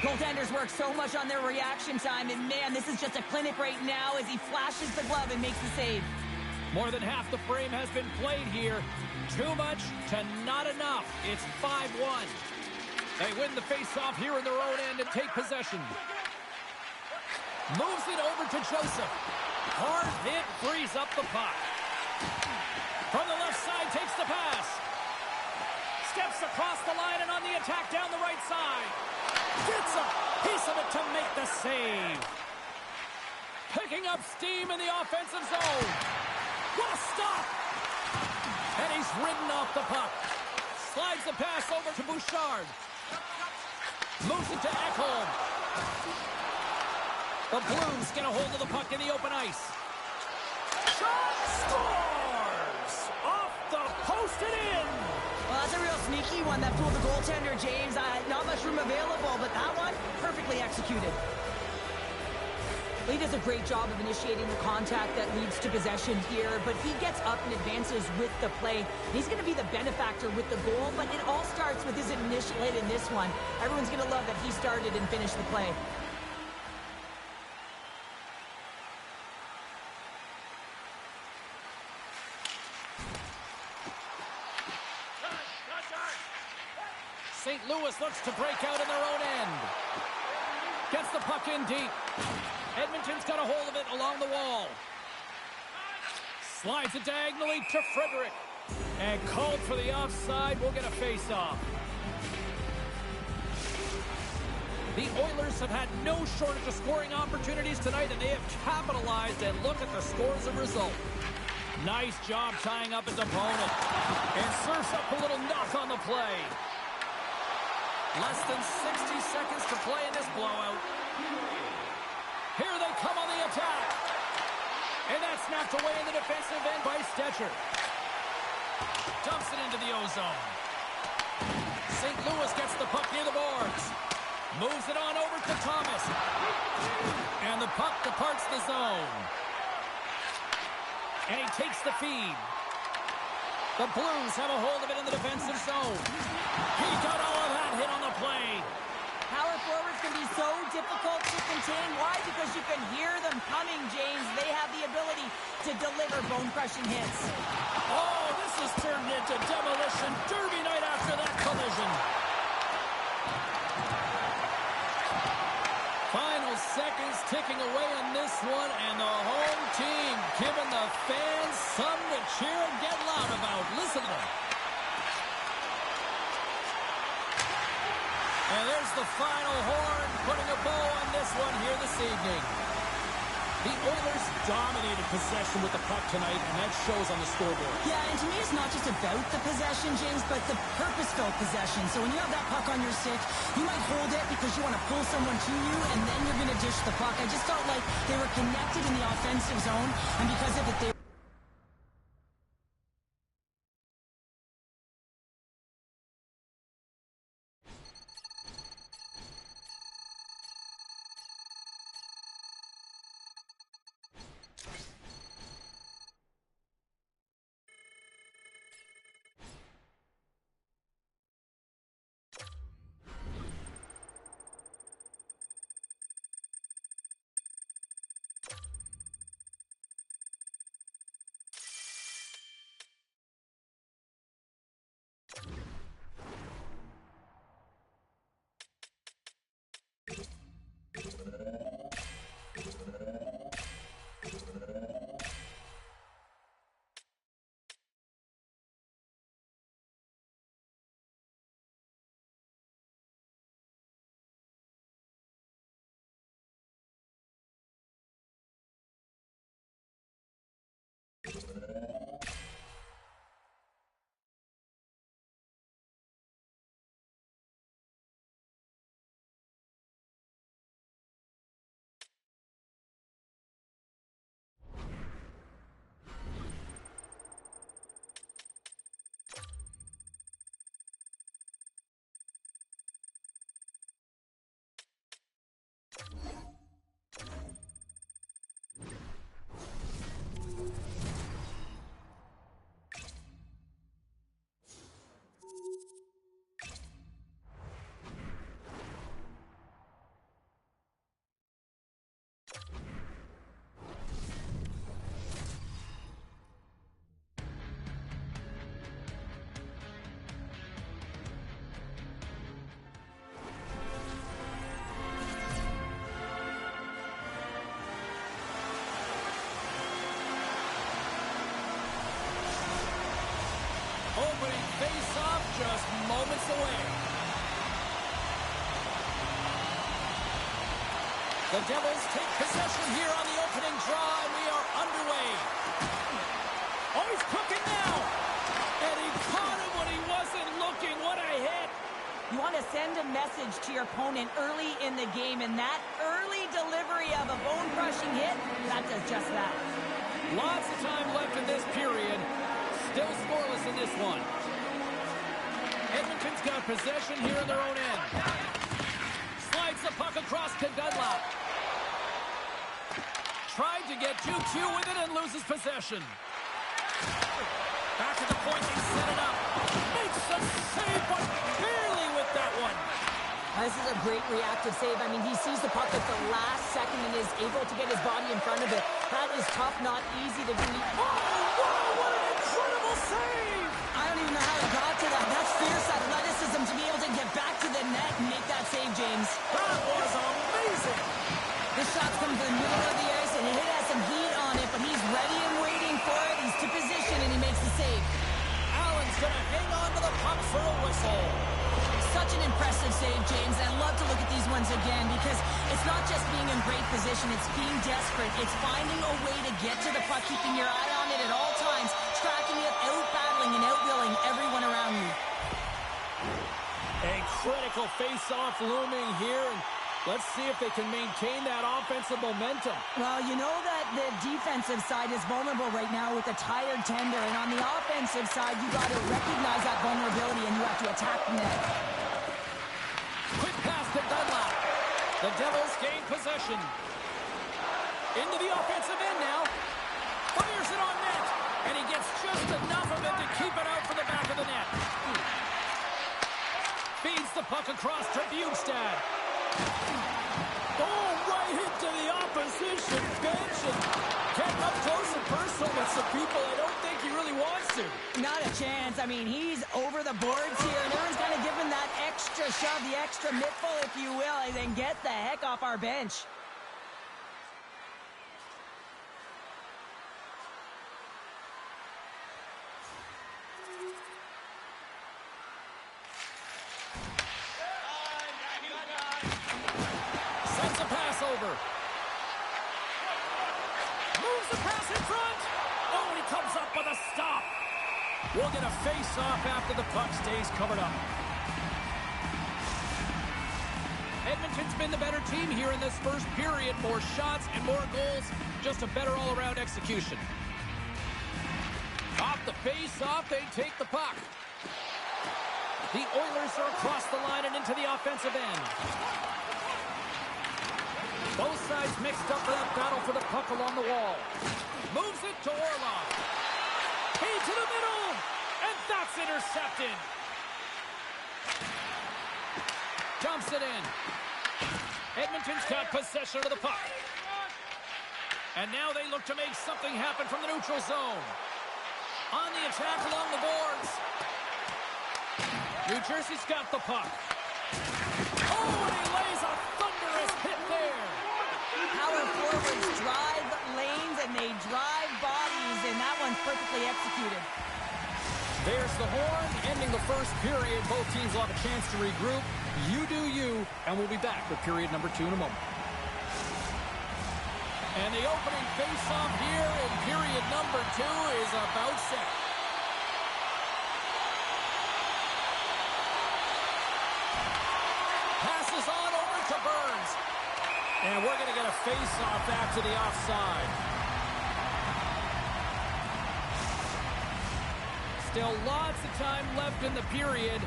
Goaltenders work so much on their reaction time, and man, this is just a clinic right now as he flashes the glove and makes the save. More than half the frame has been played here. Too much to not enough. It's 5-1. They win the faceoff here in their own end and take possession. Moves it over to Joseph. Hard hit, frees up the puck. From the left side, takes the pass. Steps across the line and on the attack down the right side. Gets a piece of it to make the save. Picking up steam in the offensive zone. What a stop! And he's ridden off the puck. Slides the pass over to Bouchard. Moves it to Ekholm. The Blues get a hold of the puck in the open ice. Shot scores! Off the post and in! Well, that's a real sneaky one that fooled the goaltender, James. Not much room available, but that one, perfectly executed. He does a great job of initiating the contact that leads to possession here, but he gets up and advances with the play. He's going to be the benefactor with the goal, but it all starts with his initial hit in this one. Everyone's going to love that he started and finished the play. St. Louis looks to break out in their own end. Gets the puck in deep. Edmonton's got a hold of it along the wall. Slides it diagonally to Frederick. And called for the offside. We'll get a face-off. The Oilers have had no shortage of scoring opportunities tonight, and they have capitalized, and look at the score as a result. Nice job tying up his opponent. And serves up a little knock on the play. Less than 60 seconds to play in this blowout. Here they come on the attack. And that's knocked away in the defensive end by Stetcher. Dumps it into the ozone. St. Louis gets the puck near the boards. Moves it on over to Thomas. And the puck departs the zone. And he takes the feed. The Blues have a hold of it in the defensive zone. He got all of that hit on the play. Power forwards can be so difficult to contain. Why? Because you can hear them coming, James. They have the ability to deliver bone-crushing hits. Oh, this has turned into demolition derby night after that collision. Final seconds ticking away on this one, and the home team giving the fans something to cheer and get loud about. Listen to them. And there's the final horn, putting a bow on this one here this evening. The Oilers dominated possession with the puck tonight, and that shows on the scoreboard. Yeah, and to me, it's not just about the possession, James, but the purposeful possession. So when you have that puck on your stick, you might hold it because you want to pull someone to you, and then you're going to dish the puck. I just felt like they were connected in the offensive zone, and because of it, they... Opening face-off just moments away. The Devils take possession here on the opening draw, and we are underway. Oh, he's cooking now. And he caught him when he wasn't looking. What a hit. You want to send a message to your opponent early in the game, and that early delivery of a bone-crushing hit, that does just that. Lots of time left in this period. Still scoreless in this one. Edmonton's got possession here in their own end. Slides the puck across to Dunlop. Tried to get 2-2 with it and loses possession. Back to the point, they set it up. Makes a save, but barely with that one. This is a great reactive save. I mean, he sees the puck at the last second and is able to get his body in front of it. That is tough, not easy to do. Oh, wow, what an incredible save! I don't even know how he got to that. That's fierce athleticism to be able to get back to the net and make that save, James. That was amazing! This shot's coming from the middle of the ice, and it has some heat on it, but he's ready and waiting for it. He's to position, and he makes the save. Allen's going to hang on to the puck for a whistle. Such an impressive save, James. I love to look at these ones again because it's not just being in great position. It's being desperate. It's finding a way to get to the puck, keeping your eye on it at all times, tracking it, out-battling and out-willing everyone around you. A critical face-off looming here, and Let's see if they can maintain that offensive momentum. Well, you know that the defensive side is vulnerable right now with a tired tender, and on the offensive side, you got to recognize that vulnerability and you have to attack the net. Quick pass to Dunlap. The Devils gain possession. Into the offensive end now. Fires it on net. And he gets just enough of it to keep it out for the back of the net. Feeds the puck across to Bjugstad. Oh, right into the opposition bench. And getting up close and personal with some people I don't think he really wants to. Not a chance. I mean, he's over the boards here, and everyone's kind of giving that extra shove, the extra mittful, if you will, and then get the heck off our bench. Sends a pass over. Moves the pass in front. Oh, and he comes up with a stop. We'll get a face-off after the puck stays covered up. Edmonton's been the better team here in this first period. More shots and more goals. Just a better all-around execution. Off the face-off, they take the puck. The Oilers are across the line and into the offensive end. Both sides mixed up for that battle for the puck along the wall. Moves it to Orlov. Feed to the middle, and that's intercepted. Dumps it in. Edmonton's got possession of the puck. And now they look to make something happen from the neutral zone. On the attack along the boards. New Jersey's got the puck. Oh, and he lays a thunderous hit there. Power forwards drive lanes and they drive bodies, and that one's perfectly executed. There's the horn, ending the first period. Both teams will have a chance to regroup. You do you, and we'll be back with period number 2 in a moment. And the opening face-off here in period number 2 is about set. Passes on over to Burns. And we're going to get a face-off after the offside. Still lots of time left in the period.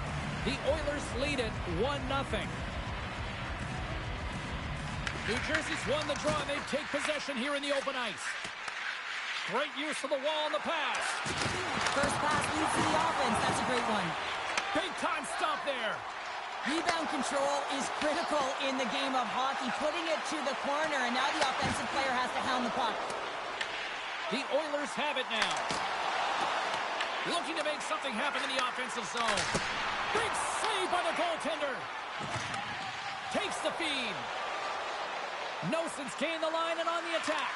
The Oilers lead it 1-0. New Jersey's won the draw, and they take possession here in the open ice. Great use of the wall on the pass. First pass leads to the offense. That's a great one. Big time stop there. Rebound control is critical in the game of hockey. Putting it to the corner, and now the offensive player has to hound the puck. The Oilers have it now. Looking to make something happen in the offensive zone. Big save by the goaltender. Takes the feed. Noson's gained the line and on the attack.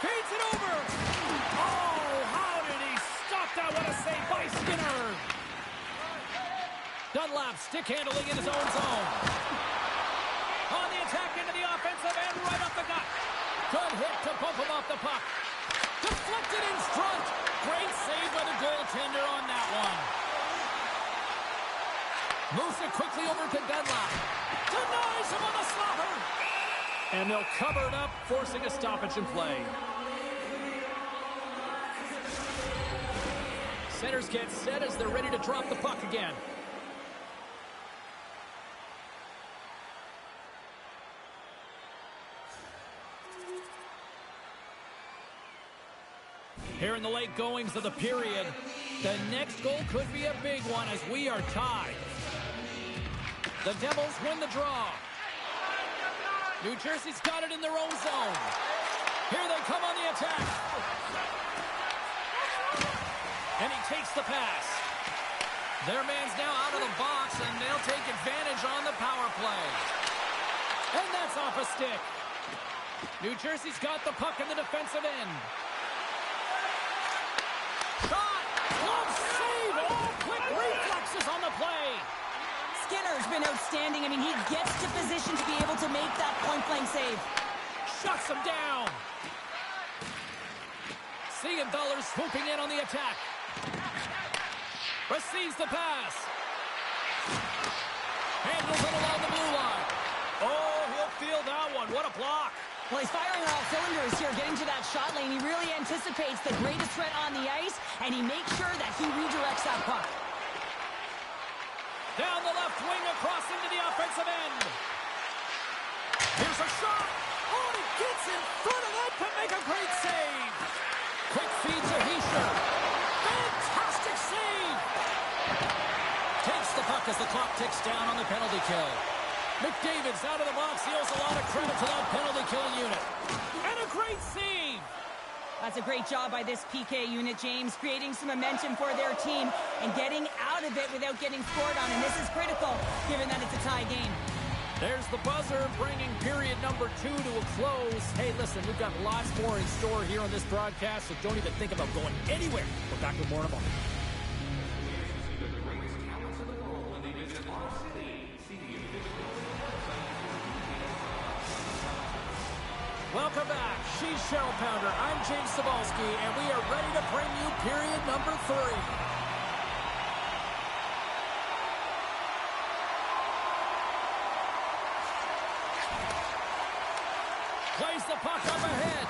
Feeds it over. Oh, how did he stop that? What a save by Skinner. Dunlap stick handling in his own zone. On the attack into the offensive end, right up the gut. Good hit to bump him off the puck. Deflected in front. Great save by the goaltender on that one. Moves it quickly over to Dunlap. Denies him on the slapper. And they'll cover it up, forcing a stoppage in play. Centers get set as they're ready to drop the puck again. Here in the late goings of the period, the next goal could be a big one as we are tied. The Devils win the draw. New Jersey's got it in their own zone. Here they come on the attack. And he takes the pass. Their man's now out of the box, and they'll take advantage on the power play. And that's off a stick. New Jersey's got the puck in the defensive end. Shot! Glove save! Oh, quick reflexes on the play. Skinner's been outstanding. I mean, he gets to position to be able to make that point-blank save. Shuts him down. Siegenthaler swooping in on the attack. Receives the pass. Handles it along the blue line. Oh, feel that one. What a block. Well, he's firing on all cylinders here, getting to that shot lane. He really anticipates the greatest threat on the ice, and he makes sure that he redirects that puck. Down the left wing, across into the offensive end. Here's a shot. Oh, he gets in front of that to make a great save. Quick feed to Heischer. Fantastic save. Takes the puck as the clock ticks down on the penalty kill. McDavid's out of the box. He owes a lot of credit to that penalty kill unit. And a great save. That's a great job by this PK unit, James, creating some momentum for their team and getting out of it without getting scored on. And this is critical, given that it's a tie game. There's the buzzer, bringing period number 2 to a close. Hey, listen, we've got lots more in store here on this broadcast, so don't even think about going anywhere. We're back with more in a moment. Welcome back. She's Cheryl Pounder. I'm James Cebulski, and we are ready to bring you period number 3. Plays the puck up ahead.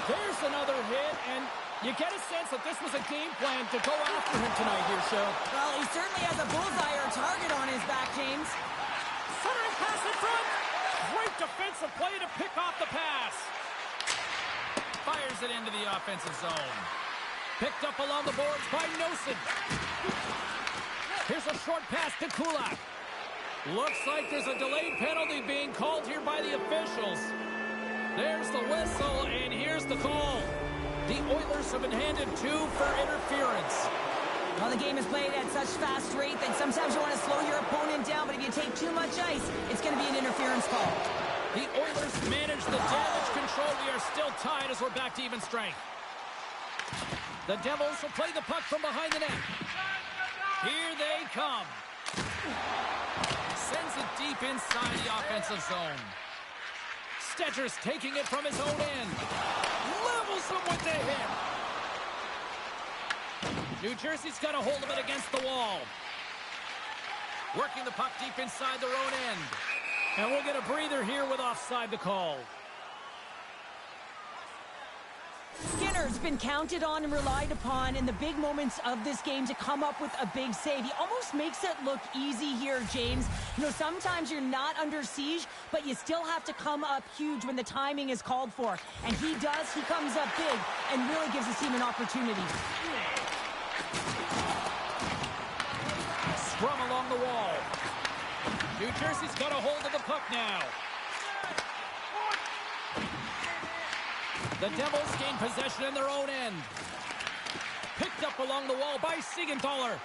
There's another hit, and you get a sense that this was a game plan to go after him tonight here, Cheryl. Well, he certainly has a bullseye or target on his back, James. Centering pass in front. Great defensive play to pick off the pass. Fires it into the offensive zone. Picked up along the boards by Nosen. Here's a short pass to Kulak. Looks like there's a delayed penalty being called here by the officials. There's the whistle, and here's the call. The Oilers have been handed 2 for interference. Well, the game is played at such fast rate that sometimes you want to slow your opponent down, but if you take too much ice, it's going to be an interference call. The Oilers manage the damage control. We are still tied as we're back to even strength. The Devils will play the puck from behind the net. Here they come. Sends it deep inside the offensive zone. Stetcher's taking it from his own end. Levels him with the hit. New Jersey's got a hold of it against the wall. Working the puck deep inside their own end. And we'll get a breather here with offside the call. Skinner's been counted on and relied upon in the big moments of this game to come up with a big save. He almost makes it look easy here, James. You know, sometimes you're not under siege, but you still have to come up huge when the timing is called for. And he does. He comes up big and really gives his team an opportunity. Scrum along the wall. New Jersey's got a hold of the puck now. The Devils gain possession in their own end. Picked up along the wall by Siegenthaler.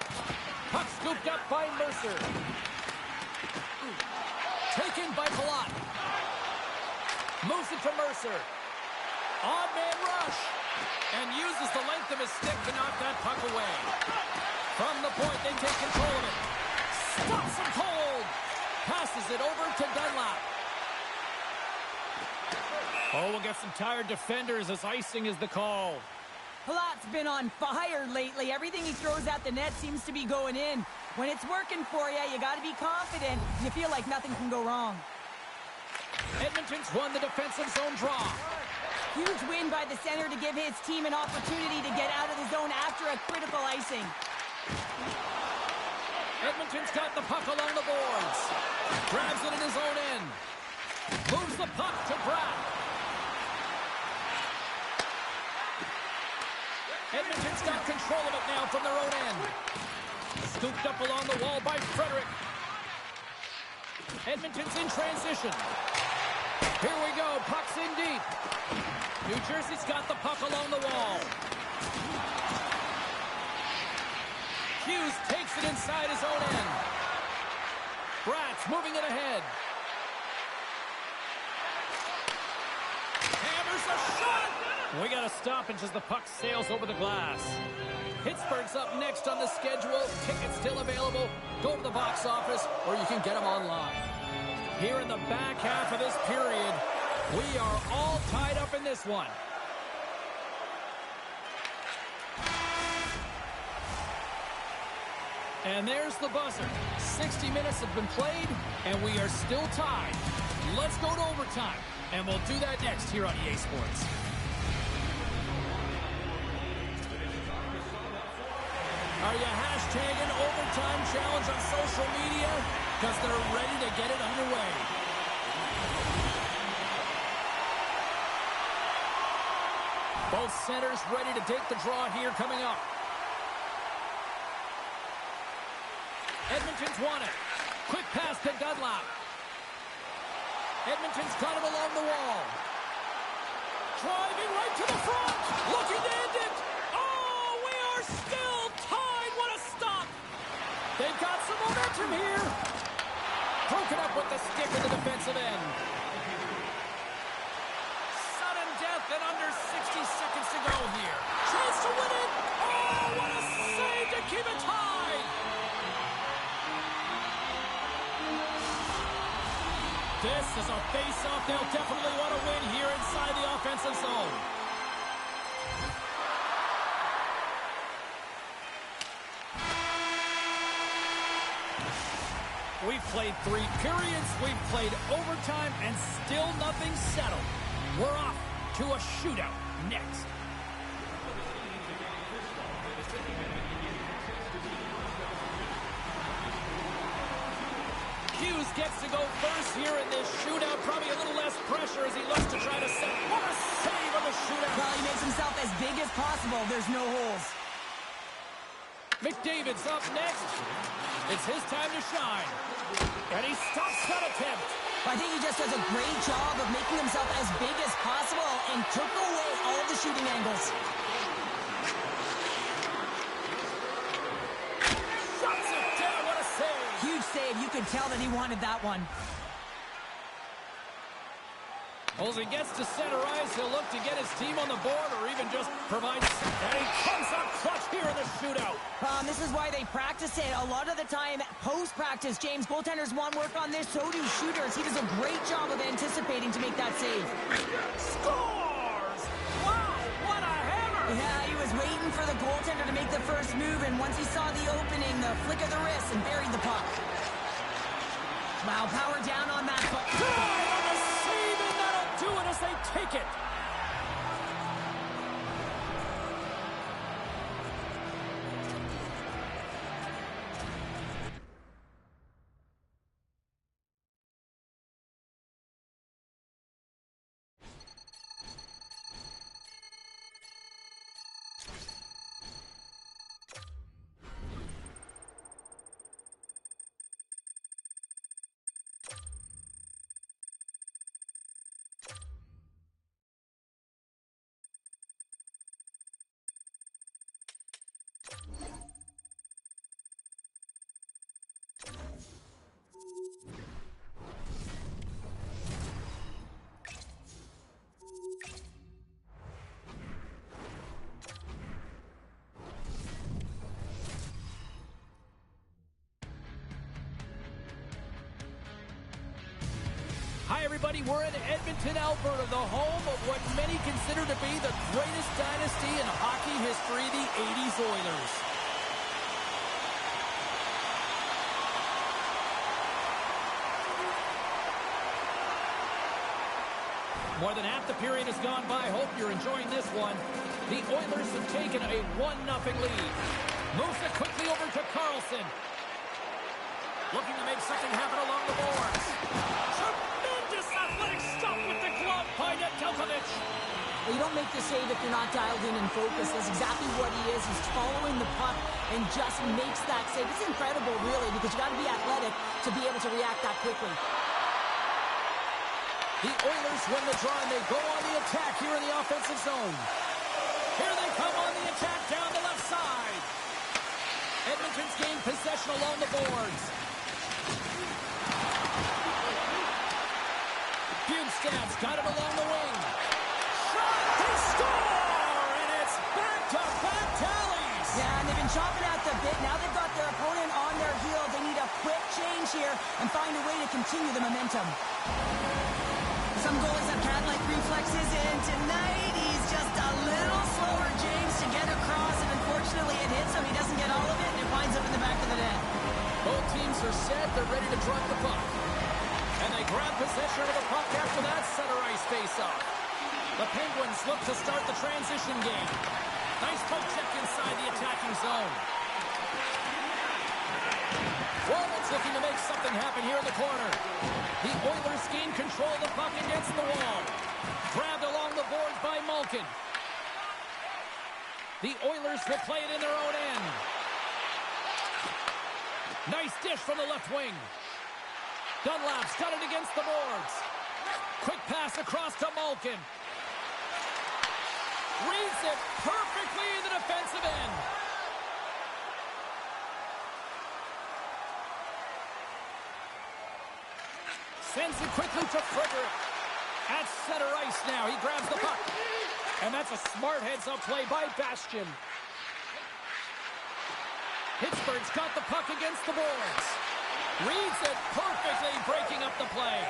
Puck scooped up by Mercer. Taken by Palat. Moves it to Mercer. Odd man rush. And uses the length of his stick to knock that puck away. From the point, they take control of it. Stops him cold. Passes it over to Dunlap. Oh, we'll get some tired defenders as icing is the call. Palat's been on fire lately. Everything he throws at the net seems to be going in. When it's working for you, you got to be confident. You feel like nothing can go wrong. Edmonton's won the defensive zone draw. Huge win by the center to give his team an opportunity to get out of the zone after a critical icing. Edmonton's got the puck along the boards. Grabs it in his own end. Moves the puck to Bratt. Edmonton's got control of it now from their own end. Scooped up along the wall by Frederick. Edmonton's in transition. Here we go. Puck's in deep. New Jersey's got the puck along the wall. Hughes takes it inside his own end. Bratt's moving it ahead. Hammers a shot! We got a stoppage as the puck sails over the glass. Pittsburgh's up next on the schedule. Tickets still available. Go to the box office or you can get them online. Here in the back half of this period, we are all tied up in this one. And there's the buzzer. 60 minutes have been played, and we are still tied. Let's go to overtime, and we'll do that next here on EA Sports. Are you hashtagging overtime challenge on social media? Because they're ready to get it underway. Both centers ready to take the draw here coming up. Edmonton's won it. Quick pass to Dunlop. Edmonton's got it along the wall. Driving right to the front. Looking to end it. Oh, we are still tied. What a stop. They've got some momentum here. Broken up with the stick in the defensive end. Sudden death and under 60 seconds to go here. Chance to win it. Oh, what a save to keep it tied. This is a face-off they'll definitely want to win here inside the offensive zone. We've played 3 periods, we've played overtime, and still nothing settled. We're off to a shootout next. Hughes gets to go first here in this shootout. Probably a little less pressure as he looks to try to set. What a save on the shootout. Well, he makes himself as big as possible. There's no holes. McDavid's up next. It's his time to shine. And he stops that attempt. I think he just does a great job of making himself as big as possible and took away all of the shooting angles. Shuts it down. What a save. Huge save. You could tell that he wanted that one. Well, as he gets to center ice, he'll look to get his team on the board or even just provide... And he comes up clutch here in the shootout. This is why they practice it. A lot of the time, post-practice, James, goaltenders want work on this, so do shooters. He does a great job of anticipating to make that save. Scores! Wow, what a hammer! Yeah, he was waiting for the goaltender to make the first move, and once he saw the opening, the flick of the wrist, and buried the puck. Wow, power down on that puck. On the save, and that'll do it as they take it. Hi, everybody. We're in Edmonton, Alberta, the home of what many consider to be the greatest dynasty in hockey history, the 80s Oilers. More than half the period has gone by. Hope you're enjoying this one. The Oilers have taken a 1-0 lead. Moves it quickly over to Carlson. Looking to make something happen along the boards. Tremendous athletic stop with the glove by Nedeljkovic. Well, you don't make the save if you're not dialed in and focused. That's exactly what he is. He's following the puck and just makes that save. It's incredible, really, because you got to be athletic to be able to react that quickly. The Oilers win the draw, and they go on the attack here in the offensive zone. Here they come on the attack down the left side. Edmonton's gained possession along the boards. Bjugstad's got it along the wing. Shot! They score! And it's back-to-back tallies! Yeah, and they've been chopping at the bit. Now they've got their opponent on their heels. They need a quick change here and find a way to continue the momentum. Some goalies have cat-like reflexes, and tonight he's just a little slower, James, to get across, and unfortunately it hits him. He doesn't get all of it, and it winds up in the back of the net. Both teams are set. They're ready to drop the puck. And they grab possession of the puck after that center ice face-off. The Penguins look to start the transition game. Nice poke check inside the attacking zone. Wallet's looking to make something happen here in the corner. The Oilers gain control of the puck against the wall. Grabbed along the boards by Malkin. The Oilers will play it in their own end. Nice dish from the left wing. Dunlap's got it against the boards. Quick pass across to Malkin. Reads it perfectly in the defensive end. Sends it quickly to Frederick. At center ice now. He grabs the puck. And that's a smart heads-up play by Bastian. Pittsburgh's got the puck against the boards. Reads it perfectly, breaking up the play.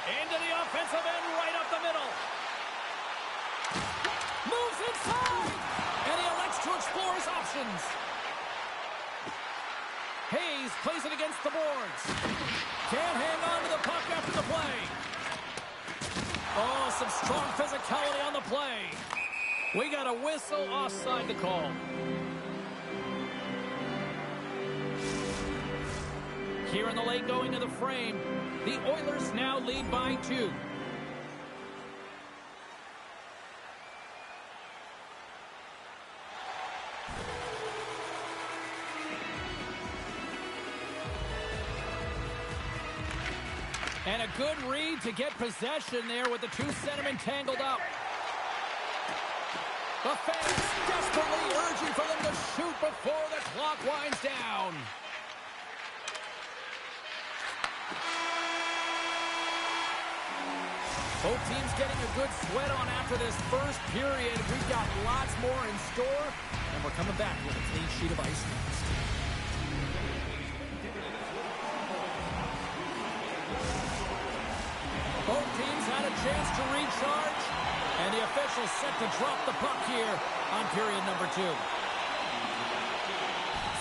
Into the offensive end, right up the middle. Moves inside. And he elects to explore his options. Hayes plays it against the boards. Can't hang on to the puck after the play. Oh, some strong physicality on the play. We got a whistle offside the call. Here in the late going to the frame, the Oilers now lead by 2. And a good read to get possession there with the two centermen tangled up. The fans desperately urging for them to shoot before the clock winds down. Both teams getting a good sweat on after this first period. We've got lots more in store, and we're coming back with a clean sheet of ice next. Both teams had a chance to recharge, and the officials set to drop the puck here on period number 2.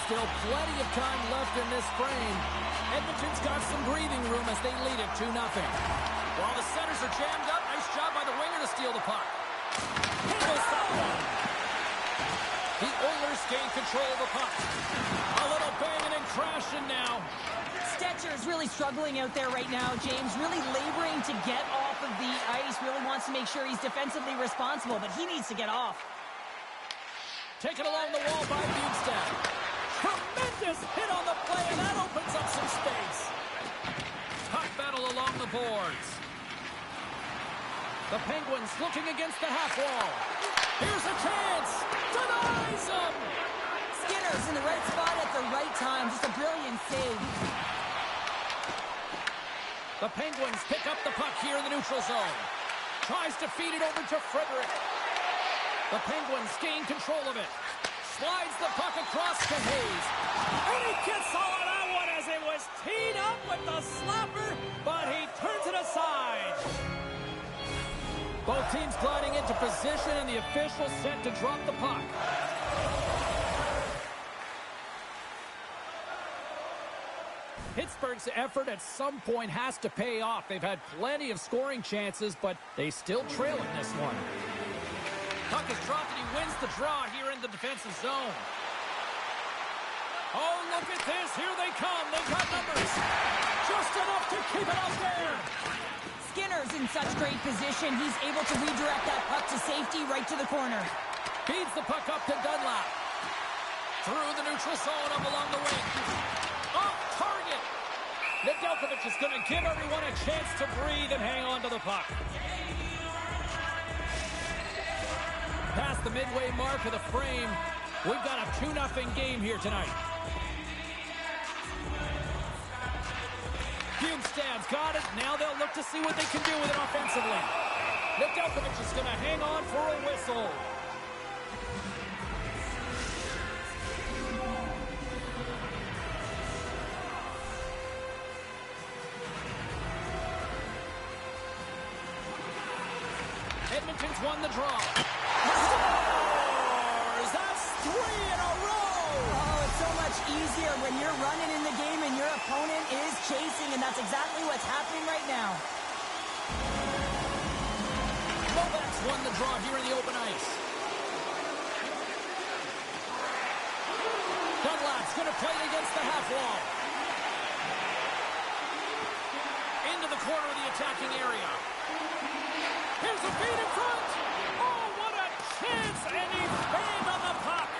Still plenty of time left in this frame. Edmonton's got some breathing room as they lead it 2-0. While the centers are jammed up, nice job by the winger to steal the puck. Handles that one. The Oilers gain control of the puck. A little banging and crashing now. Stetcher's really struggling out there right now, James. Really laboring to get off of the ice. Really wants to make sure he's defensively responsible, but he needs to get off. Taken along the wall by Bjugstad. Tremendous hit on the play, and that opens up some space. Puck battle along the boards. The Penguins looking against the half wall. Here's a chance. Denies him. Skinner's in the right spot at the right time. Just a brilliant save. The Penguins pick up the puck here in the neutral zone. Tries to feed it over to Frederick. The Penguins gain control of it. Slides the puck across to Hayes. And he gets all of that one as it was teed up with the slapper, but he turns it aside. Both teams gliding into position, and the official set to drop the puck. Pittsburgh's effort at some point has to pay off. They've had plenty of scoring chances, but they still trail in this one. Puck is dropped, and he wins the draw here in the defensive zone. Oh, look at this. Here they come. They've got numbers. Just enough to keep it out there. Skinner's in such great position. He's able to redirect that puck to safety right to the corner. Feeds the puck up to Dunlap. Through the neutral zone up along the wing. Off target. Nedeljkovic is going to give everyone a chance to breathe and hang on to the puck. Past the midway mark of the frame, we've got a 2-0 game here tonight. Bjugstad's got it. Now they'll look to see what they can do with it offensively. Nedeljkovic is going to hang on for a whistle. Edmonton's won the draw. Scores! That's 3 in a row! Oh, it's so much easier when you're running in the game and your opponent is chasing, and that's exactly what what's happening right now. Novak's won the draw here in the open ice. Dunlap's going to play it against the half wall. Into the corner of the attacking area. Here's a feed in front. Oh, what a chance! And he's banged on the puck.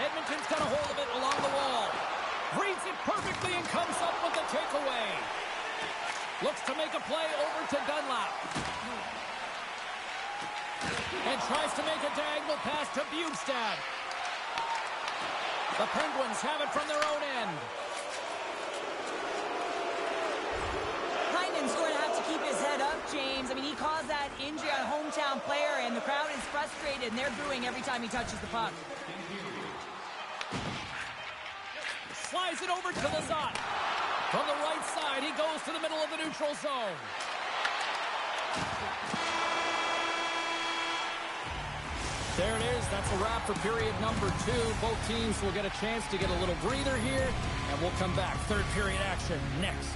Edmonton's got a hold of it along the wall. Reads it perfectly and comes up with the takeaway. Looks to make a play over to Dunlap. And tries to make a diagonal pass to Bjugstad. The Penguins have it from their own end. Heinen's going to have to keep his head up, James. I mean, he caused that injury on a hometown player, and the crowd is frustrated, and they're booing every time he touches the puck. Slides it over to Lazat. From the right side, he goes to the middle of the neutral zone. There it is. That's a wrap for period number 2. Both teams will get a chance to get a little breather here, and we'll come back. Third period action next.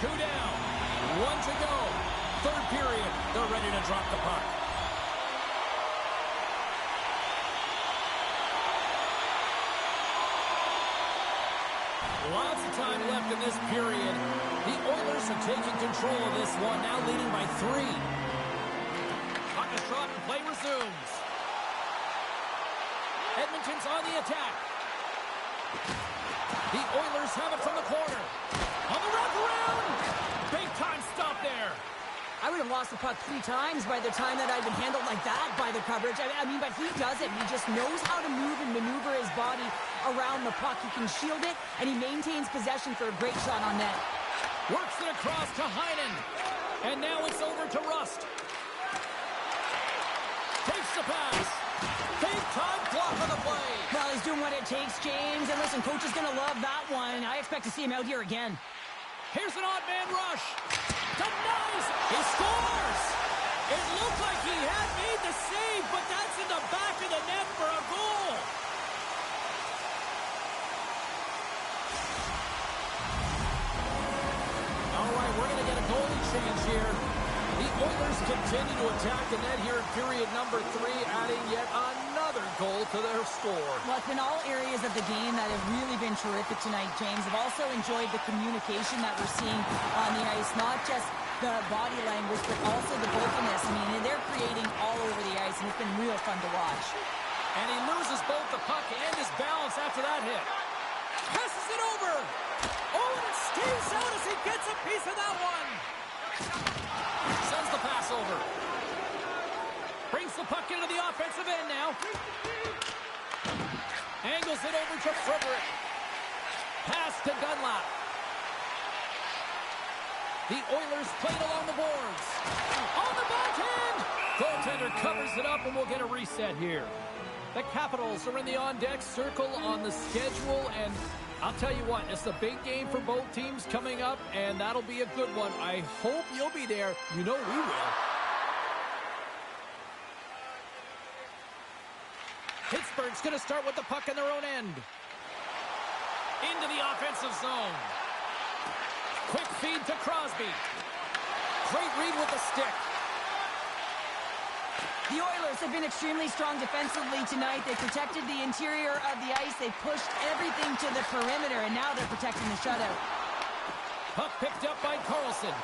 Two down, one to go. Third period. They're ready to drop the puck. Lots of time left in this period. The Oilers are taking control of this one, now leading by 3. Puck is dropped and play resumes. Edmonton's on the attack. The Oilers have it from the corner. On the wraparound. Big time stop there. I would have lost the puck 3 times by the time that I'd been handled like that by the coverage. I mean, but he does it. He just knows how to move and maneuver his body around the puck. He can shield it, and he maintains possession for a great shot on net. Works it across to Heinen. And now it's over to Rust. Takes the pass. Big time block on the play. Well, he's doing what it takes, James. And listen, coach is going to love that one. I expect to see him out here again. Here's an odd man rush. Denies. He scores. It looked like he had made the save, but that's in the back of the net for a goal. All right, we're going to get a goalie change here. The Oilers continue to attack the net here in period number 3, adding yet another goal to their score. Well, it's been all areas of the game that have really been terrific tonight, James. I've also enjoyed the communication that we're seeing on the ice, not just the body language, but also the vocalness. I mean, they're creating all over the ice, and it's been real fun to watch. And he loses both the puck and his balance after that hit. Passes it over. Oh, and it stays out as he gets a piece of that one. Sends the pass over. Brings the puck into the offensive end now. Angles it over to Frederick. Pass to Dunlap. The Oilers played along the boards. On the backhand. Goaltender covers it up, and we'll get a reset here. The Capitals are in the on-deck circle on the schedule, and I'll tell you what, it's a big game for both teams coming up, and that'll be a good one. I hope you'll be there. You know we will. Pittsburgh's going to start with the puck in their own end. Into the offensive zone. Quick feed to Crosby. Great read with the stick. The Oilers have been extremely strong defensively tonight. They protected the interior of the ice. They pushed everything to the perimeter, and now they're protecting the shutout. Puck picked up by Carlson.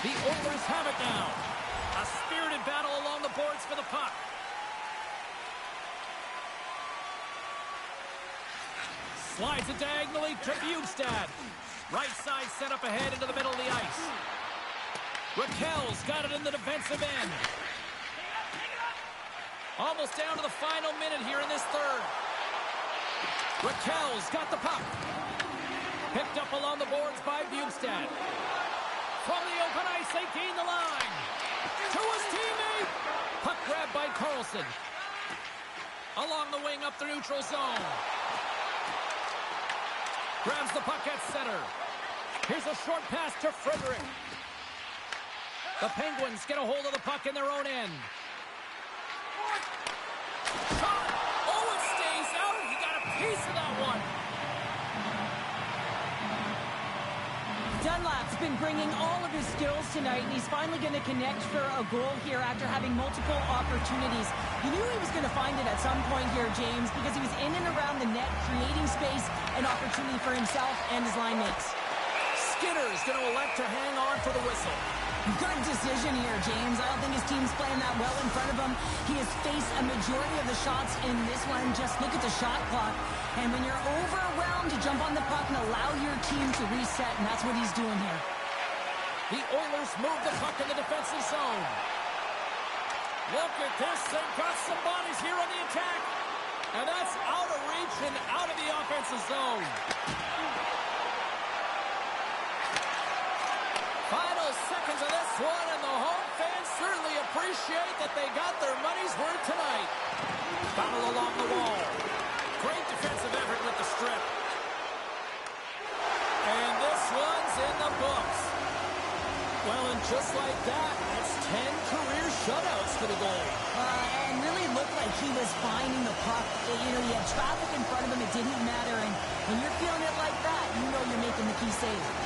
The Oilers have it now. A spirited battle along the boards for the puck. Slides it diagonally to Bjugstad. Right side set up ahead into the middle of the ice. Raquel's got it in the defensive end. Almost down to the final minute here in this third. Raquel's got the puck. Picked up along the boards by Bjugstad. From the open ice, they gain the line. To his teammate. Puck grabbed by Carlson. Along the wing up the neutral zone. Grabs the puck at center. Here's a short pass to Frederick. The Penguins get a hold of the puck in their own end. piece of that one. Dunlap's been bringing all of his skills tonight, and he's finally going to connect for a goal here after having multiple opportunities. He knew he was going to find it at some point here, James, because he was in and around the net, creating space and opportunity for himself and his line mates. Skinner is going to elect to hang on for the whistle. Good decision here, James. I don't think his team's playing that well in front of him. He has faced a majority of the shots in this one. Just look at the shot clock. And when you're overwhelmed, to jump on the puck and allow your team to reset, and that's what he's doing here. The Oilers move the puck in the defensive zone. Look at this. They've got some bodies here on the attack. And that's out of reach and out of the offensive zone. Final seconds of this one, and the home fans certainly appreciate that they got their money's worth tonight. Battle along the wall. Great defensive effort with the strip. And this one's in the books. Well, and just like that, that's 10 career shutouts for the goalie. And really looked like he was finding the puck. You know, he had traffic in front of him. It didn't matter. And when you're feeling it like that, you know you're making the key save.